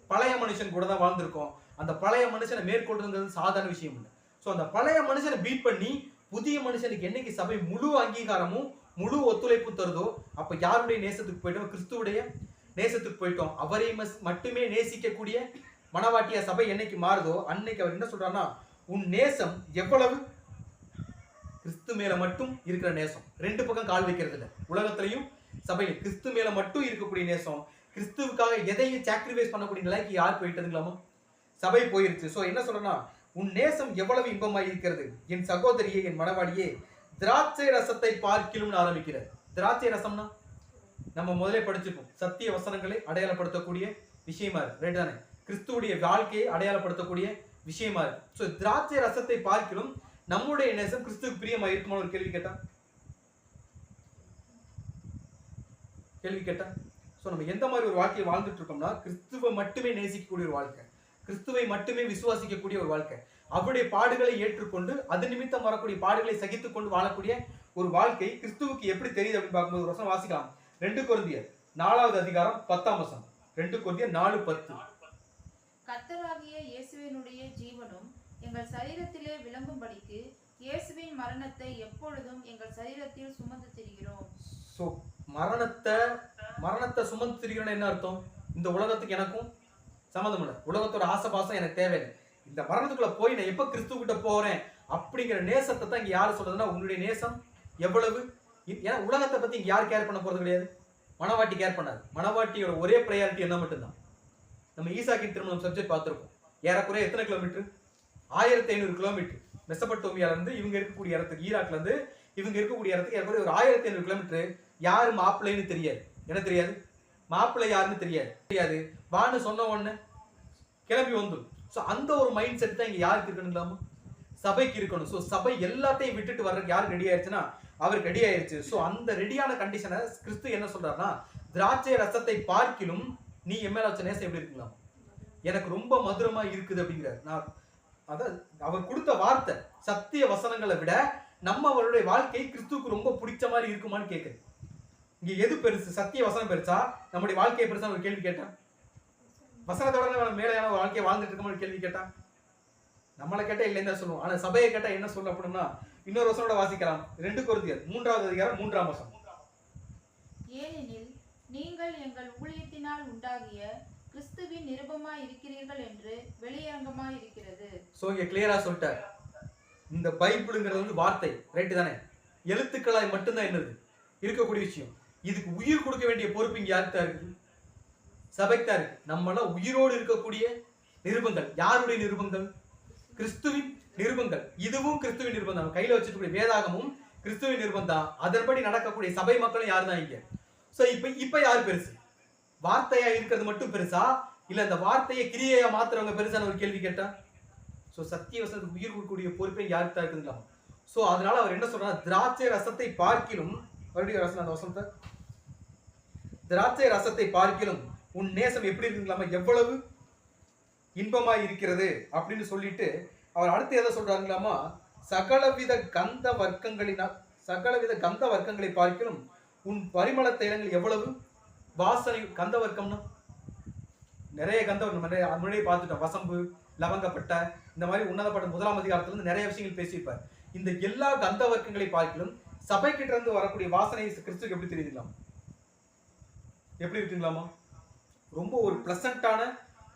பழைய மனுஷன் கூட தான் வாழ்ந்திருக்கோம். அந்த பழைய மனுஷனை மேற்கொள்றதுங்கிறது சாதாரண விஷயம் இல்லை. சோ அந்த பழைய மனுஷனை பீட் பண்ணி புதிய மனுஷனுக்கு என்னைக்கு சபை முழு அங்கீகாரமும் முழு ஒத்துழைப்பு தருதோ அப்ப யாருடைய நேசத்துக்கு போயிட்டோம்? கிறிஸ்துவுடைய நேசத்துக்கு போயிட்டோம். அவரை மட்டுமே நேசிக்கக்கூடிய மனவாட்டிய சபை என்னைக்கு மாறுதோ அன்னைக்கு அவர் என்ன சொல்றாருன்னா, உன் நேசம் எவ்வளவு, கிறிஸ்து மேல மட்டும் இருக்கிற நேசம், ரெண்டு பக்கம் கால் வைக்கிறது இல்லை. உலகத்திலையும் சபையில கிறிஸ்து மேல மட்டும் இருக்கக்கூடிய நேசம், கிறிஸ்துவுக்காக எதையும் சாக்ரிஃபைஸ் பண்ணக்கூடிய நிலைக்கு யார் போயிட்டதுங்களாமோ சபை போயிருச்சு. சோ என்ன சொல்றேன்னா, உன் நேசம் எவ்வளவு இன்பமாய் இருக்கிறது என் சகோதரியே, என் மனவாடியே, திராட்சை ரசத்தை பார்க்கிலும் ஆரம்பிக்கிறார். திராட்சை ரசம்னா நம்ம முதலே படிச்சிருப்போம், சத்திய வசனங்களை அடையாளப்படுத்தக்கூடிய விஷயமா இருக்கு, ரைட் தானே? கிறிஸ்துவுடைய வாழ்க்கையை அடையாளப்படுத்தக்கூடிய விஷயமா இருக்கு. சோ திராட்சை ரசத்தை பார்க்கிலும் நம்முடைய நேசம் கிறிஸ்துவுக்கு பிரியமா இருக்குமா? ஒரு கேள்வி கேட்டா சோ நம்ம எந்த மாதிரி ஒரு வாழ்க்கையை வாழ்ந்துட்டு இருக்கோம்னா, கிறிஸ்துவை மட்டுமே நேசிக்கக்கூடிய ஒரு வாழ்க்கை, கிறிஸ்துவை மட்டுமே விசுவாசிக்கக்கூடிய ஒரு வாழ்க்கை, அவருடைய பாடுகளை ஏற்றுக்கொண்டு அது நிமித்தம் வரக்கூடிய பாடுகளை சகித்துக் கொண்டு வாழக்கூடிய ஒரு வாழ்க்கை கிறிஸ்துவுக்கு எப்படி தெரியுது அப்படின்னு பார்க்கும்போது ஒரு வசனம் வாசிக்கலாம். 2 கொரிந்தியர் 4வது அதிகாரம் 10ஆம் வசனம். 2 கொரிந்தியர் 4:10. கர்த்தராகிய இயேசுவினுடைய ஜீவனும் எங்கள் சரீரத்திலே விளங்கும்படிக்கு இயேசுவின் மரணத்தை எப்பொழுதும் எங்கள் சரீரத்தில் சுமந்து திரிகிறோம். சோ மரணத்தை சுமந்து திரிகிறோம்னா என்ன அர்த்தம்? இந்த உலகத்துக்கு எனக்கும் சம்மந்தம் இல்லை, உலகத்தோட ஆசை பாசம் எனக்கு தேவையில்லை, இந்த மரணத்துக்குள்ள போய் நான் எப்ப கிறிஸ்து கிட்ட போறேன் அப்படிங்கிற நேசத்தை தான் இங்க யாரு சொல்றதுன்னா, உன்னுடைய நேசம் எவ்வளவு. ஏன்னா உலகத்தை பத்தி இங்க யார் கேர் பண்ண போறது கிடையாது, மனவாட்டி கேர் பண்ணாது. மனவாட்டியோட ஒரே ப்ரையாரிட்டி என்ன மட்டும்தான். நம்ம ஈசாக்கின் திருமணம் சப்ஜெக்ட் பார்த்திருக்கோம். ஏறக்குறைய எத்தனை கிலோமீட்டர்? 1500 கிலோமீட்டர். மெசபட்டோமியால இருந்து இவங்க இருக்கக்கூடிய இடத்துக்கு, ஈராக்ல இருந்து இவங்க இருக்கக்கூடிய இடத்துக்கு ஏறக்குறைய ஒரு 1500 கிலோமீட்டர். யாரு மாப்பிள்ளைன்னு தெரியாது. என்ன தெரியாது? மாப்பிள்ளை யாருன்னு தெரியாது. வான்னு சொன்ன உடனே கிளம்பி வந்துடும். ஸோ அந்த ஒரு மைண்ட் செட் தான் இங்க யாருக்கு இருக்கணுங்களாமா? சபைக்கு இருக்கணும். ஸோ சபை எல்லாத்தையும் விட்டுட்டு வர்றதுக்கு யாருக்கு ரெடி ஆயிடுச்சுன்னா, அவருக்கு ரெடி ஆயிருச்சு. ஸோ அந்த ரெடியான கண்டிஷனை கிறிஸ்து என்ன சொல்றாருன்னா, திராட்சை ரசத்தை பார்க்கிலும் நீ என் மேல வச்ச நேசம் எப்படி இருக்கலாம், எனக்கு ரொம்ப மதுரமா இருக்குது அப்படிங்கிறார். நான் அதான் அவர் கொடுத்த வார்த்தை சத்திய வசனங்களை விட நம்ம அவருடைய வாழ்க்கை கிறிஸ்துவுக்கு ரொம்ப பிடிச்ச மாதிரி இருக்குமான்னு கேட்குது. இங்க எது பெருசு, சத்திய வசனம் பெருசா நம்முடைய வாழ்க்கையை பெருசா ஒரு கேள்வி கேட்டா, வசனத்தோட மேலையான ஒரு வாழ்க்கையை வாழ்ந்துட்டு இருக்கோம் கேள்வி கேட்டா, நம்மளை கேட்டா இல்லைன்னு தான் சொல்லுவோம். ஆனா சபையை கேட்டா என்ன சொல்லும் அப்படின்னா, இன்னொரு வசனோட வாசிக்கலாம். 2 கொரிந்தியர் 3வது அதிகாரம் 3ஆம் வசனம். ஏனெனில் நீங்கள் எங்கள் ஊழியத்தினால் உண்டாகிய கிறிஸ்துவின் நிருபமாய் இருக்கிறீர்கள் என்று வெளியரங்கமாய் இருக்கிறது. சோ இங்க கிளியரா சொல்லிட்டார். இந்த பைபிளுங்கிறது வந்து வார்த்தை, ரைட்டு தானே, எழுத்துக்களாய் மட்டும்தான் என்னது இருக்கக்கூடிய விஷயம். இதுக்கு உயிர் கொடுக்க வேண்டிய பொறுப்பு இங்க யாருக்கு தான் இருக்குது, சபைக்கு தான் இருக்கு. நம்மளாம் உயிரோடு இருக்கக்கூடிய நிருபங்கள். யாருடைய நிருபங்கள், கிறிஸ்துவின் நிருபங்கள். இதுவும் கிறிஸ்துவின் நிருபம் தான். கையில வச்சிருக்கக்கூடிய வேதாகமும் கிறிஸ்துவின் நிருபம் தான். அதன்படி நடக்கக்கூடிய சபை மக்களும் யாரு தான் இங்க. சோ இப்ப யாரு பெருசு, வார்த்தையா இருக்கிறது மட்டும் பெருசா, இல்ல இந்த வார்த்தையை கிரியையா மாத்துறவங்க பெருசான ஒரு கேள்வி கேட்டா. சோ சத்திய வசனத்துக்கு உயிர் கொடுக்கக்கூடிய பொறுப்பை யாருக்கு தான் இருக்குதுங்களா. சோ அதனால அவர் என்ன சொல்றாரு, திராட்சை ரசத்தை பார்க்கிலும், மறுபடியும் ரசம் அந்த வசனத்தை, திராட்சை ரசத்தை பார்க்கிலும் உன் நேசம் எப்படி இருக்குங்களாமா, எவ்வளவு இன்பமாய் இருக்கிறது அப்படின்னு சொல்லிட்டு அவர் அடுத்து எதை சொல்றாருங்களாமா, சகலவித கந்த வர்க்கங்களை பார்க்கிலும் உன் பரிமள தைலங்கள் எவ்வளவு வாசனை. கந்த வர்க்கம்னா நிறைய கந்த முன்னாடியே பார்த்துட்டோம். வசம்பு, லவங்கப்பட்ட, இந்த மாதிரி உன்னதப்பட்ட 1ஆம் அதிகாரத்துல இருந்து நிறைய விஷயங்கள் பேசியிருப்பார். இந்த எல்லா கந்த வர்க்கங்களை பார்க்கிலும் சபை கிட்ட இருந்து வரக்கூடிய வாசனை கிறிஸ்துக்கு எப்படி தெரியுதுங்களா, எப்படி இருக்குங்களாமா, ரொம்ப ஒரு பிளசண்டான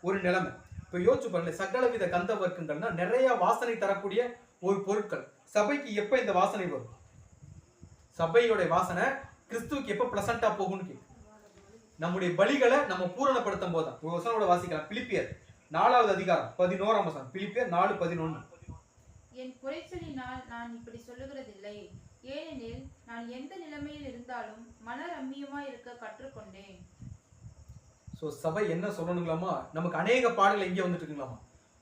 ஒரு நிலைமை. இப்ப யோசிச்சு பாருங்க, சகலவித கந்த வர்க்கங்கள்னா நிறைய வாசனை தரக்கூடிய ஒரு பொருட்கள். சபைக்கு எப்ப இந்த வாசனை வரும், சபையோட வாசனை கிறிஸ்துவுக்கு எப்ப பிளசண்டா போகும்னு கேட்கு. நம்முடைய பலிகளை நம்ம பூரணப்படுத்தும் போதுதான். ஒரு வசனோட வாசிக்கலாம். பிலிப்பியர் 4வது அதிகாரம் 11ஆம் வசனம். பிலிப்பியர் 4:11. என் குறைச்சலினால் நான் இப்படி சொல்லுகிறதில்லை, ஏனெனில் நான் எந்த நிலைமையில் இருந்தாலும் மனரம்மியமாய் இருக்க கற்றுக்கொண்டேன். சோ சபை என்ன சொல்லணுங்களாமா, நமக்கு அநேக பாடுகள் எங்கே வந்துட்டு இருக்குங்களாமா,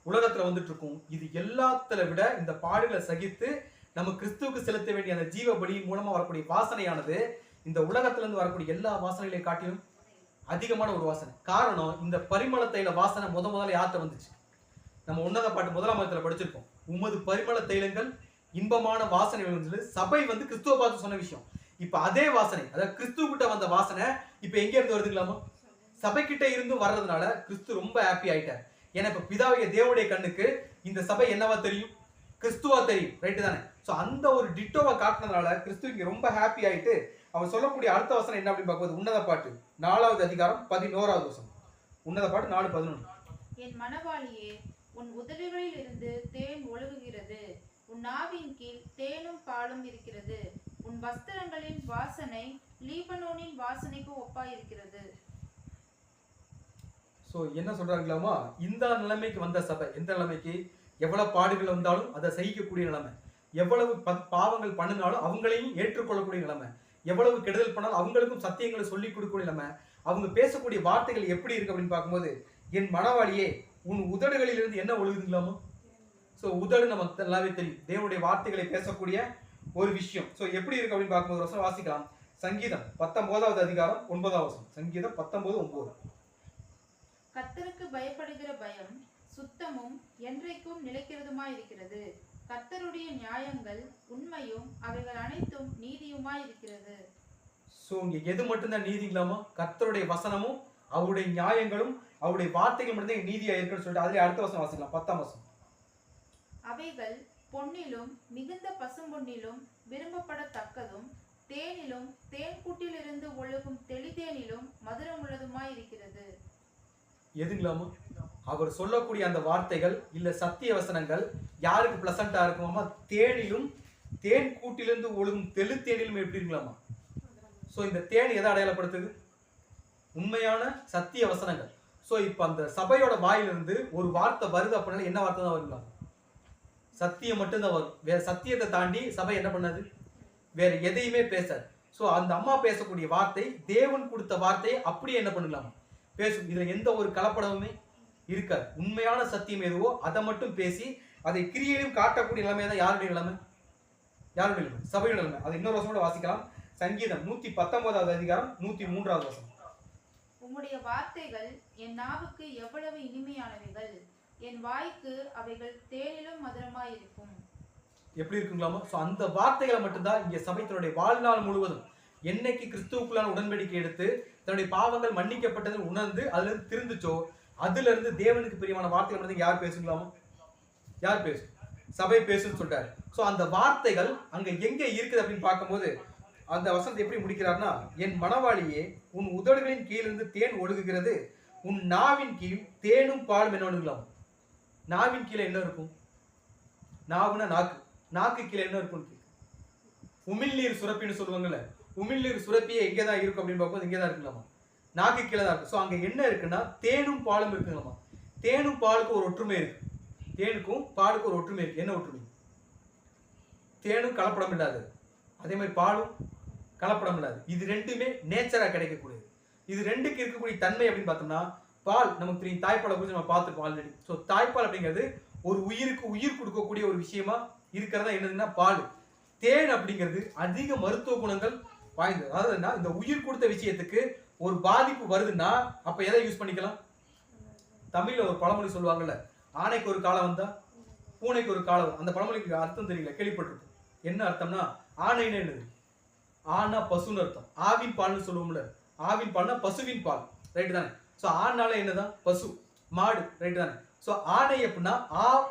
உலகத்துல வந்துட்டு இருக்கும். இது எல்லாத்துல விட இந்த பாடுகளை சகித்து நம்ம கிறிஸ்துவுக்கு செலுத்த வேண்டிய அந்த ஜீவ பலியின் மூலமா வரக்கூடிய வாசனையானது இந்த உலகத்துல இருந்து வரக்கூடிய எல்லா வாசனைகளை காட்டிலும் அதிகமான ஒரு வாசனை. காரணம், இந்த பரிமள தைல வாசனை முதல்ல யார்கிட்ட வந்துச்சு, நம்ம உன்னத பாட்டு 1ஆம் அதிகாரத்துல படிச்சிருக்கோம். உமது பரிமள தைலங்கள் இன்பமான வாசனைகள் வந்து சபை வந்து கிறிஸ்துவ பார்த்து சொன்ன விஷயம். இப்ப அதே வாசனை, அதாவது கிறிஸ்துவ கிட்ட வந்த வாசனை இப்ப எங்க இருந்து வருதுங்களாமா, சபை கிட்ட இருந்து வர்றதுனால கிறிஸ்து ரொம்ப ஹாப்பி ஆயிட்டார். ஏன்னா இப்ப பிதாவுடைய தேவனுடைய கண்ணுக்கு இந்த சபை என்னவா தெரியும், கிறிஸ்துவா தெரியும், ரைட்டு தானே. சோ அந்த ஒரு டிட்டோவை காட்டினதுனால கிறிஸ்து இங்க ரொம்ப ஹாப்பி ஆயிட்டு அவர் சொல்லக்கூடிய அடுத்த வசனம் என்ன அப்படின்னு பார்க்கும்போது, உன்னத பாட்டு 4வது அதிகாரம் 11வது வசனம். உன்னத பாட்டு 4:11. என் மனவாளியே, உன் உதடுகளில் இருந்து தேன் ஒழுகுகிறது, உன் நாவின் கீழ் தேனும் பாலும் இருக்கிறது, உன் வஸ்திரங்களின் வாசனை லீபனோனின் வாசனைக்கு ஒப்பாயிருக்கிறது. சோ என்ன சொல்றாங்களாமா, இந்த நிலைமைக்கு வந்த சபை எந்த நிலைமைக்கு, எவ்வளவு பாடுகள் வந்தாலும் அதை சகிக்கக்கூடிய நிலைமை, எவ்வளவு பாவங்கள் பண்ணினாலும் அவங்களையும் ஏற்றுக்கொள்ளக்கூடிய நிலைமை, எவ்வளவு கெடுதல் பண்ணாலும் அவங்களுக்கும் சத்தியங்களை சொல்லிக் கொடுக்கக்கூடிய நிலைமை, அவங்க பேசக்கூடிய வார்த்தைகள் எப்படி இருக்கு அப்படின்னு பார்க்கும்போது, என் மனவாளியே உன் உதடுகளிலிருந்து என்ன ஒழுகுதுங்களாமோ. ஸோ உதடு நமக்கு நல்லாவே தெரியும், தேவனுடைய வார்த்தைகளை பேசக்கூடிய ஒரு விஷயம். ஸோ எப்படி இருக்கு அப்படின்னு பார்க்கும்போது வசனம் வாசிக்கலாம். சங்கீதம் 19வது அதிகாரம் 9வது வசனம். சங்கீதம் 19:9. கர்த்தருக்கு பயப்படுகிற பயம் சுத்தமும் என்றைக்கும் நிலைக்கிறதுமாய் இருக்கிறது, கர்த்தருடைய நியாயங்கள் உண்மையும் அவைகள் அனைத்தும் நீதியுமாய் இருக்கிறது. சோ இங்க எது மட்டும்தான் நீதிங்களாமா, கர்த்தருடைய வசனமும் அவருடைய நியாயங்களும் அவருடைய வார்த்தைகள் மட்டும்தான் நீதியா இருக்குன்னு சொல்லிட்டு அதுல அடுத்த வசனம் வாசிக்கலாம். 10ஆம் வசனம். அவைகள் பொன்னிலும் மிகுந்த பசும்பொன்னிலும் விரும்பப்படத்தக்கதும் தேனிலும் தேன் கூட்டிலிருந்து ஒழுகும் தெளிதேனிலும் மதுரமுள்ளதுமாய் இருக்கிறது. எதுங்களாமா, அவர் சொல்லக்கூடிய அந்த வார்த்தைகள் இல்ல சத்திய வசனங்கள் யாருக்கு பிளசண்டா இருக்குமாமா, தேனிலும் தேன் கூட்டிலிருந்து ஒழுகும் தெளிதேனிலும் எப்படி இருக்கலாமா. சோ இந்த தேன் எதை அடையாளப்படுத்துது, உண்மையான சத்திய வசனங்கள். சோ இப்ப அந்த சபையோட வாயிலிருந்து ஒரு வார்த்தை வருது அப்படின்னா என்ன வார்த்தை தான் வருங்களா, சத்தியம் மட்டும்தான் வரும். வேற சத்தியத்தை தாண்டி சபை என்ன பண்ணாது, வேற எதையுமே பேசாது. சோ அந்த அம்மா பேசக்கூடிய வார்த்தை தேவன் கொடுத்த வார்த்தையை அப்படியே என்ன பண்ணலாமா பேசும். இதுல எந்த ஒரு கலப்படமுமே இருக்காது. உண்மையான சத்தியம் எதுவோ அதை மட்டும் பேசி அதை கிரியையிலும் காட்டக்கூடிய நிலைமை தான் யாருடைய நிலைமை, யாருடைய நிலைமை? சபையோட நிலைமை. அது இன்னொரு வசனம் கூட வாசிக்கலாம். சங்கீதம் 119வது அதிகாரம் 103வது வசனம். உம்முடைய வார்த்தைகள் என் நாவுக்கு எவ்வளவு இனிமையானவைகள், என் வாய்க்கு அவைகள் தேனிலும் மதுரமாயிருக்கும். எப்படி இருக்குங்களாமா? சோ அந்த வார்த்தைகளை மட்டும்தான் இங்க சபை தன்னுடைய வாழ்நாள் முழுவதும் என்னைக்கு கிறிஸ்துவுக்குள்ளான உடன்படிக்கை எடுத்து தன்னுடைய பாவங்கள் மன்னிக்கப்பட்டதை உணர்ந்து அதுல இருந்து திருந்துச்சோ, அதுல இருந்து தேவனுக்கு பிரியமான வார்த்தைகள் மட்டும் யார் பேசுங்களாமா? யார் பேசும்? சபை பேசுன்னு சொல்லிட்டாரு. சோ அந்த வார்த்தைகள் அங்க எங்க இருக்குது அப்படின்னு பார்க்கும்போது அந்த வசனத்தை எப்படி முடிக்கிறார்னா, என் மனவாளியே உன் உதடுகளின் கீழ் இருந்து தேன் ஒழுகுகிறது, உன் நாவின் கீழ் தேனும் பாலும் என்ன ஒழுகலாம். நாவின் கீழே என்ன இருக்கும்? நாவுனா நாக்கு. நாக்கு கீழே என்ன இருக்கும்? உமிழ்நீர் சுரப்பின்னு சொல்லுவாங்கல்ல. உமிழ்நீர் சுரப்பியே எங்கேதான் இருக்கும் அப்படின்னு பார்க்கும்போது இங்கேதான் இருக்குங்களாமா. நாக்கு கீழே தான் இருக்கு. ஸோ அங்க என்ன இருக்குன்னா தேனும் பாலும் இருக்குங்களாமா. தேனும் பாலுக்கும் ஒரு ஒற்றுமை இருக்கு. தேனுக்கும் பாலுக்கும் ஒரு ஒற்றுமை இருக்கு. என்ன ஒற்றுமை? தேனும் கலப்படம் இல்லாது, அதே மாதிரி பாலும் கலப்படம் இல்லாது. இது ரெண்டுமே நேச்சரா கிடைக்கக்கூடியது. இது ரெண்டுக்கு இருக்கக்கூடிய தன்மை அப்படின்னு பார்த்தோம்னா, பால் நமக்கு தெரியும், தாய்ப்பாலை குறித்து நம்ம பார்த்துருக்கோம் ஆல்ரெடி. ஸோ தாய்ப்பால் அப்படிங்கிறது ஒரு உயிருக்கு உயிர் கொடுக்கக்கூடிய ஒரு விஷயமா இருக்கிறதா என்னதுன்னா பால். தேன் அப்படிங்கிறது அதிக மருத்துவ குணங்கள் வாய்ந்தது. அதாவது இந்த உயிர் கொடுத்த விஷயத்துக்கு ஒரு பாதிப்பு வருதுன்னா அப்ப எதை யூஸ் பண்ணிக்கலாம்? தமிழ்ல ஒரு பழமொழி சொல்லுவாங்கல்ல, ஆனைக்கு ஒரு காலம் வந்தா பூனைக்கு ஒரு காலம் வரும். அந்த பழமொழிக்கு அர்த்தம் தெரியல, கேள்விப்பட்டிருக்கும். என்ன அர்த்தம்னா, ஆனைன்னு என்னது? ஆனா பசுன்னு அர்த்தம். ஆவின் பால்னு சொல்லுவோம்ல, ஆவின் பால்னா பசுவின் பால், ரைட் தானே? ஸோ ஆனால என்னதான்? பசு, மாடு, ரைட் தானே? ஸோ ஆணை அப்படின்னா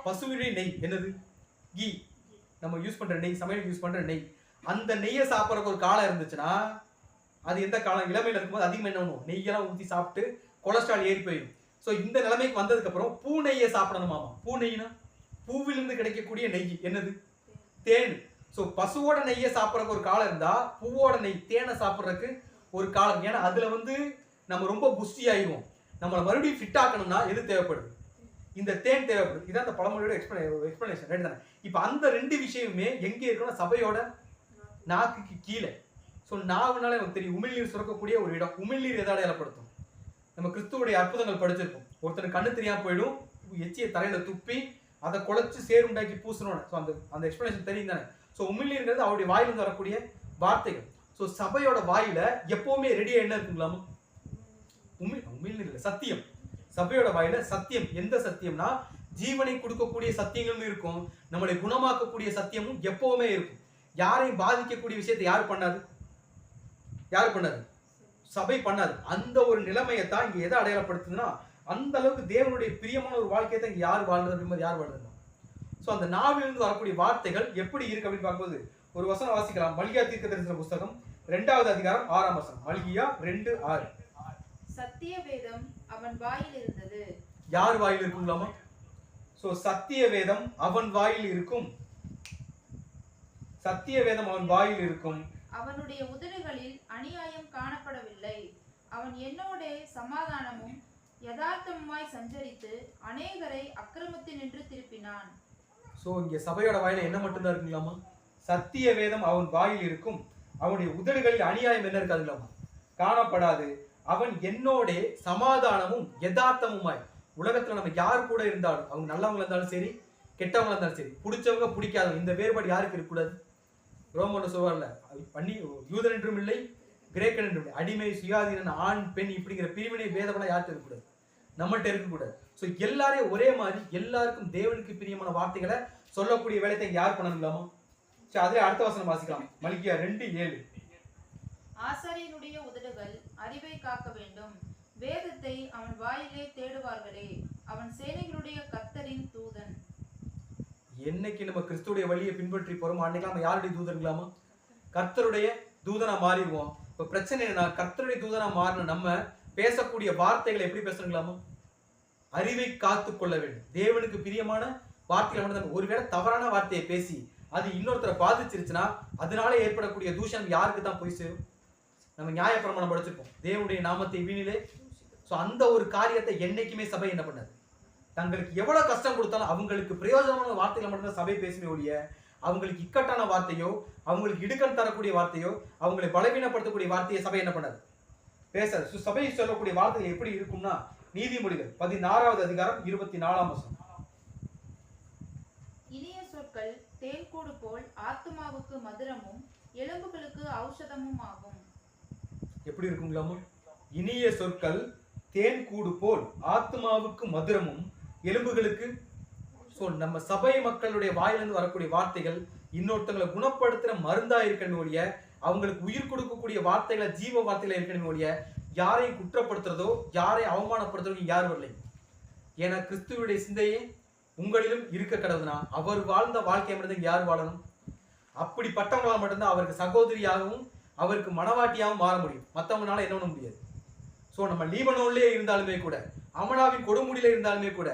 பசுவினுடைய நெய், என்னது? கீ. நம்ம யூஸ் பண்ற நெய், சமையலுக்கு யூஸ் பண்ற நெய். அந்த நெய்யை சாப்பிட்றக்கு ஒரு காலம் இருந்துச்சுன்னா அது எந்த காலம்? இளமையில இருக்கும்போது அதிகமாக என்ன பண்ணுவோம்? நெய்யெல்லாம் ஊற்றி சாப்பிட்டு கொலஸ்ட்ரால் ஏறி போயிடும். ஸோ இந்த நிலைமைக்கு வந்ததுக்கு அப்புறம் பூ நெய்யை சாப்பிடணுமாமா. பூ நெய்னா பூவிலிருந்து கிடைக்கக்கூடிய நெய், என்னது? தேன். ஸோ பசுவோட நெய்யை சாப்பிட்றக்கு ஒரு காலம் இருந்தா பூவோட நெய் தேனை சாப்பிட்றதுக்கு ஒரு காலம். ஏன்னா அதுல நம்ம ரொம்ப புஷ்டி ஆயிடுவோம். நம்மளை மறுபடியும் ஃபிட் ஆக்கணும்னா எது தேவைப்படுது? இந்த தேன் தேவைப்படுது. இதான் அந்த பழமொழியோட எக்ஸ்பிளனேஷன், ரைட் தானே? இப்போ அந்த ரெண்டு விஷயமே எங்கே இருக்குன்னா சபையோட நாக்குக்கு கீழே. ஸோ நாவுனாலே நமக்கு தெரியும் உமிழ்நீர் சுரக்கக்கூடிய ஒரு இடம். உமிழ்நீர் எதை அடையாளப்படுத்தும்? நம்ம கிறிஸ்துவோடைய அற்புதங்கள் படிச்சிருப்போம். ஒருத்தர் கண்ணு தெரியாம போயிடும், எச்சியை தலையில துப்பி அதை குழைச்சு சேருண்டாக்கி பூசணும். ஸோ அந்த எக்ஸ்பிளனேஷன் தெரியும் தானே? ஸோ உமிழ்நீர்ங்கிறது அவருடைய வாயிலிருந்து வரக்கூடிய வார்த்தைகள். ஸோ சபையோட வாயில எப்பவுமே ரெடியா என்ன இருக்குங்களாமா? உமிழ்நீர் இல்லை, சத்தியம். சபையோட வாயில சத்தியம். எந்த சத்தியம்னா ஜீவனை கொடுக்கக்கூடிய சத்தியங்களும் இருக்கும், நம்மளை குணமாக்கக்கூடிய சத்தியமும் எப்பவுமே இருக்கும். யாரையும் பாதிக்கக்கூடிய விஷயத்தை யார் பண்ணாது? யார் பண்ணாது? சபை பண்ணாது. அந்த ஒரு நிலைமையை தான் இங்க எதை அடையாளப்படுத்துதுன்னா, அந்த அளவுக்கு தேவனுடைய பிரியமான ஒரு வாழ்க்கையை தான் இங்க யார் வாழ்றது அப்படிங்கிறது யார் வாழ்றது? ஸோ அந்த நாவிலிருந்து வரக்கூடிய வார்த்தைகள் எப்படி இருக்கு அப்படின்னு பார்க்கும்போது ஒரு வசனம் வாசிக்கலாம். மல்கியா தீர்க்கதரிசன புஸ்தகம் 2வது அதிகாரம் 6ஆம் வசனம். மல்கியா 2:6. சத்திய வேதம் அவன் வாயில் இருந்தது. யார் வாயில் இருக்குங்களாமா? சோ சத்திய வேதம் அவன் வாயில் இருக்கும். சத்திய வேதம் அவன் வாயில் இருக்கும். அவனுடைய உதடுகளில் அநியாயம் காணப்படவில்லை. அவன் என்னோட சமாதானமும் யதார்த்தமுமாய் சஞ்சரித்து அநேகரை அக்கிரமத்தினின்று திருப்பினான். சோ இங்க சபையோட வாயில என்ன மட்டும்தான் இருக்குங்களாமா? சத்திய வேதம் அவன் வாயில் இருக்கும். அவனுடைய உதடுகளில் அநியாயம் என்ன இருக்காதுங்களாமா? காணப்படாது. அவன் என்னோட சமாதானமும் யதார்த்தமுமாய். உலகத்துல நம்ம யார் கூட இருந்தாலும், அவங்க நல்லவங்க இருந்தாலும் சரி, கெட்டவங்க இருந்தாலும் சரி, பிடிச்சவங்க பிடிக்காதவங்க, இந்த வேறுபாடு யாருக்கு இருக்கக்கூடாது? ரோமன்ல சொல்வார்ல, பண்ணி யூதன் என்றும் இல்லை, கிரேக்கன் என்றும் இல்லை, அடிமை, சுயாதீனன், ஆண், பெண் இப்படிங்கிற பிரிவினை பேதமெல்லாம் யார்கிட்ட இருக்கக்கூடாது? நம்மள்கிட்ட இருக்கக்கூடாது. ஸோ எல்லாரையும் ஒரே மாதிரி எல்லாருக்கும் தேவனுக்கு பிரியமான வார்த்தைகளை சொல்லக்கூடிய வேலையை யார் பண்ணணுங்களாமா? சரி, அதே அடுத்த வசனம் வாசிக்கலாம். மல்கியா 2:7. ஆசாரியனுடைய உதடுகள் அறிவை காக்க வேண்டும், வேதத்தை அவன் வாயிலே தேடுவார்களே, அவன் சேனைகளுடைய கர்த்தரின் தூதன். என்னைக்கு நம்ம கிறிஸ்துடைய வழியை பின்பற்றி போறோம், அன்னைக்கு நம்ம யாருடைய தூதர்களாமா? கர்த்தருடைய தூதனா மாறிடுவோம். இப்ப பிரச்சனை என்ன? கர்த்தருடைய தூதனா மாறின நம்ம பேசக்கூடிய வார்த்தைகளை எப்படி பேசணுங்களாமா? அறிவை காத்து கொள்ள வேண்டும். தேவனுக்கு பிரியமான வார்த்தைகளை மட்டும். ஒருவேளை தவறான வார்த்தையை பேசி அது இன்னொருத்தரை பாதிச்சிருச்சுன்னா அதனால ஏற்படக்கூடிய தூஷணம் யாருக்கு தான் போய் சேரும்? நம்ம நியாயப்பிரமாணம் படிச்சிருப்போம், தேவனுடைய நாமத்தை வீணிலே. ஸோ அந்த ஒரு காரியத்தை என்னைக்குமே சபை என்ன பண்ணாது. தங்களுக்கு எவ்வளவு கஷ்டம் கொடுத்தாலும் அவங்களுக்கு பிரயோஜனமான வார்த்தைகளை மட்டும்தான் சபை பேசுமே ஒழிய, அவங்களுக்கு இக்கட்டான வார்த்தையோ, அவங்களுக்கு இடுக்கன் தரக்கூடிய வார்த்தையோ, அவங்களை பலவீனப்படுத்தக்கூடிய வார்த்தையை சபை என்ன பண்ணாது, பேசாது. சபை சொல்லக்கூடிய வார்த்தைகள் எப்படி இருக்கும்னா, நீதிமொழிகள் 16வது அதிகாரம் 24ஆம் வசனம். இனிய சொற்கள் தேன்கூடு போல் ஆத்துமாவுக்கு மதுரமும் எலும்புகளுக்கு ஔஷதமும் ஆகும். எப்படி இருக்குங்களாமா? இனிய சொற்கள் தேன்கூடு போல் ஆத்மாவுக்கு மதுரமும் எலும்புகளுக்கு. ஸோ நம்ம சபை மக்களுடைய வாயிலிருந்து வரக்கூடிய வார்த்தைகள் இன்னொருத்தங்களை குணப்படுத்துற மருந்தா இருக்கணும் ஒழிய, அவங்களுக்கு உயிர் கொடுக்கக்கூடிய வார்த்தைகளை ஜீவ வார்த்தைகளை இருக்கணும் ஒழிய, யாரையும் குற்றப்படுத்துறதோ யாரையும் அவமானப்படுத்துறதோ யார் வரலை. ஏன்னா கிறிஸ்துவுடைய சிந்தையே உங்களிலும் இருக்க கடவுதுனா அவர் வாழ்ந்த வாழ்க்கை மட்டும் யார் வாழணும்? அப்படிப்பட்டவங்களால் மட்டும்தான் அவருக்கு சகோதரியாகவும் அவருக்கு மனவாட்டியாகவும் மாற முடியும். மற்றவங்களால என்ன பண்ண முடியாது. ஸோ நம்ம லீபனோன்லேயே இருந்தாலுமே கூட, அமனாவின் கொடுமுடியில இருந்தாலுமே கூட,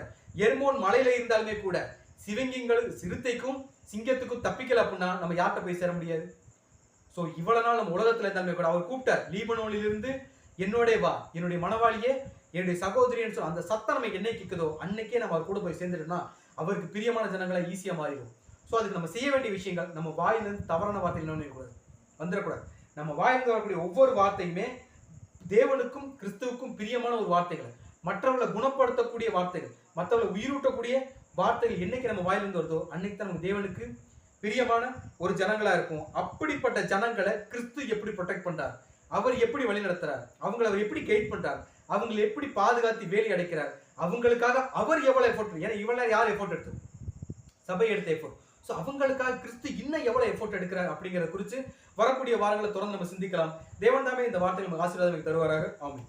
எர்மோன் மலையில இருந்தாலுமே கூட, சிறுத்தைக்கும் சிங்கத்துக்கும் தப்பிக்கல அப்படின்னா நம்ம யார்கிட்ட போய் சேர முடியாது. ஸோ இவ்வளவு நாள் நம்ம உலகத்துல இருந்தாலுமே கூட அவர் கூப்பிட்டார், லீபனோனிலிருந்து என்னோட வா, என்னுடைய மனவாளியே, என்னுடைய சகோதரின்னு சொல்லி அந்த சத்தம் நம்ம என்னை கேட்குதோ அன்னைக்கே நம்ம அவர் கூட போய் சேர்ந்துட்டோம்னா அவருக்கு பிரியமான ஜனங்களை ஈஸியா மாறிடும். ஸோ அதுக்கு நம்ம செய்ய வேண்டிய விஷயங்கள், நம்ம வாயிலிருந்து தவறான வார்த்தைகள் வந்துடக்கூடாது. நம்ம வாயிலிருந்து வரக்கூடிய ஒவ்வொரு வார்த்தையுமே தேவனுக்கும் கிறிஸ்துவுக்கும் பிரியமான ஒரு வார்த்தைகள், மற்றவர்களை குணப்படுத்தக்கூடிய வார்த்தைகள், மற்றவர்களை உயிரூட்டக்கூடிய வார்த்தைகள் என்னைக்கு நம்ம வாயிலிருந்து வருதோ அன்னைக்கு தான் நமக்கு தேவனுக்கு பிரியமான ஒரு ஜனங்களா இருக்கும். அப்படிப்பட்ட ஜனங்களை கிறிஸ்து எப்படி ப்ரொடெக்ட் பண்றார், அவர் எப்படி வழி நடத்துறார், அவங்களை அவர் எப்படி கைட் பண்றார், அவங்களை எப்படி பாதுகாத்து வேலி அடைக்கிறார், அவங்களுக்காக அவர் எவ்வளவு எஃபோர்ட், ஏன்னா இவ்வளவு யார் எஃபோர்ட் எடுத்து சபை எடுத்த எஃபோர்ட். ஸோ அவங்களுக்காக கிறிஸ்து இன்னும் எவ்வளவு எஃபோர்ட் எடுக்கிறார் அப்படிங்கிறத குறித்து வரக்கூடிய வாரங்களை தொடர்ந்து நம்ம சிந்திக்கலாம். தேவன் தாமே இந்த வார்த்தைகள் நமக்கு ஆசீர்வாதம் தருவாராக. ஆமென்.